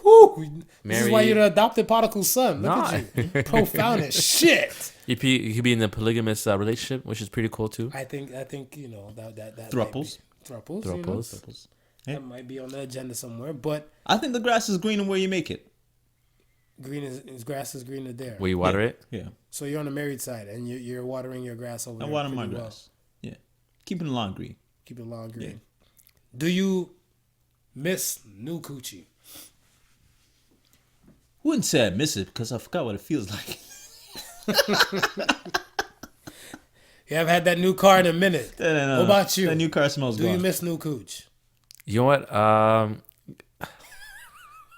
Speaker 3: Whew. This is why
Speaker 5: married.
Speaker 3: you're the adopted prodigal son. Look
Speaker 5: Nah.
Speaker 3: at you. Profound as shit.
Speaker 5: You could be in a polygamous relationship, which is pretty cool too.
Speaker 3: I think you know that
Speaker 4: Thruples.
Speaker 3: Thruples.
Speaker 5: Thruples.
Speaker 3: That might be on the agenda somewhere, but
Speaker 4: I think the grass is greener where you make it.
Speaker 3: green is grass is greener there.
Speaker 5: Where you water it.
Speaker 4: Yeah.
Speaker 3: So you're on the married side, and you're watering your grass over
Speaker 4: I
Speaker 3: there.
Speaker 4: water my
Speaker 3: pretty well.
Speaker 4: grass. Yeah. Keeping the lawn green.
Speaker 3: Keep it long green.
Speaker 4: Yeah.
Speaker 3: Do you miss new coochie?
Speaker 4: Wouldn't say I miss it because I forgot what it feels like.
Speaker 3: You haven't had that new car in a minute.
Speaker 4: No.
Speaker 3: What about you?
Speaker 4: That new car smells
Speaker 3: Do
Speaker 4: good.
Speaker 3: you miss new cooch?
Speaker 5: You know what?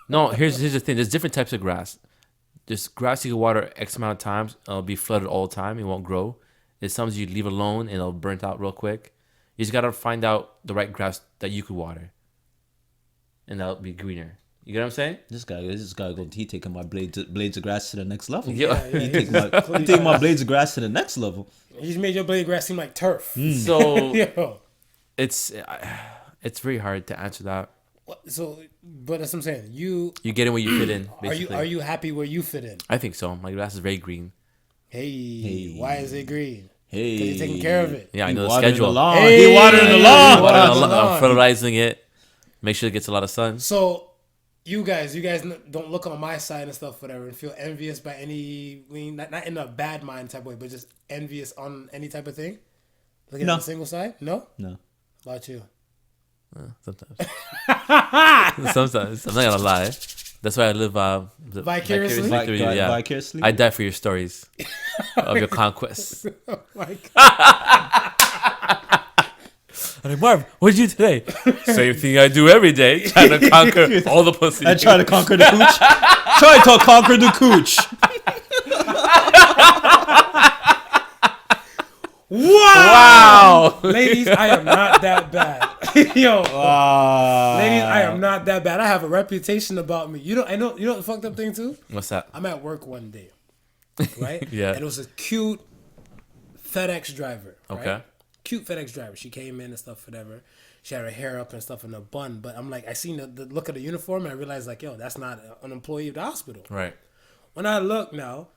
Speaker 5: No. Here's the thing. There's different types of grass. There's grass you can water X amount of times. It'll be flooded all the time. It won't grow. There's some you leave alone and it'll burnt out real quick. You just gotta find out the right grass that you could water, and that'll be greener. You get what I'm saying?
Speaker 4: This guy he taking my blades of grass to the next level.
Speaker 5: Yeah.
Speaker 4: He taking my blades of grass to the next level.
Speaker 3: He's made your blade grass seem like turf.
Speaker 5: So
Speaker 3: Yo.
Speaker 5: it's very hard to answer that.
Speaker 3: So, but that's what I'm saying. You
Speaker 5: You get in where you fit in.
Speaker 3: are
Speaker 5: Basically.
Speaker 3: you happy where you fit in?
Speaker 5: I think so. My grass is very green.
Speaker 3: Hey, why is it green?
Speaker 4: Hey,
Speaker 3: Because you're taking care of it.
Speaker 5: Yeah, I
Speaker 4: He
Speaker 5: know the
Speaker 4: watering
Speaker 5: schedule.
Speaker 4: the lawn.
Speaker 3: Hey,
Speaker 4: He watering the
Speaker 3: he
Speaker 4: lawn.
Speaker 3: watering the
Speaker 5: I'm
Speaker 3: lawn.
Speaker 5: fertilizing it. Make sure it gets a lot of sun.
Speaker 3: So, you guys don't look on my side and stuff, whatever, and feel envious by any, not in a bad mind type of way, but just envious on any type of thing? Looking
Speaker 4: No.
Speaker 3: at the single side? No?
Speaker 4: No.
Speaker 3: How about you?
Speaker 5: Sometimes. Sometimes. I'm not gonna lie. That's why I live
Speaker 3: Vicariously?
Speaker 5: through you. Yeah.
Speaker 4: Vicariously?
Speaker 5: I die for your stories of your conquests.
Speaker 3: Oh my God.
Speaker 5: I'm like, Marv, what did you do today? Same thing I do every day. Trying to conquer all the pussy.
Speaker 4: I try to conquer the cooch. Try to conquer the cooch.
Speaker 5: Wow.
Speaker 3: Ladies, I am not that bad. Yo. Ladies, I am not that bad. I have a reputation about me. You know the fucked up thing too?
Speaker 5: What's that?
Speaker 3: I'm at work one day, right?
Speaker 5: Yeah.
Speaker 3: And it was a cute FedEx driver. Right?
Speaker 5: Okay.
Speaker 3: Cute FedEx driver. She came in and stuff, whatever. She had her hair up and stuff in a bun. But I'm like, I seen the look of the uniform and I realized like, yo, that's not an employee of the hospital.
Speaker 5: Right.
Speaker 3: When I look now,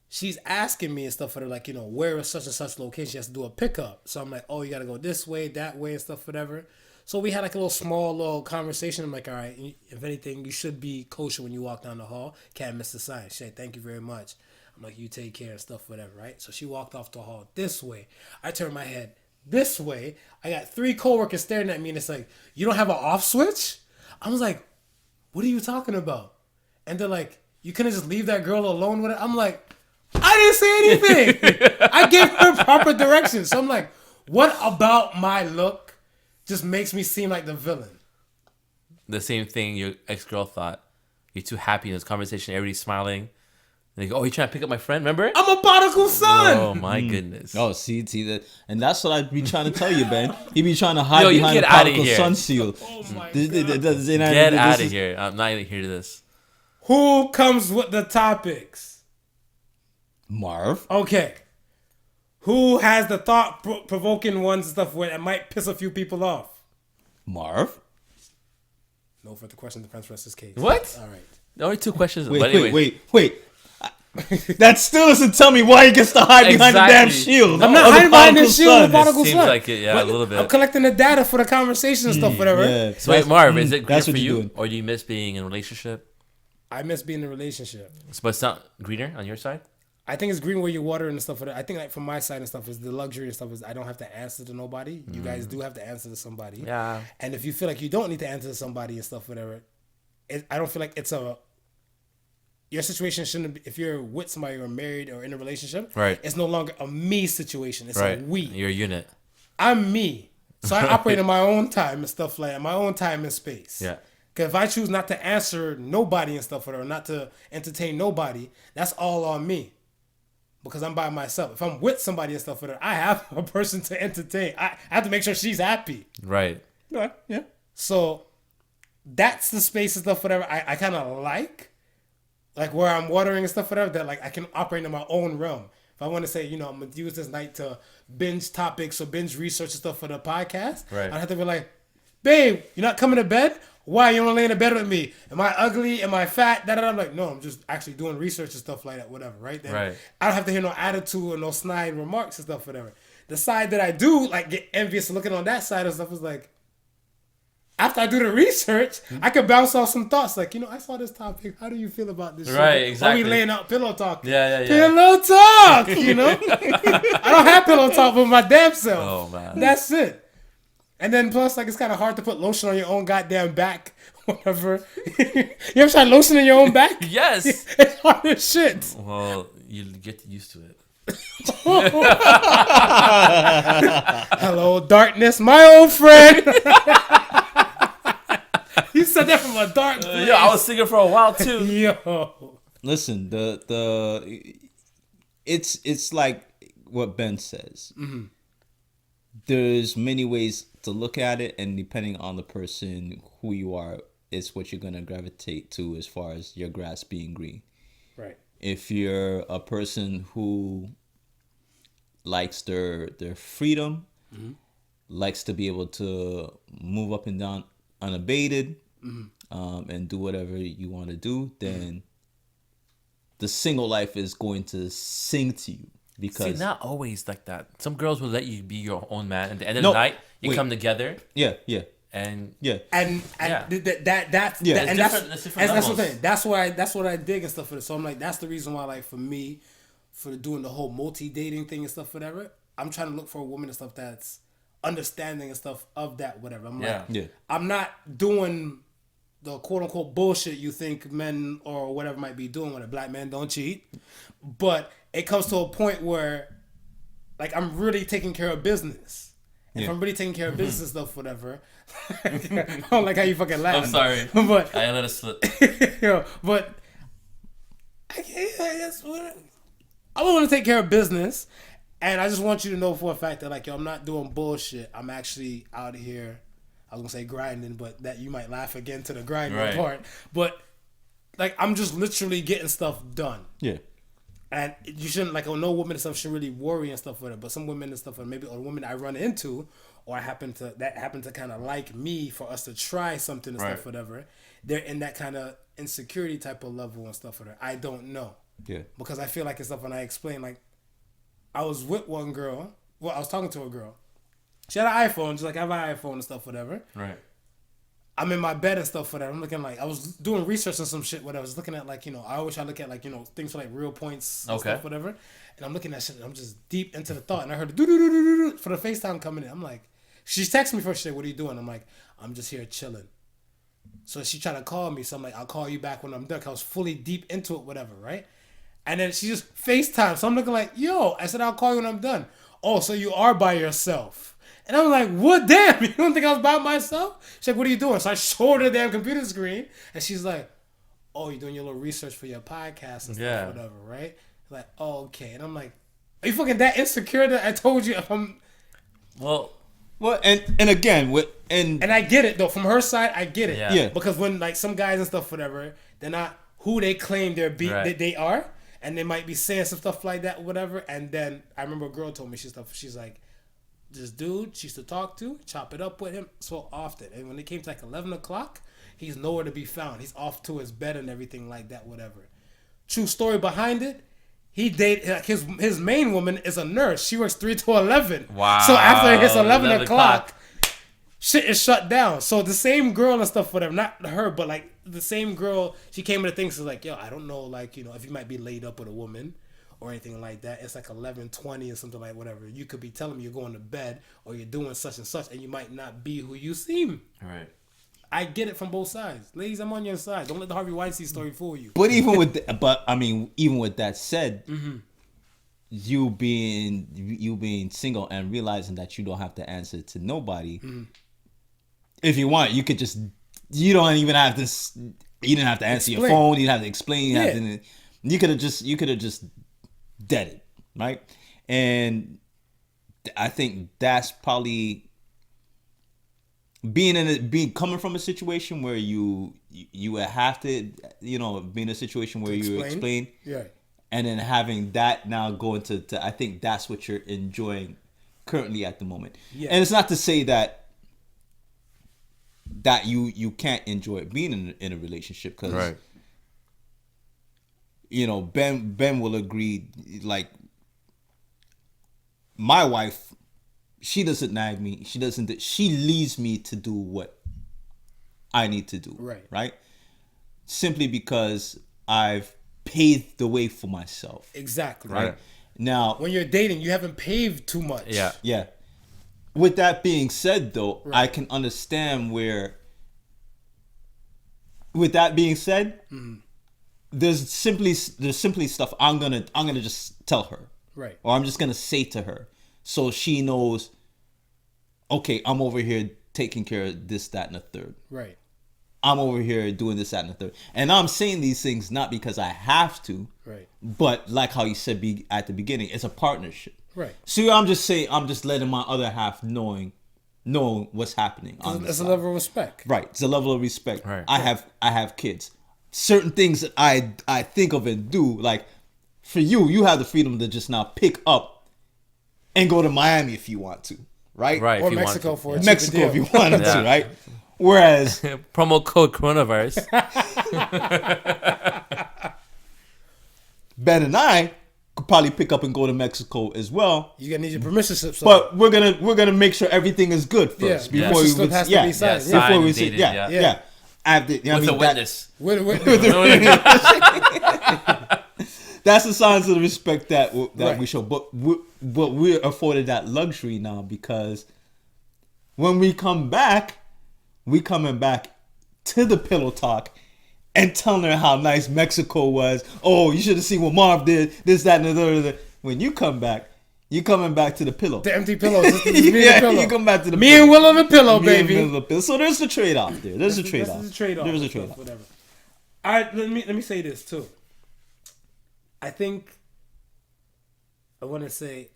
Speaker 3: she's asking me and stuff for her, like, where is such and such location? She has to do a pickup. So I'm like, oh, you got to go this way, that way and stuff, whatever. So we had like a little conversation. I'm like, all right, if anything, you should be kosher when you walk down the hall. Can't miss the sign. She said, thank you very much. I'm like, you take care and stuff, whatever, right? So she walked off the hall this way. I turned my head this way. I got 3 coworkers staring at me and it's like, you don't have an off switch? I was like, what are you talking about? And they're like, you couldn't just leave that girl alone with it? I'm like, I didn't say anything. I gave her proper directions. So I'm like, what about my look just makes me seem like the villain?
Speaker 5: The same thing your ex-girl thought. You're too happy in this conversation. Everybody's smiling. And they go, oh, you trying to pick up my friend? Remember?
Speaker 3: I'm a prodigal son.
Speaker 5: Oh, my goodness.
Speaker 4: Oh, see that, and that's what I be trying to tell you, Ben. He be trying to hide
Speaker 5: Yo, you
Speaker 4: behind
Speaker 5: get
Speaker 4: the
Speaker 5: outta
Speaker 4: prodigal
Speaker 5: here.
Speaker 4: son seal.
Speaker 3: Oh my
Speaker 5: Get
Speaker 4: Get
Speaker 5: out of here. I'm not even here to this.
Speaker 3: Who comes with the topics?
Speaker 4: Marv.
Speaker 3: Okay. Who has the thought-provoking ones and stuff where it might piss a few people off?
Speaker 4: Marv.
Speaker 3: No further questions. Defense rests his case.
Speaker 5: What?
Speaker 3: All right.
Speaker 5: Only 2 questions.
Speaker 4: Wait,
Speaker 5: but anyway.
Speaker 4: wait. That still doesn't tell me why he gets to hide behind the damn
Speaker 5: Exactly.
Speaker 4: shield.
Speaker 3: I'm not
Speaker 4: of the
Speaker 3: hiding behind
Speaker 4: prodigal
Speaker 3: this shield of
Speaker 4: son.
Speaker 3: the prodigal
Speaker 5: Seems
Speaker 3: son.
Speaker 5: like it, yeah, a little bit.
Speaker 3: I'm collecting the data for the conversation and stuff, whatever.
Speaker 4: Yeah.
Speaker 5: So wait, Marv, is it greener
Speaker 4: That's
Speaker 5: for
Speaker 4: what
Speaker 5: you?
Speaker 4: you're doing.
Speaker 5: Or do you miss being in a relationship?
Speaker 3: I miss being in a relationship.
Speaker 5: But it's not greener on your side?
Speaker 3: I think it's green where you water and stuff. I think like from my side and stuff is the luxury and stuff is I don't have to answer to nobody. You guys do have to answer to somebody.
Speaker 5: Yeah.
Speaker 3: And if you feel like you don't need to answer to somebody and stuff, whatever, I don't feel like it's a your situation shouldn't be, if you're with somebody or married or in a relationship,
Speaker 5: Right.
Speaker 3: it's no longer a me situation. It's
Speaker 5: Right.
Speaker 3: a we.
Speaker 5: You're a unit.
Speaker 3: I'm me. So I operate in my own time and stuff like that, my own time and space.
Speaker 5: Yeah.
Speaker 3: Because if I choose not to answer nobody and stuff, or not to entertain nobody, that's all on me. Because I'm by myself. If I'm with somebody and stuff, I have a person to entertain. I have to make sure she's happy.
Speaker 5: Right.
Speaker 4: Yeah.
Speaker 3: So that's the space and stuff, whatever I kind of like where I'm watering and stuff, whatever, that like I can operate in my own realm. If I want to say, I'm going to use this night to binge topics or binge research and stuff for the podcast,
Speaker 5: Right.
Speaker 3: I'd have to be like, babe, you're not coming to bed? Why? You don't lay in the bed with me? Am I ugly? Am I fat? Da-da-da. I'm like, no, I'm just actually doing research and stuff like that, whatever, right? Then
Speaker 5: Right.
Speaker 3: I don't have to hear no attitude or no snide remarks and stuff, whatever. The side that I do, like, get envious looking on that side of stuff is like, after I do the research, I could bounce off some thoughts. Like, I saw this topic. How do you feel about this?
Speaker 5: Right,
Speaker 3: shit?
Speaker 5: exactly.
Speaker 3: Are we laying out pillow talk?
Speaker 5: Yeah.
Speaker 3: Pillow talk, I don't have pillow talk with my damn self.
Speaker 5: Oh, man.
Speaker 3: That's it. And then plus, like, it's kind of hard to put lotion on your own goddamn back, whatever. You ever tried lotion on your own back?
Speaker 5: Yes.
Speaker 3: It's hard as shit.
Speaker 5: Well, you get used to it.
Speaker 3: Hello, darkness, my old friend. You said that from a dark place.
Speaker 5: Yeah, I was singing for a while too.
Speaker 3: Yo.
Speaker 4: Listen, it's like what Ben says.
Speaker 3: Mm-hmm.
Speaker 4: There's many ways to look at it, and depending on the person who you are, it's what you're gonna gravitate to as far as your grass being green.
Speaker 3: Right.
Speaker 4: If you're a person who likes their freedom, likes to be able to move up and down unabated, and do whatever you want to do, then the single life is going to sing to you. Because
Speaker 5: See, not always like that. Some girls will let you be your own man. At the end of the night, you come together.
Speaker 4: yeah,
Speaker 5: And
Speaker 4: yeah.
Speaker 3: And
Speaker 5: Yeah.
Speaker 3: That's
Speaker 4: Yeah.
Speaker 3: and
Speaker 5: It's
Speaker 3: that's
Speaker 5: different
Speaker 3: that's the
Speaker 5: levels.
Speaker 3: thing. That's what I dig and stuff for this. So I'm like, that's the reason why, like, for me, for doing the whole multi-dating thing and stuff, whatever, I'm trying to look for a woman and stuff that's understanding and stuff of that, whatever. I'm like,
Speaker 4: Yeah.
Speaker 3: I'm not doing the quote unquote bullshit you think men or whatever might be doing when a black man don't cheat. But it comes to a point where, like, I'm really taking care of business. If I'm really taking care of business and stuff, whatever. I don't like how you fucking laugh.
Speaker 5: I'm sorry.
Speaker 3: But
Speaker 5: I let it slip.
Speaker 3: but I guess I want to take care of business, and I just want you to know for a fact that, like, I'm not doing bullshit. I'm actually out here. I was gonna say grinding, but that you might laugh again to the grinding
Speaker 5: Right.
Speaker 3: part. But like, I'm just literally getting stuff done.
Speaker 4: Yeah.
Speaker 3: And you shouldn't, like, no woman and stuff should really worry and stuff with it. But some women and stuff, or maybe or women I run into, or happen to kind of like me for us to try something and
Speaker 5: Right.
Speaker 3: stuff, whatever. They're in that kind of insecurity type of level and stuff with her. I don't know.
Speaker 4: Yeah.
Speaker 3: Because I feel like it's stuff when I explain, like, I was with one girl. Well, I was talking to a girl. She had an iPhone, just like I have an iPhone and stuff, whatever.
Speaker 5: Right.
Speaker 3: I'm in my bed and stuff, whatever. I'm looking, like, I was doing research on some shit, whatever. I was looking at, like, I always try to look at, like, things for, like, real points and
Speaker 5: Okay.
Speaker 3: stuff, whatever. And I'm looking at shit, and I'm just deep into the thought. And I heard do for the FaceTime coming in. I'm like, she texted me first, she said, what are you doing? I'm like, I'm just here chilling. So she tried to call me, so I'm like, I'll call you back when I'm done. 'Cause I was fully deep into it, whatever, right? And then she just FaceTime. So I'm looking like, yo, I said, I'll call you when I'm done. Oh, so you are by yourself. And I'm like, what, damn? You don't think I was by myself? She's like, what are you doing? So I showed her the damn computer screen. And she's like, oh, you're doing your little research for your podcast and stuff,
Speaker 5: Yeah.
Speaker 3: whatever, right? Like, oh, okay. And I'm like, are you fucking that insecure that I told you if I'm...
Speaker 5: Well,
Speaker 4: Well, and again,
Speaker 3: And I get it, though. From her side, I get it.
Speaker 5: Yeah.
Speaker 4: Yeah.
Speaker 3: Because when, like, some guys and stuff, whatever, they're not who they claim
Speaker 5: Right.
Speaker 3: that they are. And they might be saying some stuff like that, whatever. And then I remember a girl told me, she's like, this dude she used to talk to, chop it up with him so often. And when it came to, like, 11 o'clock, he's nowhere to be found. He's off to his bed and everything like that, whatever. True story behind it. He dated, like, his main woman is a nurse. She works 3 to 11.
Speaker 5: Wow.
Speaker 3: So after it hits 11
Speaker 5: 11
Speaker 3: o'clock, shit is shut down. So the same girl and stuff, whatever, not her, but, like, the same girl, she came into things, like, yo, I don't know, like, if you might be laid up with a woman or anything like that. It's like 11:20 or something, like, whatever. You could be telling me you're going to bed or you're doing such and such, and you might not be who you seem.
Speaker 5: right.
Speaker 3: I get it from both sides. Ladies, I'm on your side. Don't let the Harvey Weinstein story fool you.
Speaker 4: But even with that said, you being single and realizing that you don't have to answer to nobody. If you want, you could just. You don't even have to. You didn't have to answer your phone. You didn't have to explain. You could have just dead it, right? And I think that's probably coming from a situation where you have to, be in a situation where you explain, and then having that now go into I think that's what you're enjoying currently at the moment. And it's not to say that you can't enjoy being in a relationship, because Ben will agree, like, my wife, she doesn't nag me, she leaves me to do what I need to do, right, simply because I've paved the way for myself.
Speaker 3: Exactly.
Speaker 4: Right. Now,
Speaker 3: when you're dating, you haven't paved too much.
Speaker 4: Yeah. With that being said, though, I can understand where. With that being said, there's simply stuff I'm gonna just tell her,
Speaker 3: right?
Speaker 4: Or I'm just gonna say to her, so she knows. Okay, I'm over here taking care of this, that, and the third.
Speaker 3: Right.
Speaker 4: I'm over here doing this, that, and the third, and I'm saying these things not because I have to,
Speaker 3: right?
Speaker 4: But like how you said at the beginning, it's a partnership.
Speaker 3: Right.
Speaker 4: So I'm just letting my other half know what's happening.
Speaker 3: It's a level of respect.
Speaker 4: Right. It's a level of respect.
Speaker 5: Right.
Speaker 4: I have kids. Certain things that I think of and do, like, for you have the freedom to just now pick up and go to Miami if you want to. Right?
Speaker 5: Right.
Speaker 3: Or Mexico for a
Speaker 4: Mexico if you wanted to, right? Whereas
Speaker 5: promo code coronavirus.
Speaker 4: Ben and I could probably pick up and go to Mexico as well.
Speaker 3: You're gonna need your permission slip.
Speaker 4: But we're gonna make sure everything is good first before we
Speaker 3: slip has to be signed.
Speaker 4: Before we say
Speaker 3: yeah.
Speaker 4: With
Speaker 5: a witness.
Speaker 4: That's the signs of the respect that we show. But we're afforded that luxury now, because when we come back, we coming back to the pillow talk and telling her how nice Mexico was. Oh, you should have seen what Marv did. This, that, and the other. When you come back, you coming back to the pillow.
Speaker 3: The empty pillows.
Speaker 4: You come back to the
Speaker 3: me
Speaker 4: pillow.
Speaker 3: And Will on the pillow, baby.
Speaker 4: So there's a trade-off there. There's a trade-off. There's a trade-off.
Speaker 3: Whatever. All right, let me say this too. I think I want to say,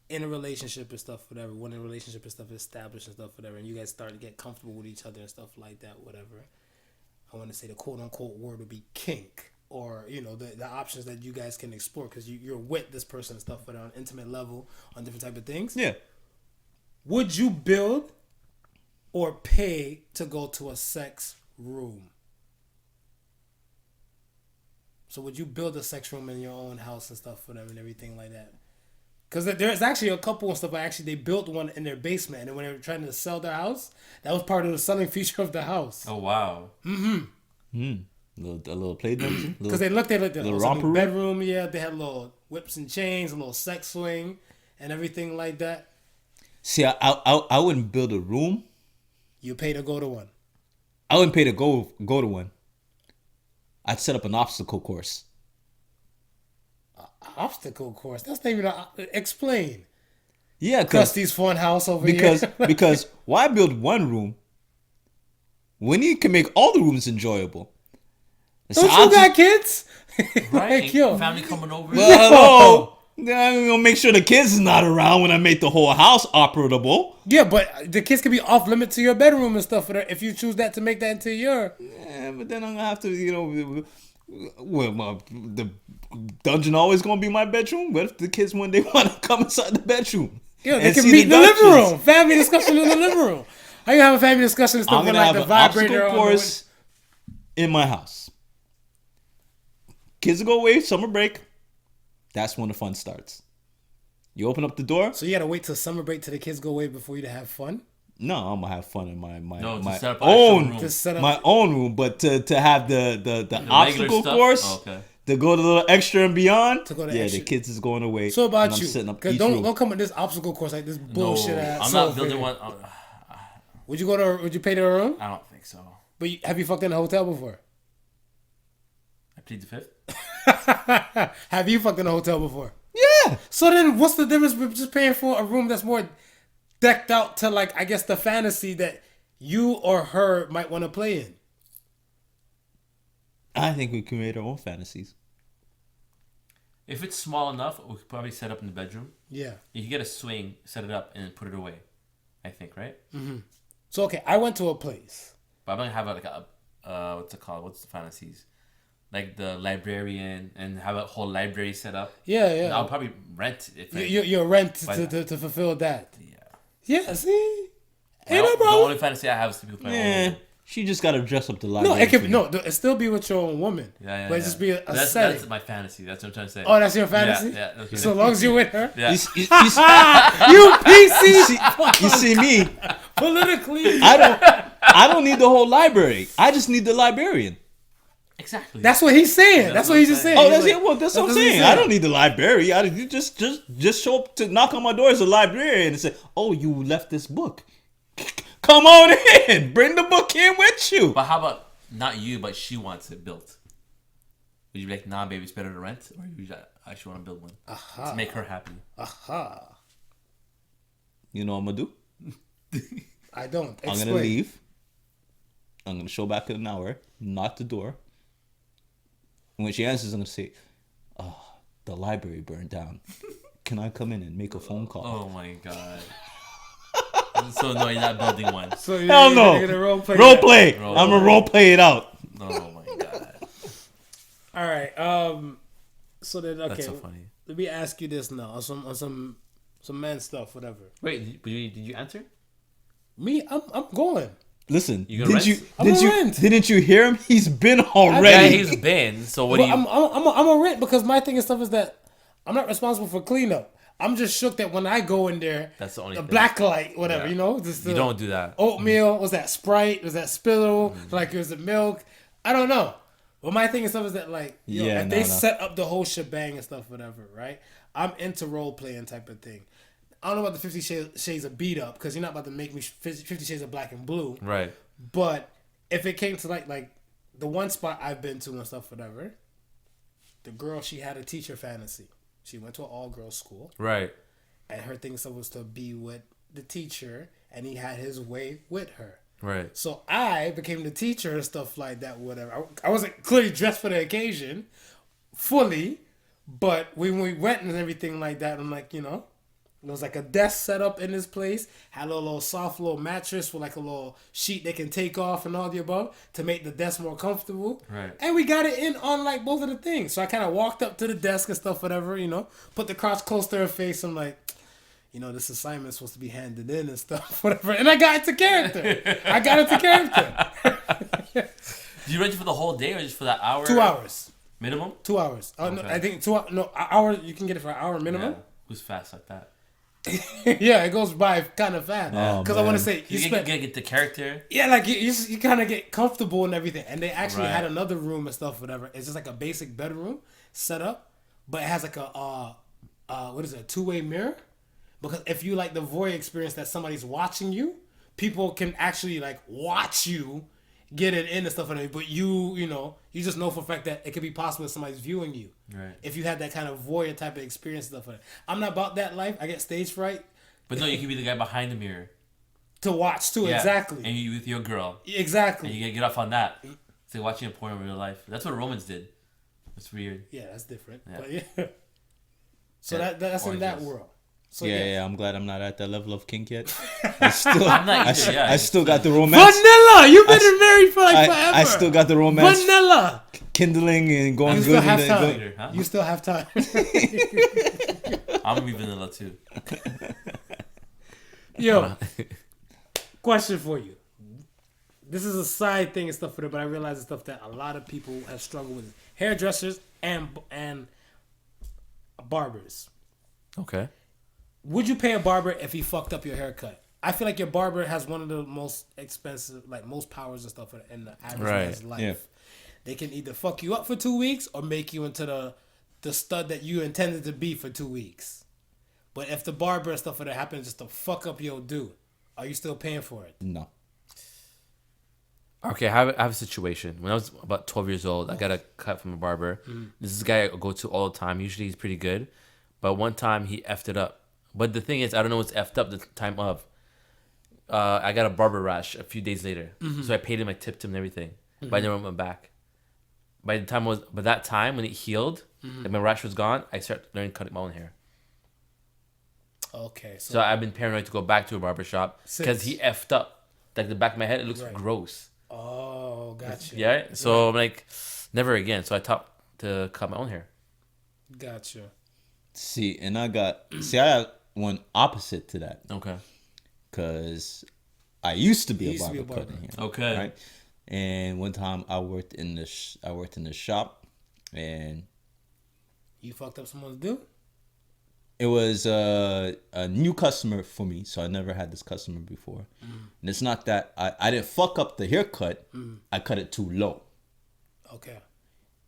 Speaker 3: in a relationship and stuff, whatever. When a relationship and stuff is established and stuff, whatever, and you guys start to get comfortable with each other and stuff like that, whatever. I want to say the quote unquote word would be kink, or the options that you guys can explore, because you're with this person and stuff, but on an intimate level, on different type of things.
Speaker 4: Yeah.
Speaker 3: Would you build or pay to go to a sex room? So would you build a sex room in your own house and stuff, whatever, and everything like that? Because there's actually a couple and stuff. They built one in their basement, and when they were trying to sell their house, that was part of the selling feature of the house.
Speaker 5: Oh wow.
Speaker 4: A little play dungeon.
Speaker 3: Because they looked at it,
Speaker 4: little romper
Speaker 3: bedroom. Yeah, they had little whips and chains, a little sex swing, and everything like that.
Speaker 4: See, I wouldn't build a room.
Speaker 3: You pay to go to one.
Speaker 4: I wouldn't pay to go to one. I'd set up an obstacle course.
Speaker 3: Obstacle course? That's not even explain.
Speaker 4: Yeah,
Speaker 3: Krusty's fun house over here.
Speaker 4: Because why build one room when you can make all the rooms enjoyable?
Speaker 3: Don't you got kids?
Speaker 5: Right? Family coming over.
Speaker 4: Well, hello. I'm gonna make sure the kids is not around when I make the whole house operable.
Speaker 3: Yeah, but the kids can be off limit to your bedroom and stuff if you choose that to make that into your.
Speaker 4: Yeah, but then I'm gonna have to, the dungeon always gonna be my bedroom. What if the kids one day want to come inside the bedroom?
Speaker 3: Yeah, they can meet in the living room. Family discussion in the living room. How you have a family discussion and stuff with like the vibrator
Speaker 4: obstacle course in my house. Kids will go away, summer break. That's when the fun starts. You open up the door.
Speaker 3: So you gotta wait till summer break till the kids go away before you to have fun?
Speaker 4: No, I'm gonna have fun in my own room. But to have the obstacle course, to go to the extra and beyond. The kids is going away.
Speaker 3: So about you,
Speaker 4: don't
Speaker 3: come with this obstacle course like this bullshit ass.
Speaker 5: I'm not building one.
Speaker 3: Would you pay to a room?
Speaker 5: I don't think so.
Speaker 3: But have you fucked in a hotel before?
Speaker 5: I plead the fifth.
Speaker 3: Have you fucked in a hotel before?
Speaker 4: Yeah.
Speaker 3: So then what's the difference with just paying for a room that's more decked out to, like, I guess, the fantasy that you or her might want to play in?
Speaker 4: I think we can create our own fantasies.
Speaker 5: If it's small enough, we could probably set up in the bedroom.
Speaker 3: Yeah.
Speaker 5: You can get a swing, set it up, and then put it away. I think, right?
Speaker 3: So, okay, I went to a place.
Speaker 5: But I'm gonna have what's it called? What's the fantasies? Like the librarian, and have a whole library set up.
Speaker 3: Yeah,
Speaker 5: And
Speaker 3: yeah.
Speaker 5: I'll probably rent if
Speaker 3: You're rent
Speaker 5: But-
Speaker 3: to fulfill that.
Speaker 5: Yeah.
Speaker 3: Yeah, see?
Speaker 5: My
Speaker 3: Ain't no
Speaker 5: the
Speaker 3: problem.
Speaker 5: only fantasy I have is to be with my own
Speaker 4: Yeah.
Speaker 5: woman.
Speaker 4: She just got to dress up the
Speaker 3: No,
Speaker 4: library.
Speaker 3: it
Speaker 4: for
Speaker 3: could
Speaker 4: you.
Speaker 3: no. It still be with your own woman.
Speaker 5: Yeah.
Speaker 3: But it just be a
Speaker 5: that's
Speaker 3: setting.
Speaker 5: my fantasy. That's what I'm trying to say.
Speaker 3: Oh, that's your fantasy.
Speaker 5: Yeah. Okay.
Speaker 3: So long as you're with her.
Speaker 5: Yeah.
Speaker 3: You PC.
Speaker 4: You see me?
Speaker 3: Politically.
Speaker 4: I don't need the whole library. I just need the librarian.
Speaker 5: Exactly.
Speaker 3: That's what he's saying. That's what he's just saying.
Speaker 4: Oh,
Speaker 3: He's
Speaker 4: that's
Speaker 3: like,
Speaker 4: it. Well, that's what I'm
Speaker 3: what he's
Speaker 4: saying. I don't need the library. You just show up to knock on my door as a librarian and say, "Oh, you left this book. Come on in. Bring the book in with you."
Speaker 5: But how about not you, but she wants it built? Would you be like, nah, baby, it's better to rent, or you actually want to build one to make her happy?
Speaker 3: Aha.
Speaker 4: You know what I'm gonna do?
Speaker 3: I don't.
Speaker 4: I'm gonna leave. I'm gonna show back in an hour. Knock the door. And when she answers, I'm gonna say, "Oh, the library burned down. Can I come in and make a phone call?"
Speaker 5: Oh my god. So no, you're not building one.
Speaker 3: So
Speaker 4: Hell no.
Speaker 3: You're gonna role play.
Speaker 4: Role play. I'm gonna role play it out.
Speaker 5: Oh my god.
Speaker 3: All right. So then, okay.
Speaker 5: That's so funny.
Speaker 3: Let me ask you this now, on some man stuff, whatever.
Speaker 5: Wait, did you answer?
Speaker 3: Me, I'm going.
Speaker 4: Listen,
Speaker 5: You gonna rent?
Speaker 4: didn't you hear him? He's been
Speaker 5: Yeah,
Speaker 4: already.
Speaker 5: he's been. So what
Speaker 3: Well,
Speaker 5: do you?
Speaker 3: I'm a rent because my thing and stuff is that I'm not responsible for cleanup. I'm just shook that when I go in there,
Speaker 5: That's the only
Speaker 3: the
Speaker 5: thing.
Speaker 3: black light, whatever,
Speaker 5: Yeah.
Speaker 3: you know, just
Speaker 5: You don't do that.
Speaker 3: oatmeal. Was that Sprite? Was that Spittle? Like, was it milk? I don't know. But my thing and stuff is that, like, you know,
Speaker 4: Yeah,
Speaker 3: if
Speaker 4: no,
Speaker 3: they
Speaker 4: no.
Speaker 3: set up the whole shebang and stuff, whatever, right? I'm into role playing type of thing. I don't know about the 50 Shades of beat up because you're not about to make me 50 Shades of black and blue.
Speaker 5: Right.
Speaker 3: But if it came to like the one spot I've been to and stuff, whatever, the girl, she had a teacher fantasy. She went to an all girls school,
Speaker 5: Right.
Speaker 3: and her thing was to be with the teacher, and he had his way with her.
Speaker 5: Right.
Speaker 3: So I became the teacher and stuff like that, whatever. I wasn't clearly dressed for the occasion, fully, but when we went and everything like that, I'm like, you know, there was like a desk set up in this place, had a little soft little mattress with like a little sheet they can take off and all the above to make the desk more comfortable.
Speaker 5: Right.
Speaker 3: And we got it in on like both of the things. So I kind of walked up to the desk and stuff, whatever, you know, put the crotch close to her face. I'm like, you know, this assignment's supposed to be handed in and stuff, whatever. And I got into character.
Speaker 5: Did you rent it for the whole day or just for that hour?
Speaker 3: 2 hours.
Speaker 5: Minimum?
Speaker 3: 2 hours. Oh, no,
Speaker 5: Okay.
Speaker 3: I think 2 hours. No, an hour. You can get it for an hour minimum.
Speaker 5: Yeah. Who's fast like that?
Speaker 3: Yeah, it goes by kind of fast.
Speaker 4: Oh,
Speaker 3: Because I want to
Speaker 4: man.
Speaker 3: say
Speaker 5: You
Speaker 3: spent.
Speaker 5: get the character.
Speaker 3: Yeah, like you kind of get comfortable and everything. And they actually
Speaker 5: Right.
Speaker 3: had another room and stuff, whatever. It's just like a basic bedroom set up, but it has like a what is it? A two-way mirror. Because if you like the voyeur experience that somebody's watching you, people can actually like watch you get it in and stuff like that. But you know, you just know for a fact that it could be possible if somebody's viewing you.
Speaker 5: Right.
Speaker 3: If you had that kind of voyeur type of experience and stuff like that. I'm not about that life. I get stage fright
Speaker 5: But no, you can be the guy behind the mirror.
Speaker 3: to watch too.
Speaker 5: Yeah.
Speaker 3: Exactly.
Speaker 5: And you with your girl.
Speaker 3: Exactly.
Speaker 5: And you get off on that. It's like watching a porn in real life. That's what Romans did. It's weird.
Speaker 3: Yeah, that's different.
Speaker 5: Yeah.
Speaker 3: But yeah. So
Speaker 5: Yeah,
Speaker 3: that's in that
Speaker 5: oranges.
Speaker 3: world. So
Speaker 4: Yeah, I'm glad I'm not at that level of kink yet. I still,
Speaker 5: I'm not either, yeah.
Speaker 4: I still got the romance.
Speaker 3: Vanilla, you've been married for like forever.
Speaker 4: I still got the romance
Speaker 3: Vanilla.
Speaker 4: kindling and going
Speaker 3: You
Speaker 4: good.
Speaker 3: still have
Speaker 4: and
Speaker 3: time.
Speaker 5: Later, huh?
Speaker 3: You still have time.
Speaker 5: I'm gonna be vanilla too.
Speaker 3: Yo, question for you. This is a side thing and stuff for it, but I realize it's stuff that a lot of people have struggled with. Hairdressers and barbers.
Speaker 5: Okay.
Speaker 3: Would you pay a barber if he fucked up your haircut? I feel like your barber has one of the most expensive, like most powers and stuff in the average man's life.
Speaker 4: Yeah.
Speaker 3: They can either fuck you up for 2 weeks or make you into the stud that you intended to be for 2 weeks. But if the barber and stuff like that happens just to fuck up your dude, are you still paying for it?
Speaker 4: No.
Speaker 5: Okay, I have a situation. When I was about 12 years old, I got a cut from a barber. This is a guy I go to all the time. Usually he's pretty good. But one time he effed it up. But the thing is, I don't know what's effed up the time of. I got a barber rash a few days later. So I paid him, I tipped him and everything. But I never went back. By that time when it healed, and my rash was gone, I started learning cutting my own hair.
Speaker 3: Okay.
Speaker 5: So I've been paranoid to go back to a barber shop because he effed up. Like the back of my head, it looks gross.
Speaker 3: Oh, gotcha.
Speaker 5: Yeah. So I'm like, never again. So I taught to cut my own hair.
Speaker 3: Gotcha.
Speaker 4: See, I got one opposite to that.
Speaker 5: Okay.
Speaker 4: Because I used to be a barber cutting hair.
Speaker 5: Okay.
Speaker 4: Right. And one time I worked in the shop, and
Speaker 3: You fucked up someone's do?
Speaker 4: it was a new customer for me, so I never had this customer before. And it's not that I didn't fuck up the haircut. I cut it too low.
Speaker 3: Okay.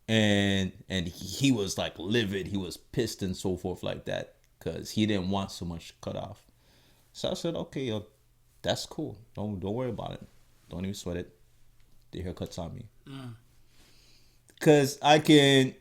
Speaker 4: And he was like livid. He was pissed and so forth like that because he didn't want so much cut off. So I said, okay, yo, that's cool. Don't worry about it. Don't even sweat it. The haircut's on me. Because I can...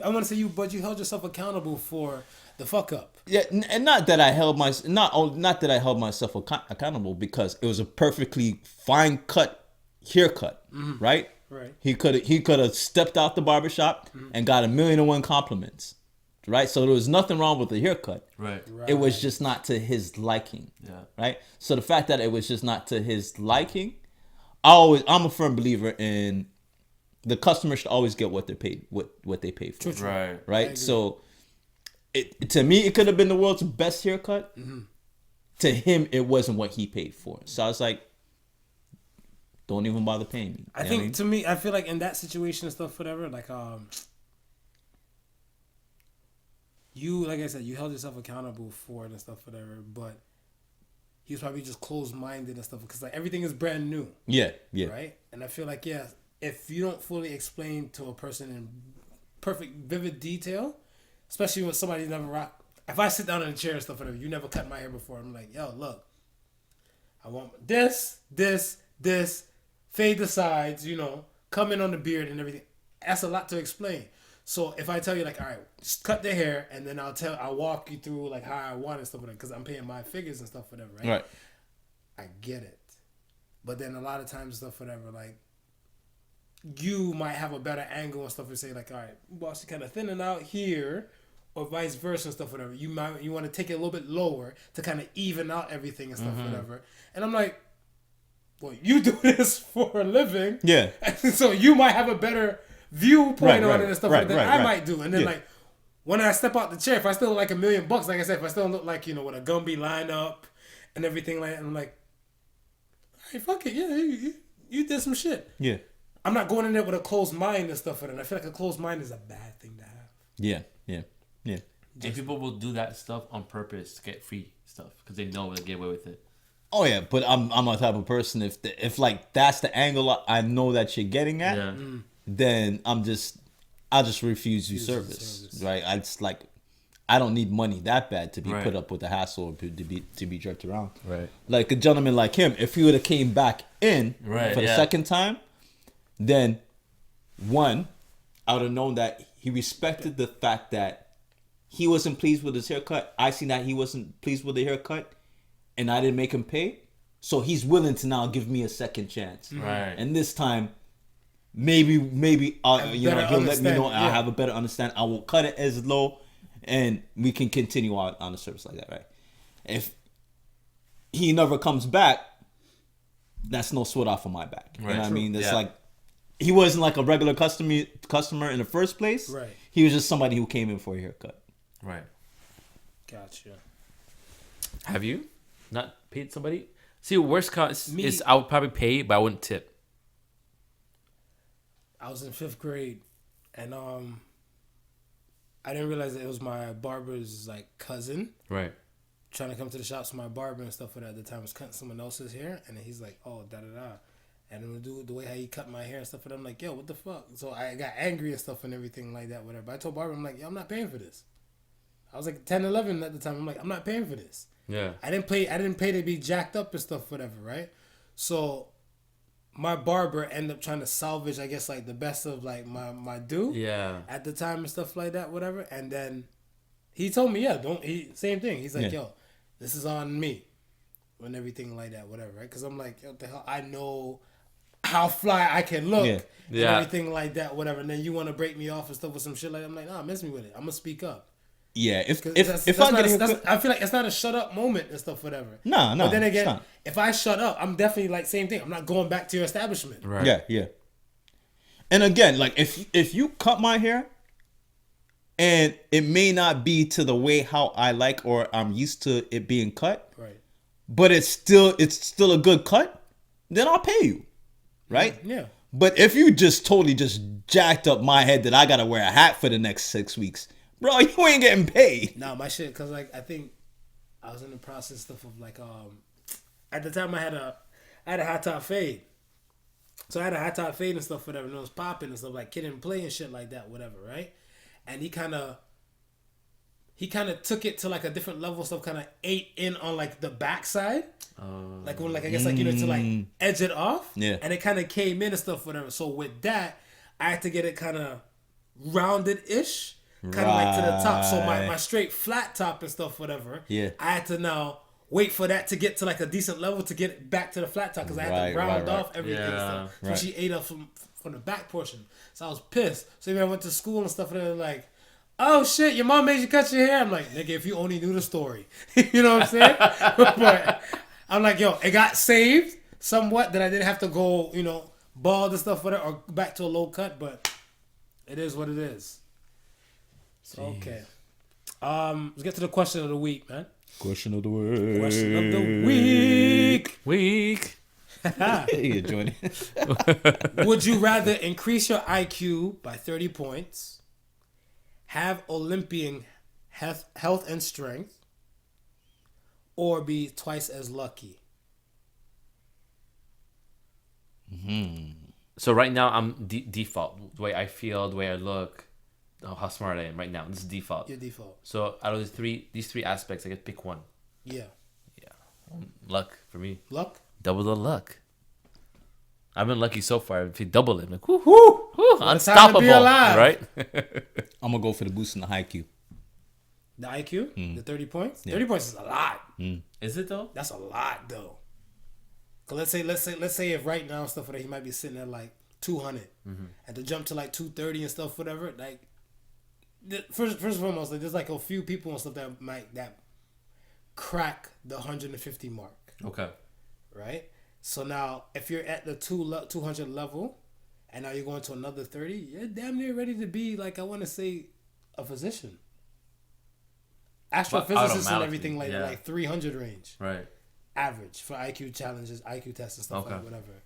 Speaker 3: I want to say but you held yourself accountable for the fuck up.
Speaker 4: Yeah, and not that I held myself accountable, because it was a perfectly fine cut haircut, right?
Speaker 3: Right.
Speaker 4: He could have stepped out the barbershop and got 1,000,001 compliments, right? So there was nothing wrong with the haircut.
Speaker 5: Right.
Speaker 4: It was just not to his liking.
Speaker 5: Yeah.
Speaker 4: Right. So the fact that it was just not to his liking, I'm a firm believer in the customer should always get what they paid, what they pay for.
Speaker 5: Right.
Speaker 4: Right. So to me, it could have been the world's best haircut. To him, it wasn't what he paid for. So I was like, don't even bother paying me.
Speaker 3: I think to me, I feel like in that situation and stuff, whatever, like you, like I said, you held yourself accountable for it and stuff, whatever, but he was probably just closed-minded and stuff because like everything is brand new.
Speaker 4: Yeah.
Speaker 3: Right? And I feel like, yeah, if you don't fully explain to a person in perfect, vivid detail, especially when somebody never rocked. If I sit down in a chair and stuff, whatever, you never cut my hair before, I'm like, yo, look, I want this, fade the sides, come in on the beard and everything. That's a lot to explain. So if I tell you like, all right, just cut the hair, and then I'll walk you through like how I want and stuff, because I'm paying my figures and stuff, whatever, right?
Speaker 4: Right.
Speaker 3: I get it, but then a lot of times stuff, whatever, like you might have a better angle and stuff and say like, all right, boss, you kind of thinning out here, or vice versa and stuff, whatever. You want to take it a little bit lower to kind of even out everything and stuff, whatever. And I'm like, well, you do this for a living,
Speaker 4: Yeah.
Speaker 3: so you might have a better viewpoint on it and stuff like that. I might do. And then like when I step out the chair, if I still look like $1,000,000, like I said, if I still look like, with a Gumby lineup and everything like that, I'm like, all right, fuck it. Yeah, you did some shit.
Speaker 4: Yeah.
Speaker 3: I'm not going in there with a closed mind and stuff like that. I feel like a closed mind is a bad thing to have.
Speaker 4: Yeah.
Speaker 5: And people will do that stuff on purpose to get free stuff because they know they'll get away with it.
Speaker 4: Oh yeah, but I'm a type of person, if like that's the angle I know that you're getting at, then I'll just refuse you service. Right? I don't need money that bad to be put up with the hassle or to be jerked around.
Speaker 5: Right.
Speaker 4: Like a gentleman like him, if he would have came back in for the second time, then one, I would have known that he respected the fact that he wasn't pleased with his haircut. I seen that he wasn't pleased with the haircut, and I didn't make him pay. So he's willing to now give me a second chance.
Speaker 5: Right.
Speaker 4: And this time, maybe he'll let me know. I'll have a better understanding. I will cut it as low, and we can continue on the service like that, right? If he never comes back, that's no sweat off of my back. Right. You know what I mean? It's like he wasn't like a regular customer in the first place.
Speaker 3: Right.
Speaker 4: He was just somebody who came in for a haircut.
Speaker 5: Right.
Speaker 3: Gotcha.
Speaker 5: Have you not paid somebody? See, worst case is I would probably pay, but I wouldn't tip.
Speaker 3: I was in 5th grade, and I didn't realize that it was my barber's like cousin.
Speaker 5: Right.
Speaker 3: Trying to come to the shop, so my barber and stuff at the time was cutting someone else's hair, and then he's like, "Oh, da da da," and then the way how he cut my hair and stuff, and I'm like, "Yo, what the fuck?" So I got angry and stuff and everything like that, whatever. But I told barber, I'm like, "Yo, I'm not paying for this." I was like 10, 11 at the time. I'm like, I'm not paying for this.
Speaker 5: Yeah.
Speaker 3: I didn't pay to be jacked up and stuff, whatever, right? So my barber ended up trying to salvage, I guess, like the best of like my do at the time and stuff like that, whatever. And then he told me, same thing. He's like, yo, this is on me and everything like that, whatever, right? Because I'm like, what the hell? I know how fly I can look and everything like that, whatever. And then you want to break me off and stuff with some shit like that. I'm like, nah, mess me with it. I'm gonna speak up.
Speaker 4: Yeah, if
Speaker 3: I feel like it's not a shut up moment and stuff, whatever.
Speaker 4: No.
Speaker 3: But then again, if I shut up, I'm definitely like same thing. I'm not going back to your establishment.
Speaker 4: Right. Yeah. And again, like if you cut my hair, and it may not be to the way how I like or I'm used to it being cut,
Speaker 3: right?
Speaker 4: But it's still a good cut, then I'll pay you, right?
Speaker 3: Yeah.
Speaker 4: But if you just totally just jacked up my head that I gotta wear a hat for the next 6 weeks, bro, you ain't getting paid.
Speaker 3: Nah, my shit, cause like I think I was in the process of like at the time I had a high top fade, so I had a high top fade and stuff, whatever, and it was popping and stuff like Kid and Play and shit like that, whatever, right? And he kind of took it to like a different level, so kind of ate in on like the backside, like when like I guess like to like edge it off, and it kind of came in and stuff, whatever. So with that, I had to get it kind of rounded ish. Kind of like to the top, so my straight flat top and stuff, whatever. Yeah, I had to now wait for that to get to like a decent level to get it back to the flat top because I had to round off everything and stuff. So she ate up from the back portion, so I was pissed. So even I went to school and stuff, and they were like, "Oh shit, your mom made you cut your hair." I'm like, "Nigga, if you only knew the story," you know what I'm saying? But I'm like, "Yo, it got saved somewhat that I didn't have to go, bald and stuff, whatever, or back to a low cut, but it is what it is." So, okay. Let's get to the question of the week, man.
Speaker 4: Question of the week.
Speaker 3: Question of the week.
Speaker 4: You join it.
Speaker 3: Would you rather increase your IQ by 30 points, have Olympian health and strength, or be twice as lucky?
Speaker 5: So right now I'm default. The way I feel, the way I look, how smart I am right now. This is default.
Speaker 3: Your default.
Speaker 5: So out of these three aspects, I get to pick one.
Speaker 3: Yeah.
Speaker 5: Luck for me.
Speaker 3: Luck?
Speaker 5: Double the luck. I've been lucky so far. If you double it, I'm like, whoo, unstoppable, right?
Speaker 4: I'm gonna go for the boost in the IQ.
Speaker 3: The IQ? The 30 points? Yeah. 30 points is a lot.
Speaker 5: Is it though?
Speaker 3: That's a lot though. Cause let's say if right now and stuff, he might be sitting at like 200, and to jump to like 230 and stuff, whatever. Like, first and foremost, like, there's like a few people and stuff that crack the 150 mark.
Speaker 5: Okay.
Speaker 3: Right. So now, if you're at the 200 level, and now you're going to another 30, you're damn near ready to be like, I want to say, a physician, astrophysicist, and everything like 300 range.
Speaker 5: Right.
Speaker 3: Average for IQ challenges, IQ tests and stuff like whatever.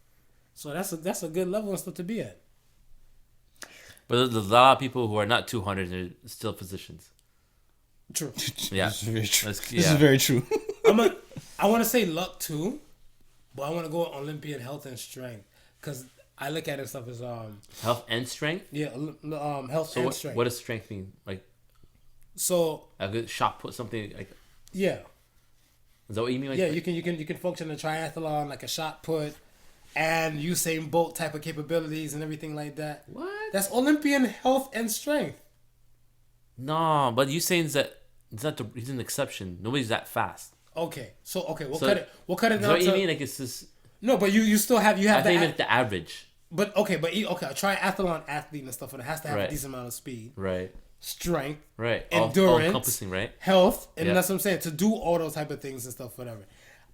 Speaker 3: So that's a good level and stuff to be at.
Speaker 5: But there's a lot of people who are not 200 and are still physicians.
Speaker 3: True.
Speaker 5: Yeah.
Speaker 4: This is very true. This is very true.
Speaker 3: I want to say luck too, but I want to go with Olympian health and strength because I look at it stuff as
Speaker 5: health and strength.
Speaker 3: Yeah, health and strength.
Speaker 5: What does strength mean? Like,
Speaker 3: so
Speaker 5: a good shot put something like.
Speaker 3: Yeah.
Speaker 5: Is that what you mean? Like,
Speaker 3: yeah, you can function a triathlon like a shot put. And Usain Bolt type of capabilities and everything like that.
Speaker 5: What?
Speaker 3: That's Olympian health and strength.
Speaker 5: No, but Usain's he's an exception. Nobody's that fast.
Speaker 3: Okay, we'll cut it. We'll cut it down.
Speaker 5: What you mean? Like it's just.
Speaker 3: No, but you still have
Speaker 5: I think it's the average.
Speaker 3: But a triathlon athlete and stuff, and it has to have a decent amount of speed.
Speaker 5: Right.
Speaker 3: Strength.
Speaker 5: Right.
Speaker 3: Endurance.
Speaker 5: All encompassing, right?
Speaker 3: Health, and that's what I'm saying. To do all those type of things and stuff, whatever.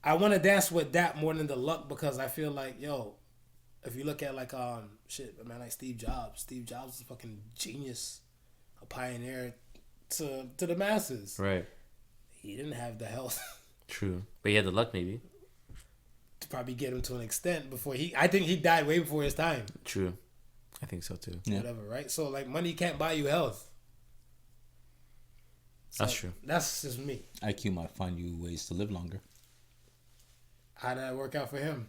Speaker 3: I want to dance with that more than the luck because I feel like, if you look at like like Steve Jobs. Steve Jobs is a fucking genius, a pioneer to the masses.
Speaker 5: Right.
Speaker 3: He didn't have the health.
Speaker 5: True, but he had the luck maybe
Speaker 3: to probably get him to an extent before I think he died way before his time.
Speaker 5: True, I think so too.
Speaker 3: Yeah. Whatever, right? So like money can't buy you health. So
Speaker 5: that's true.
Speaker 3: That's just me.
Speaker 4: IQ might find you ways to live longer.
Speaker 3: How'd that work out for him?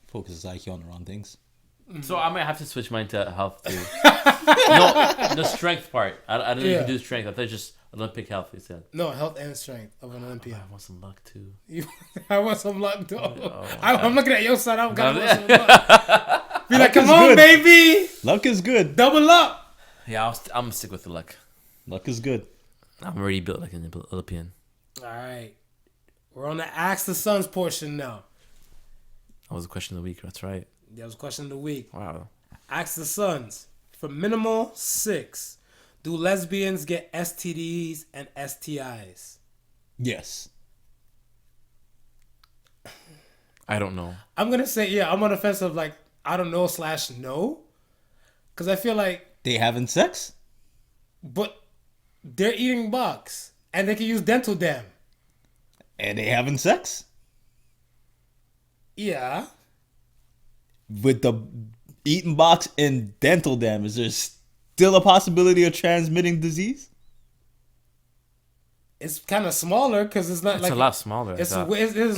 Speaker 4: Focuses IQ on the wrong things.
Speaker 5: So I might have to switch mine to health too. No, the strength part. I don't know if you do strength. I thought just Olympic health, you said.
Speaker 3: No, health and strength of an Olympian.
Speaker 5: I want some luck too.
Speaker 3: I want some luck, too.
Speaker 5: Oh,
Speaker 3: I'm looking at your side. I'm kind of want some luck. Be like, come on,
Speaker 4: good.
Speaker 3: baby.
Speaker 4: Luck is good.
Speaker 3: Double up.
Speaker 5: Yeah, I'm gonna stick with the luck.
Speaker 4: Luck is good.
Speaker 5: I'm already built like an Olympian.
Speaker 3: All right. We're on the Ask the Sons portion now.
Speaker 5: That was a question of the week. That's right.
Speaker 3: That was question of the week.
Speaker 5: Wow.
Speaker 3: Ask the Sons. From minimal 6, do lesbians get STDs and STIs?
Speaker 4: Yes.
Speaker 5: I don't know.
Speaker 3: I'm going to say, yeah, I'm on the fence of like, I don't know / no. Because I feel like,
Speaker 4: They having sex?
Speaker 3: but they're eating box and they can use dental dam.
Speaker 4: And they having sex?
Speaker 3: Yeah.
Speaker 4: With the eating box and dental dam, is there still a possibility of transmitting disease?
Speaker 3: It's kind of smaller because it's not
Speaker 5: It's
Speaker 3: like
Speaker 5: a lot smaller.
Speaker 3: It's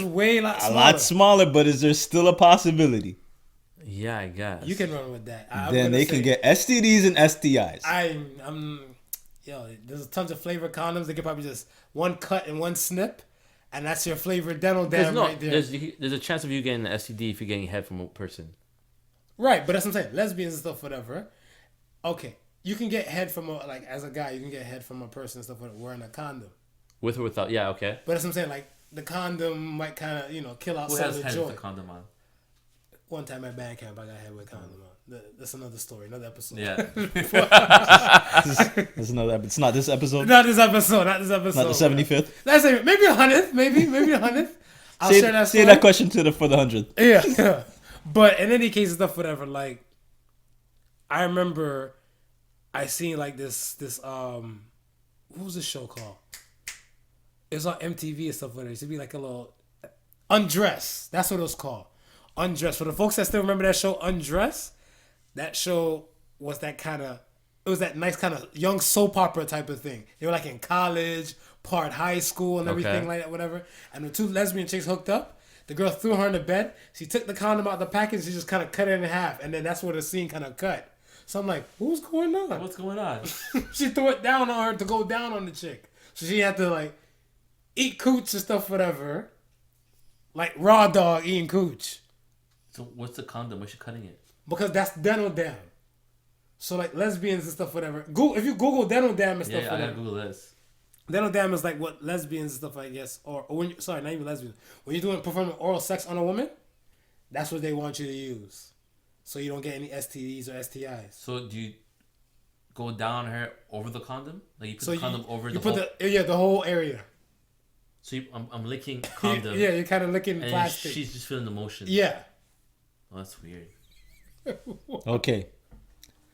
Speaker 3: way lot
Speaker 4: A
Speaker 3: smaller.
Speaker 4: lot smaller, but is there still a possibility?
Speaker 5: Yeah, I guess.
Speaker 3: You can run with that. I'm
Speaker 4: Then
Speaker 3: gonna
Speaker 4: they
Speaker 3: say-
Speaker 4: can get STDs and STIs.
Speaker 3: Yo, there's tons of flavored condoms. They could probably just one cut and one snip, and that's your flavored dental dam right there.
Speaker 5: There's a chance of you getting an STD if you're getting head from a person.
Speaker 3: Right, but that's what I'm saying. Lesbians and stuff, whatever. Okay, you can get head from like as a guy, you can get head from a person and stuff wearing a condom.
Speaker 5: With or without? Yeah, okay.
Speaker 3: But that's what I'm saying. Like the condom might kind of kill out
Speaker 5: Who
Speaker 3: some
Speaker 5: has
Speaker 3: of the
Speaker 5: head
Speaker 3: joy.
Speaker 5: with the condom on?
Speaker 3: One time at band camp, I got head with a condom on. That's another story, another episode.
Speaker 5: Yeah.
Speaker 4: That's another. It's not this episode.
Speaker 3: Not this episode. Not this episode.
Speaker 4: Not the 75th.
Speaker 3: That's it. Maybe 100th. Maybe 100th. I'll share that story.
Speaker 4: Say that question for the 100th.
Speaker 3: Yeah. But in any case, stuff, whatever. Like, I remember I seen like this what was this show called? It was on MTV and stuff. Whatever. It used to be like a little Undress. That's what it was called. Undress. For the folks that still remember that show, Undress, that show was that kind of, it was that nice kind of young soap opera type of thing. They were like in college, part high school and everything like that, whatever. And the two lesbian chicks hooked up. The girl threw her in the bed. She took the condom out of the package. She just kind of cut it in half. And then that's where the scene kind of cut. So I'm like, what's going on?
Speaker 5: What's going on?
Speaker 3: She threw it down on her to go down on the chick. So she had to like eat cooch and stuff, whatever. Like raw dog eating cooch.
Speaker 5: So what's the condom? What's she cutting it?
Speaker 3: Because that's dental dam. So like lesbians and stuff, whatever. If you Google dental dam and stuff,
Speaker 5: Yeah, I
Speaker 3: whatever.
Speaker 5: gotta Google this.
Speaker 3: Dental dam is like what lesbians and stuff, I guess, or when you, sorry, not even lesbians. When you're performing oral sex on a woman, that's what they want you to use, so you don't get any STDs or STIs.
Speaker 5: So do you go down her over the condom? Like you put the condom over the
Speaker 3: put
Speaker 5: whole...
Speaker 3: the whole area.
Speaker 5: So I'm licking condom.
Speaker 3: Yeah, you're kind of licking
Speaker 5: and
Speaker 3: plastic.
Speaker 5: she's just feeling the motion.
Speaker 3: Yeah.
Speaker 5: Oh, that's weird.
Speaker 4: Okay.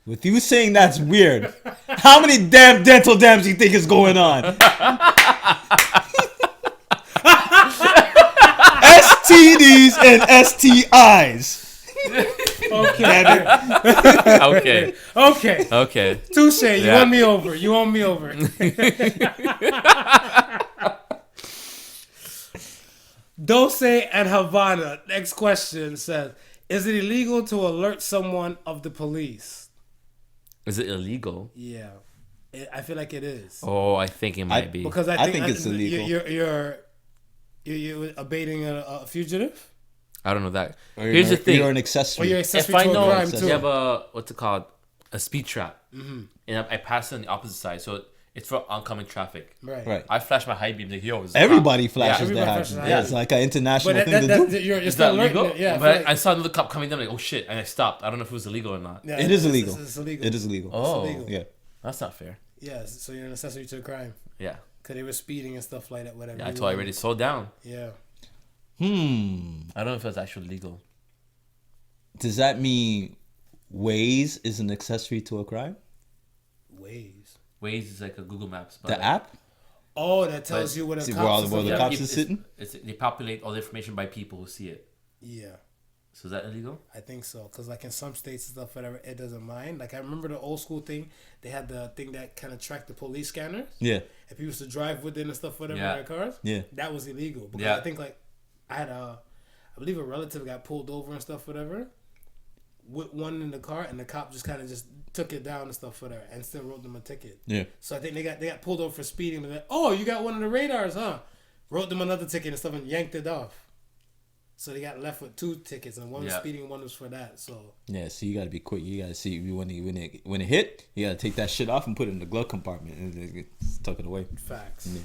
Speaker 4: With you saying that's weird, how many damn dental dams do you think is going on? STDs and STIs.
Speaker 3: Okay.
Speaker 5: Okay.
Speaker 3: Okay.
Speaker 5: Okay.
Speaker 3: Touche. You
Speaker 5: Yeah.
Speaker 3: won me over. You won me over. Dulce and Havana. Next question says, is it illegal to alert someone of the police?
Speaker 5: Is it illegal?
Speaker 3: Yeah. I feel like it is.
Speaker 5: Oh, I think it might be.
Speaker 3: Because I think
Speaker 4: it's illegal.
Speaker 3: You're abating a fugitive?
Speaker 5: I don't know that.
Speaker 4: Or
Speaker 5: Here's the thing.
Speaker 4: You're an accessory.
Speaker 3: Or you're
Speaker 5: If
Speaker 3: accessory
Speaker 5: I
Speaker 3: to a
Speaker 5: know
Speaker 3: crime
Speaker 5: you
Speaker 3: too.
Speaker 5: have a, what's it called? A speed trap. Mm-hmm. And I pass it on the opposite side. So it's for oncoming traffic.
Speaker 3: Right.
Speaker 5: I flash my high beam like, yo, it's
Speaker 4: Everybody flashes
Speaker 3: everybody
Speaker 4: their
Speaker 3: flashes
Speaker 4: high
Speaker 3: their
Speaker 4: beam. Yeah,
Speaker 3: high
Speaker 4: it's
Speaker 3: beam.
Speaker 4: like an international
Speaker 3: But
Speaker 4: thing to do.
Speaker 3: you're
Speaker 5: Is
Speaker 3: still
Speaker 5: that
Speaker 3: alerting
Speaker 5: legal?
Speaker 3: it. Yeah.
Speaker 5: But I saw another cop coming down like, oh shit, and I stopped. I don't know if it was illegal or not.
Speaker 3: Yeah,
Speaker 4: It is illegal.
Speaker 3: It's illegal.
Speaker 4: It is illegal.
Speaker 5: Oh,
Speaker 3: illegal.
Speaker 4: Yeah.
Speaker 5: that's not fair.
Speaker 3: Yeah, so you're an accessory to a crime.
Speaker 5: Yeah.
Speaker 3: Because they were speeding and stuff like that, whatever.
Speaker 5: Yeah, I told you already, slow down.
Speaker 3: Yeah.
Speaker 5: I don't know if that's actually legal.
Speaker 4: Does that mean Waze is an accessory to a crime?
Speaker 3: Ways.
Speaker 5: Waze is like a Google Maps. But
Speaker 4: The
Speaker 5: like,
Speaker 4: app?
Speaker 3: Oh, that tells you what a
Speaker 4: See
Speaker 3: cop
Speaker 4: where the cops is sitting?
Speaker 5: They populate all the information by people who see it.
Speaker 3: Yeah.
Speaker 5: So is that illegal?
Speaker 3: I think so, because like in some states and stuff, whatever, it doesn't mind. Like I remember the old school thing. They had the thing that kind of tracked the police scanners.
Speaker 4: Yeah.
Speaker 3: If people used to drive with it and stuff, whatever,
Speaker 5: Yeah.
Speaker 3: in their cars.
Speaker 4: Yeah.
Speaker 3: That was illegal because
Speaker 5: Yeah.
Speaker 3: I think like I believe a relative got pulled over and stuff, whatever. with one in the car, and the cop just kind of just took it down and stuff for that, and still wrote them a ticket.
Speaker 4: Yeah.
Speaker 3: So I think they got pulled over for speeding. And like, oh, you got one of the radars, huh? Wrote them another ticket and stuff and yanked it off. So they got left with 2 tickets, and one was speeding, one was for that. So
Speaker 4: yeah, so you gotta be quick. You gotta see when it hit. You gotta take that shit off and put it in the glove compartment and tuck it away.
Speaker 3: Facts.
Speaker 4: Yeah.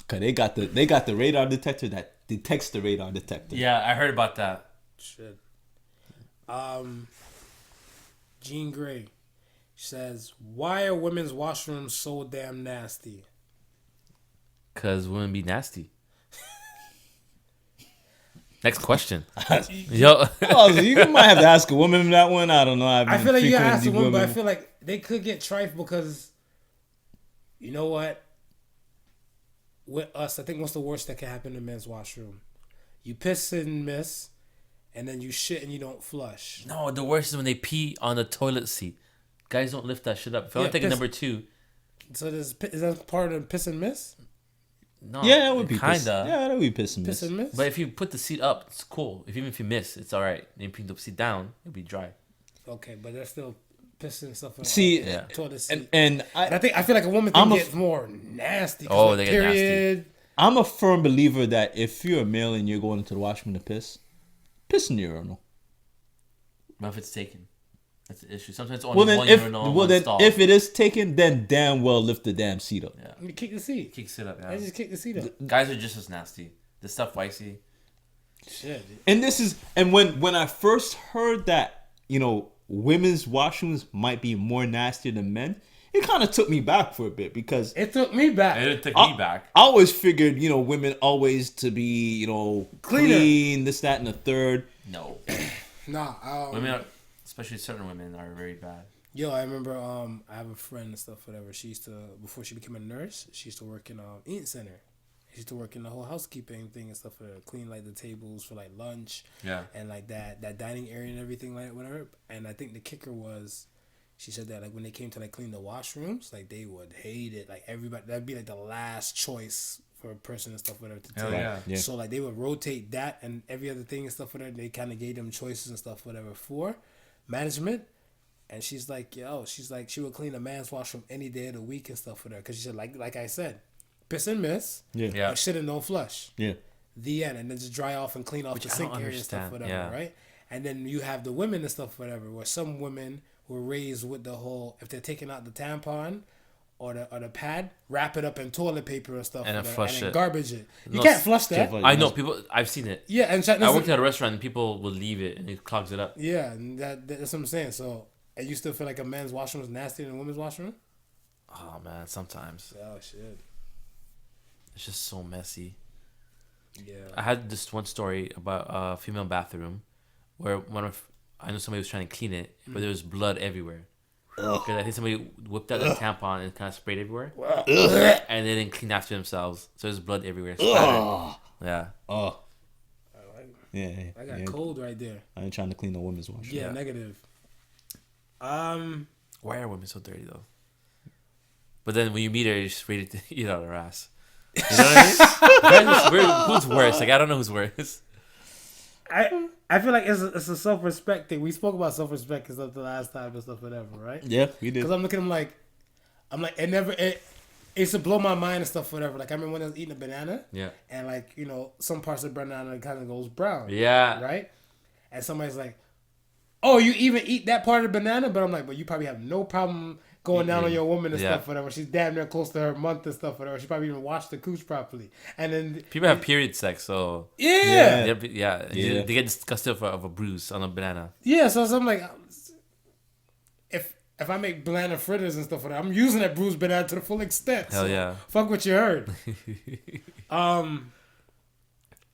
Speaker 4: Cause they got the radar detector that detects the radar detector.
Speaker 5: Yeah, I heard about that.
Speaker 3: Shit. Jean Grey says, "Why are women's washrooms so damn nasty?"
Speaker 5: Cause women be nasty. Next question. Yo.
Speaker 4: Oh, so you might have to ask a woman that one. I don't know.
Speaker 3: I feel like you gotta ask a woman, but I feel like they could get trifed because, you know what? With us, I think what's the worst that can happen in a men's washroom? You piss and miss, and then you shit and you don't flush.
Speaker 5: No, the worst is when they pee on the toilet seat. Guys don't lift that shit up. If I want to take number 2.
Speaker 3: So is that part of piss and miss?
Speaker 5: No.
Speaker 4: Yeah, that would be
Speaker 5: kinda.
Speaker 4: Yeah, that would be piss and
Speaker 3: Piss
Speaker 4: miss.
Speaker 3: and miss?
Speaker 5: But if you put the seat up, it's cool. Even if you miss, it's all right. And if you put the seat down, it'll be dry.
Speaker 3: Okay, but there's still piss and stuff.
Speaker 4: See,
Speaker 5: Yeah.
Speaker 3: Toilet seat.
Speaker 4: and
Speaker 3: I feel like a woman can get more nasty.
Speaker 5: Oh,
Speaker 3: like,
Speaker 5: they get nasty.
Speaker 4: I'm a firm believer that if you're a male and you're going into the washroom to piss in the urinal.
Speaker 5: But if it's taken, that's the issue. Sometimes it's only one urinal and one stall.
Speaker 4: If it is taken, then damn well lift the damn seat up.
Speaker 5: Yeah.
Speaker 3: You kick the seat.
Speaker 5: Kick it up, yeah.
Speaker 3: I just kick the seat up.
Speaker 5: Guys are just as nasty. The stuff I see.
Speaker 3: Shit.
Speaker 4: And when I first heard that, women's washrooms might be more nastier than men, it kind of took me back for a bit because
Speaker 3: It took me back.
Speaker 5: It took me back.
Speaker 4: I always figured, women always to be, clean, this, that, and the third.
Speaker 5: No.
Speaker 3: Nah.
Speaker 5: Women are, especially certain women, are very bad.
Speaker 3: Yo, I remember I have a friend and stuff, whatever. She used to, before she became a nurse, she used to work in Eating Center. She used to work in the whole housekeeping thing and stuff, clean like the tables for like lunch.
Speaker 5: Yeah.
Speaker 3: And like that dining area and everything like whatever. And I think the kicker was, she said that like when they came to like clean the washrooms, like they would hate it. Like everybody, that'd be like the last choice for a person and stuff whatever to take.
Speaker 5: Yeah.
Speaker 3: So like they would rotate that and every other thing and stuff whatever. They kind of gave them choices and stuff whatever for management. And she's like, she would clean a man's washroom any day of the week and stuff for her. Because she said, like I said, piss and miss.
Speaker 5: Yeah.
Speaker 3: But shit and don't flush.
Speaker 4: Yeah.
Speaker 3: The end. And then just dry off and clean off the sink area and stuff, whatever, right? And then you have the women and stuff, whatever, where some women were raised with the whole, if they're taking out the tampon or the pad, wrap it up in toilet paper and stuff,
Speaker 5: And
Speaker 3: whatever,
Speaker 5: flush
Speaker 3: and then
Speaker 5: it.
Speaker 3: garbage it. You can't flush that.
Speaker 5: I know people. I've seen it.
Speaker 3: Yeah, and
Speaker 5: I worked at a restaurant and people will leave it and it clogs it up.
Speaker 3: yeah, and that's what I'm saying. So, and you still feel like a man's washroom is nastier than a woman's washroom?
Speaker 5: Oh man, sometimes
Speaker 3: Oh shit.
Speaker 5: it's just so messy.
Speaker 3: Yeah.
Speaker 5: I had this one story about a female bathroom where I know somebody was trying to clean it, but there was blood everywhere. Because I think somebody whipped out the tampon and kind of sprayed everywhere, and they didn't clean after themselves, so there's blood everywhere. Yeah.
Speaker 4: Oh. Yeah.
Speaker 3: I got cold right there.
Speaker 4: I ain't trying to clean the women's washroom.
Speaker 3: Yeah, negative.
Speaker 5: Why are women so dirty though? But then when you meet her, you're just ready to eat out her ass. You know what I mean? Who's worse? Like I don't know who's worse.
Speaker 3: I feel like it's a self-respect thing. We spoke about self-respect and stuff the last time and stuff, whatever, right?
Speaker 4: Yeah, we did.
Speaker 3: Because I'm looking at them like, it used to blow my mind and stuff, whatever. Like I remember when I was eating a banana.
Speaker 5: Yeah.
Speaker 3: And like, some parts of the banana kind of goes brown.
Speaker 5: Yeah.
Speaker 3: Right? And somebody's like, oh, you even eat that part of the banana? But I'm like, but you probably have no problem going down on your woman and stuff, whatever. She's damn near close to her month and stuff, whatever. She probably even washed the cooch properly. And then
Speaker 5: People have period sex, so
Speaker 3: yeah.
Speaker 5: they get disgusted of a bruise on a banana.
Speaker 3: Yeah, so I'm like, if I make banana fritters and stuff like that, I'm using that bruised banana to the full extent.
Speaker 5: Hell
Speaker 3: so
Speaker 5: yeah.
Speaker 3: Fuck what you heard.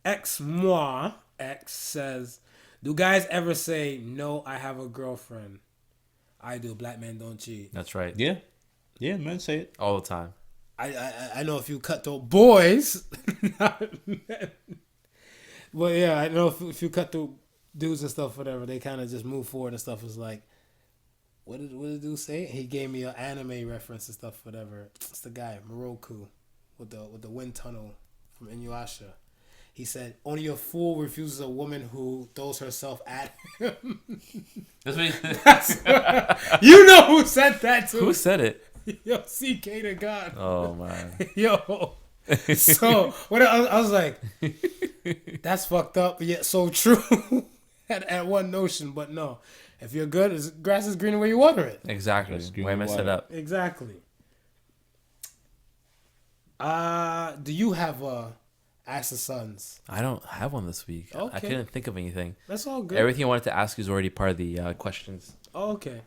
Speaker 3: X says, do guys ever say, no, I have a girlfriend? I do. Black men don't cheat.
Speaker 5: That's right.
Speaker 4: Yeah. Yeah, man, say it.
Speaker 5: All the time.
Speaker 3: I know a few cutthroat boys. Well, yeah, I know a few cutthroat dudes and stuff, whatever. They kind of just move forward and stuff. It's like, what did the dude say? He gave me an anime reference and stuff, whatever. It's the guy, Moroku, with the wind tunnel from Inuyasha. He said, "Only a fool refuses a woman who throws herself at him."
Speaker 5: That's what
Speaker 3: You know who said that too?
Speaker 5: Who said it?
Speaker 3: Yo, CK to God.
Speaker 5: Oh man.
Speaker 3: Yo. So what I was like, that's fucked up, but yet so true at one notion. But no, if you're good, grass is greener where you water it.
Speaker 5: Exactly. Why I messed it up?
Speaker 3: Exactly. Do you have Ask the Sons?
Speaker 5: I don't have one this week.
Speaker 3: Okay.
Speaker 5: I couldn't think of anything.
Speaker 3: That's all good.
Speaker 5: Everything I wanted to ask you is already part of the questions.
Speaker 3: Oh, okay.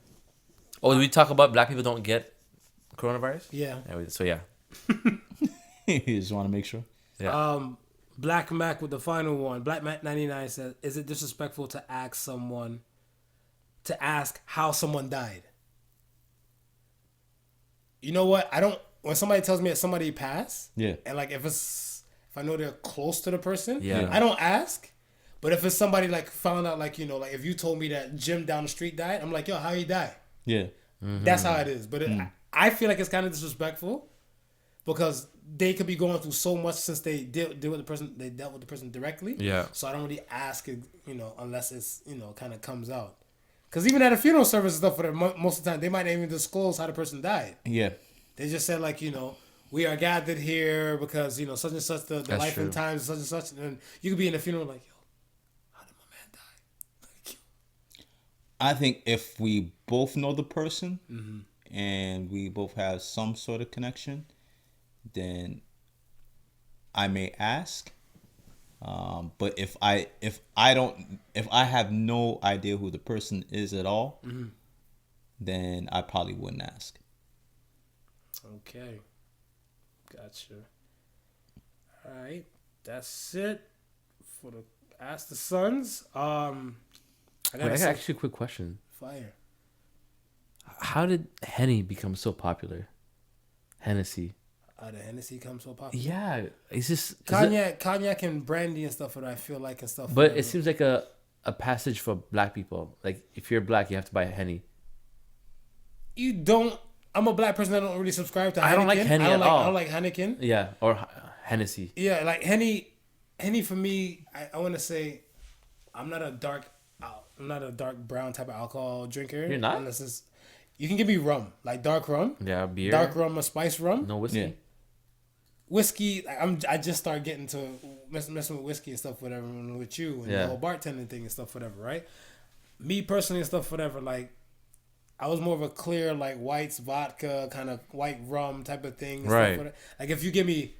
Speaker 5: Oh, did we talk about black people don't get coronavirus?
Speaker 3: Yeah.
Speaker 5: So yeah.
Speaker 4: You just want to make sure.
Speaker 5: Yeah.
Speaker 3: Black Mac with the final one. Black Mac 99 says, "Is it disrespectful to ask how someone died?" You know what? I don't. When somebody tells me that somebody passed,
Speaker 4: Yeah.
Speaker 3: and like if I know they're close to the person,
Speaker 5: Yeah.
Speaker 3: I don't ask. But if it's somebody like found out, like, you know, like if you told me that Jim down the street died, I'm like, yo, how he die?
Speaker 4: Yeah.
Speaker 3: That's how it is. But I feel like it's kind of disrespectful because they could be going through so much since they dealt with the person. They dealt with the person directly.
Speaker 5: Yeah.
Speaker 3: So I don't really ask it, you know, unless it's, you know, kind of comes out. Because even at a funeral service and stuff, for most of the time, they might not even disclose how the person died.
Speaker 4: Yeah.
Speaker 3: They just said, like, you know, we are gathered here because, you know, such and such, the life
Speaker 5: true.
Speaker 3: and times, such and such. And then you could be in a funeral like, yo, how did my man die?
Speaker 4: I think if we both know the person and we both have some sort of connection, then I may ask. But if I have no idea who the person is at all, then I probably wouldn't ask.
Speaker 3: Okay. Gotcha. All right. That's it for the Ask the Sons. I
Speaker 5: Wait,
Speaker 3: got
Speaker 5: I got actually a quick question.
Speaker 3: fire.
Speaker 5: How did Henny become so popular? Hennessy.
Speaker 3: The Hennessy comes so popular.
Speaker 5: Yeah, it's just
Speaker 3: Cognac and brandy and stuff. What I feel like and stuff.
Speaker 5: But it seems like a passage for black people. Like if you're black, you have to buy a Henny.
Speaker 3: You don't. I'm a black person that don't really subscribe to Heineken.
Speaker 5: I don't like Henny at all.
Speaker 3: I don't like Heineken.
Speaker 5: Yeah, or Hennessy.
Speaker 3: Yeah, like Henny for me, I want to say, I'm not a dark brown type of alcohol drinker.
Speaker 5: You're not?
Speaker 3: Unless it's, you can give me rum, like dark rum.
Speaker 5: Yeah, beer.
Speaker 3: Dark rum or spice rum.
Speaker 5: No whiskey.
Speaker 4: Yeah.
Speaker 3: Whiskey, I just started getting to messing with whiskey and stuff, whatever, with you and the whole bartending thing and stuff, whatever, right? Me personally and stuff, whatever, like, I was more of a clear, like, whites, vodka, kind of white rum type of thing. And
Speaker 5: Right.
Speaker 3: Stuff, whatever. Like, if you give me,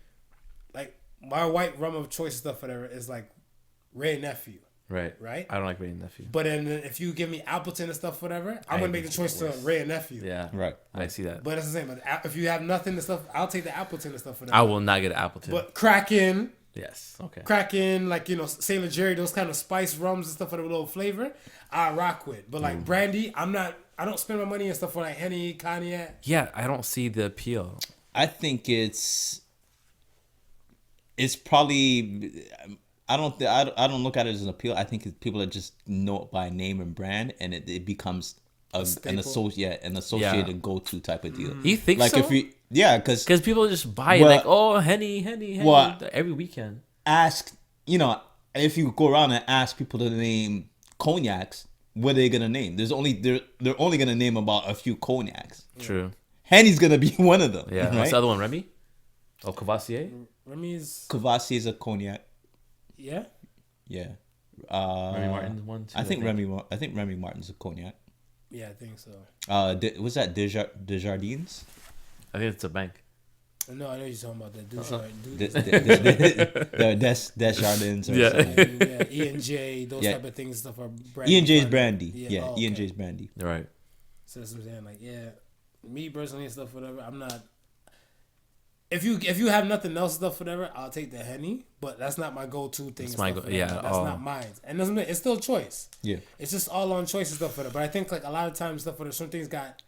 Speaker 3: like, my white rum of choice and stuff, whatever, is like Ray Nephew.
Speaker 5: Right.
Speaker 3: Right?
Speaker 5: I don't like Ray and Nephew.
Speaker 3: But then if you give me Appleton and stuff, whatever, I'm going to make the choice to Ray and Nephew.
Speaker 5: Yeah.
Speaker 4: Right.
Speaker 5: I see that.
Speaker 3: But that's the same. But if you have nothing and stuff, I'll take the Appleton and stuff, whatever.
Speaker 5: I will not get Appleton.
Speaker 3: But Kraken,
Speaker 5: yes. Okay.
Speaker 3: like, you know, Sailor Jerry, those kind of spice rums and stuff with a little flavor, I rock with. But like brandy, I don't spend my money and stuff for like Henny, Cognac.
Speaker 5: Yeah, I don't see the appeal.
Speaker 4: I think it's probably I don't look at it as an appeal. I think people are just know it by name and brand, and it becomes an associated go-to type of deal.
Speaker 5: You think
Speaker 4: like
Speaker 5: so?
Speaker 4: if we because
Speaker 5: people just buy it
Speaker 4: Well-
Speaker 5: like, oh, Henny, every weekend.
Speaker 4: ask if you go around and ask people to name cognacs, what are they gonna name? They're only gonna name about a few cognacs.
Speaker 5: True.
Speaker 4: Henny's gonna be one of them.
Speaker 5: Yeah.
Speaker 4: right?
Speaker 5: What's the other one? Remy? Oh, Cavassier?
Speaker 3: Remy's,
Speaker 4: Cavassier is a cognac.
Speaker 3: yeah.
Speaker 4: Yeah.
Speaker 5: Remy Martin's one too.
Speaker 4: I think Remy Martin's a cognac.
Speaker 3: Yeah, I think so.
Speaker 4: Was that Desjardins?
Speaker 5: I think it's a bank.
Speaker 3: No, I know you're talking about that.
Speaker 4: Desjardins. Or
Speaker 5: Yeah.
Speaker 4: something.
Speaker 3: Yeah, E&J, those
Speaker 4: Yeah.
Speaker 3: type of things, stuff are brandy.
Speaker 4: E&J's brandy.
Speaker 3: Yeah,
Speaker 4: Yeah,
Speaker 3: oh, okay.
Speaker 4: E&J's brandy.
Speaker 5: Right.
Speaker 3: So that's what I'm saying. Like, yeah, me personally and stuff, whatever. I'm not. If you have nothing else, stuff, whatever, I'll take the Henny. But that's not my go-to thing.
Speaker 5: It's
Speaker 3: and
Speaker 5: my
Speaker 3: stuff,
Speaker 5: go-
Speaker 3: whatever.
Speaker 5: yeah,
Speaker 3: That's
Speaker 5: oh.
Speaker 3: not mine. And doesn't it's still a choice.
Speaker 4: Yeah.
Speaker 3: It's just all on choice and stuff, whatever. But I think like a lot of times stuff, whatever, some things got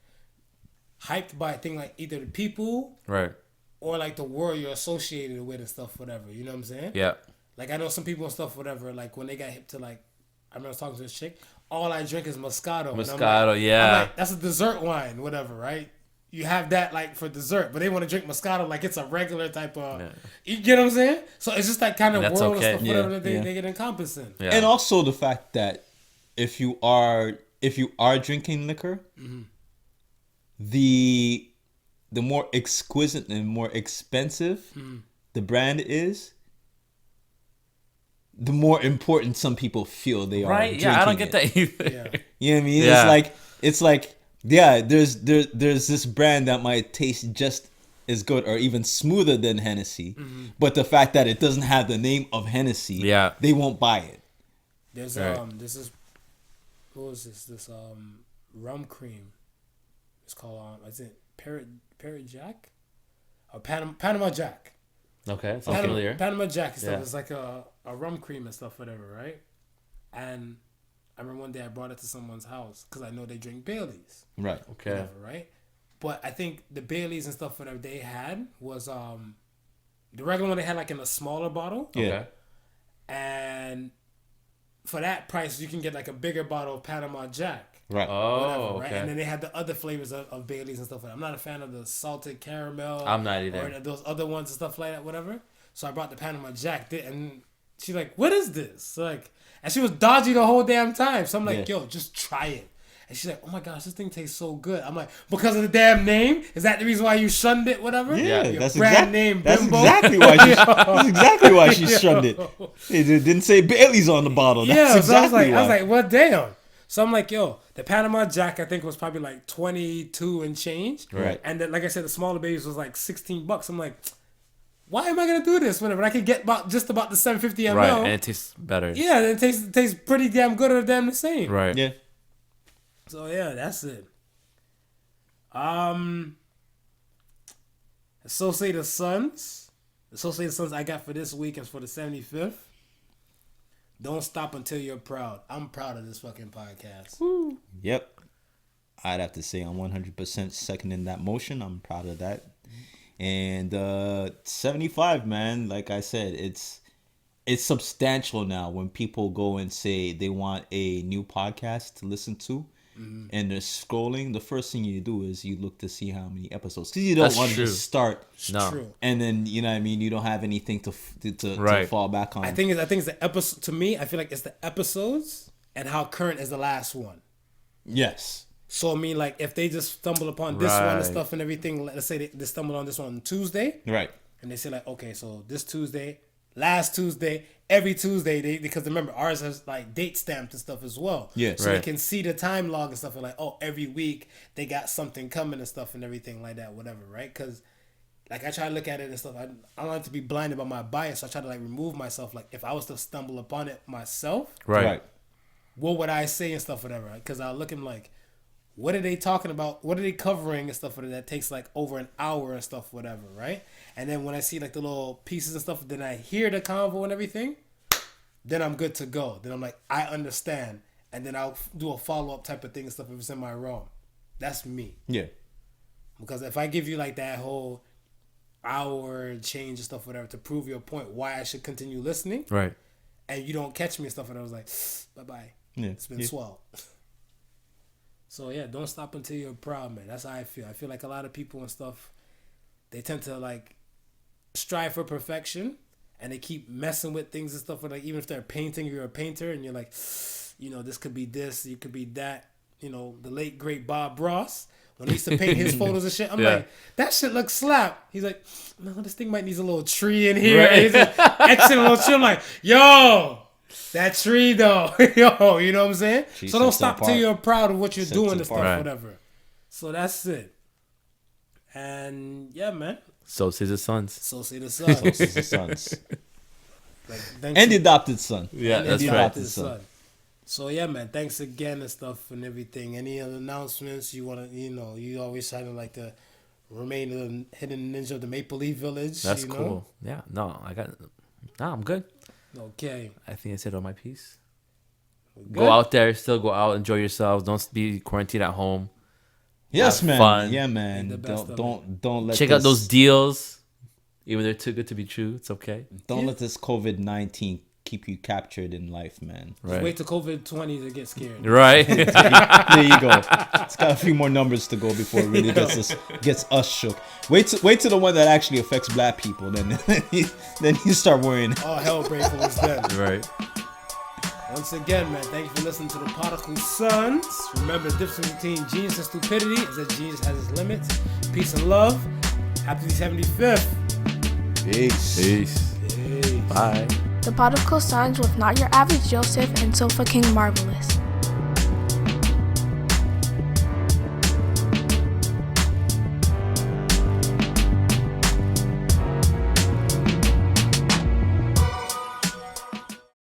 Speaker 3: hyped by a thing like either the people
Speaker 5: Right.
Speaker 3: or like the world you're associated with and stuff, whatever. You know what I'm saying?
Speaker 5: Yeah.
Speaker 3: Like I know some people and stuff, whatever. Like when they got hip to like, I remember talking to this chick. All I drink is Moscato. And I'm
Speaker 5: Moscato,
Speaker 3: like,
Speaker 5: yeah.
Speaker 3: I'm like, that's a dessert wine, whatever, right? you have that like for dessert, but they want to drink Moscato like it's a regular type of. You get what I'm saying? So it's just that kind of world
Speaker 5: okay.
Speaker 3: of stuff, whatever they get encompassing.
Speaker 5: Yeah.
Speaker 4: And also the fact that if you are drinking liquor, the more exquisite and more expensive the brand is, the more important some people feel they are.
Speaker 5: Right? Yeah, I don't get that either.
Speaker 3: Yeah.
Speaker 4: You know what I mean?
Speaker 5: Yeah.
Speaker 4: It's like yeah, there's this brand that might taste just as good or even smoother than Hennessy, but the fact that it doesn't have the name of Hennessy, they won't buy it.
Speaker 3: There's this is what was this rum cream. It's called is it Parrot Jack or Panama Jack?
Speaker 5: Okay, sounds familiar.
Speaker 3: Panama Jack and stuff. It's like a rum cream and stuff, whatever, right? And I remember one day I brought it to someone's house because I know they drink Baileys.
Speaker 4: Right.
Speaker 5: Okay.
Speaker 3: Whatever, right? But I think the Baileys and stuff whatever they had was the regular one they had like in a smaller bottle.
Speaker 4: Yeah.
Speaker 5: Okay.
Speaker 3: And for that price you can get like a bigger bottle of Panama Jack.
Speaker 4: Right.
Speaker 5: Oh,
Speaker 3: Whatever,
Speaker 5: okay.
Speaker 3: right? And then they had the other flavors of Baileys and stuff like that. I'm not a fan of the salted caramel.
Speaker 5: I'm not either.
Speaker 3: Or those other ones and stuff like that, whatever. So I brought the Panama Jack, and she's like, "What is this?" So like, and she was dodgy the whole damn time. So I'm like, "Yo, just try it." And she's like, "Oh my gosh, this thing tastes so good." I'm like, "Because of the damn name? Is that the reason why you shunned it? Whatever."
Speaker 4: Yeah,
Speaker 3: Your
Speaker 4: that's
Speaker 3: brand name.
Speaker 4: That's
Speaker 3: Bimbo.
Speaker 4: exactly why she. That's exactly why she shunned it. It didn't say Bailey's on the bottle. That's
Speaker 3: Yeah, so
Speaker 4: exactly
Speaker 3: I was like, "What damn?" So I'm like, "Yo, the Panama Jack I think was probably like 22 and change."
Speaker 4: Right.
Speaker 3: And then, like I said, the smaller babies was like $16. I'm like, why am I gonna do this? Whenever I could get just about the 750 ml.
Speaker 5: Right, and it tastes better.
Speaker 3: Yeah, it tastes pretty damn good or damn the same.
Speaker 5: Right.
Speaker 4: Yeah.
Speaker 3: So yeah, that's it. Associated Sons. Associated Sons I got for this week is for the 75th. Don't stop until you're proud. I'm proud of this fucking podcast.
Speaker 4: Yep. I'd have to say I'm 100% seconding that motion. I'm proud of that. And 75, man, like I said, it's substantial now when people go and say they want a new podcast to listen to. And they're scrolling. The first thing you do is you look to see how many episodes, because you don't want to just start.
Speaker 5: No.
Speaker 3: True.
Speaker 4: And then you know what I mean. You don't have anything to fall back on.
Speaker 3: I think it's the episode. To me, I feel like it's the episodes and how current is the last one.
Speaker 4: Yes.
Speaker 3: So I mean, like if they just stumble upon this one and
Speaker 5: Right.
Speaker 3: stuff and everything. Let's say they stumble on this one on Tuesday,
Speaker 4: Right.
Speaker 3: and they say like, okay, so this Tuesday, last Tuesday, every Tuesday, because remember ours has like date stamped and stuff as well.
Speaker 4: Yeah.
Speaker 3: So they
Speaker 5: Right.
Speaker 3: can see the time log and stuff and like, oh, every week they got something coming and stuff and everything like that, whatever, right? Because like I try to look at it and stuff. I don't like to be blinded by my bias. So I try to like remove myself. Like if I was to stumble upon it myself,
Speaker 5: Right.
Speaker 3: what would I say and stuff, whatever? Because I look and like, what are they talking about? What are they covering and stuff that takes like over an hour and stuff, whatever, right? And then when I see like the little pieces and stuff, then I hear the convo and everything, then I'm good to go. Then I'm like, I understand. And then I'll do a follow-up type of thing and stuff if it's in my realm. That's me.
Speaker 4: Yeah.
Speaker 3: Because if I give you like that whole hour change and stuff, whatever, to prove your point, why I should continue listening,
Speaker 5: Right.
Speaker 3: and you don't catch me and stuff, and I was like, bye-bye.
Speaker 4: Yeah.
Speaker 3: It's been swallowed. So yeah, don't stop until you're proud, man. That's how I feel. I feel like a lot of people and stuff, they tend to like strive for perfection, and they keep messing with things and stuff. Like even if they're painting, you're a painter, and you're like, you know, this could be this, you could be that. You know, the late great Bob Ross, when he used to paint his photos and shit, I'm like, that shit looks slap. He's like, no, this thing might need a little tree in here.
Speaker 5: Right.
Speaker 3: He's like, extra little tree. I'm like, yo. That tree though, yo, you know what I'm saying?
Speaker 4: Tree
Speaker 3: So don't
Speaker 4: sets
Speaker 3: stop
Speaker 4: apart.
Speaker 3: till you're proud of what you're
Speaker 4: Sets
Speaker 3: doing and stuff,
Speaker 4: apart.
Speaker 5: Right.
Speaker 3: whatever. So that's it. And yeah, man.
Speaker 5: So says his sons.
Speaker 3: So say the sun.
Speaker 4: Those is the sons.
Speaker 3: Like, thanks
Speaker 4: And the
Speaker 3: again,
Speaker 4: adopted son.
Speaker 5: Yeah,
Speaker 3: and
Speaker 5: that's
Speaker 3: the
Speaker 5: right.
Speaker 3: adopted son. So yeah, man. Thanks again and stuff and everything. Any other announcements you wanna? You know, you always try to like to remain the hidden ninja of the Maple Leaf Village.
Speaker 5: That's
Speaker 3: you know?
Speaker 5: cool. Yeah. No, I'm good.
Speaker 3: Okay.
Speaker 5: I think I said all my piece.
Speaker 3: Good.
Speaker 5: Go out there, still go out, enjoy yourselves. Don't be quarantined at home.
Speaker 4: Yes,
Speaker 5: Have
Speaker 4: man.
Speaker 5: fun.
Speaker 4: Yeah,
Speaker 3: Make
Speaker 4: man.
Speaker 3: the best of
Speaker 4: Don't let
Speaker 5: Check out those deals. Even they're too good to be true. It's okay.
Speaker 4: Don't let this COVID-19 keep you captured in life, man.
Speaker 5: Right.
Speaker 3: Wait till COVID-20 to get scared.
Speaker 5: Right.
Speaker 4: There you go. It's got a few more numbers to go before it really gets us shook. Wait till the one that actually affects black people, then you start worrying.
Speaker 3: All hell breaks loose then.
Speaker 5: Right.
Speaker 3: Once again, man, thank you for listening to the Podical Sons. Remember, the difference between genius and stupidity is that genius has its limits. Peace and love. Happy 75th.
Speaker 4: Peace.
Speaker 5: Bye.
Speaker 6: The Podical Sons with Not Your Average Joseph and Sofa King Marvelous.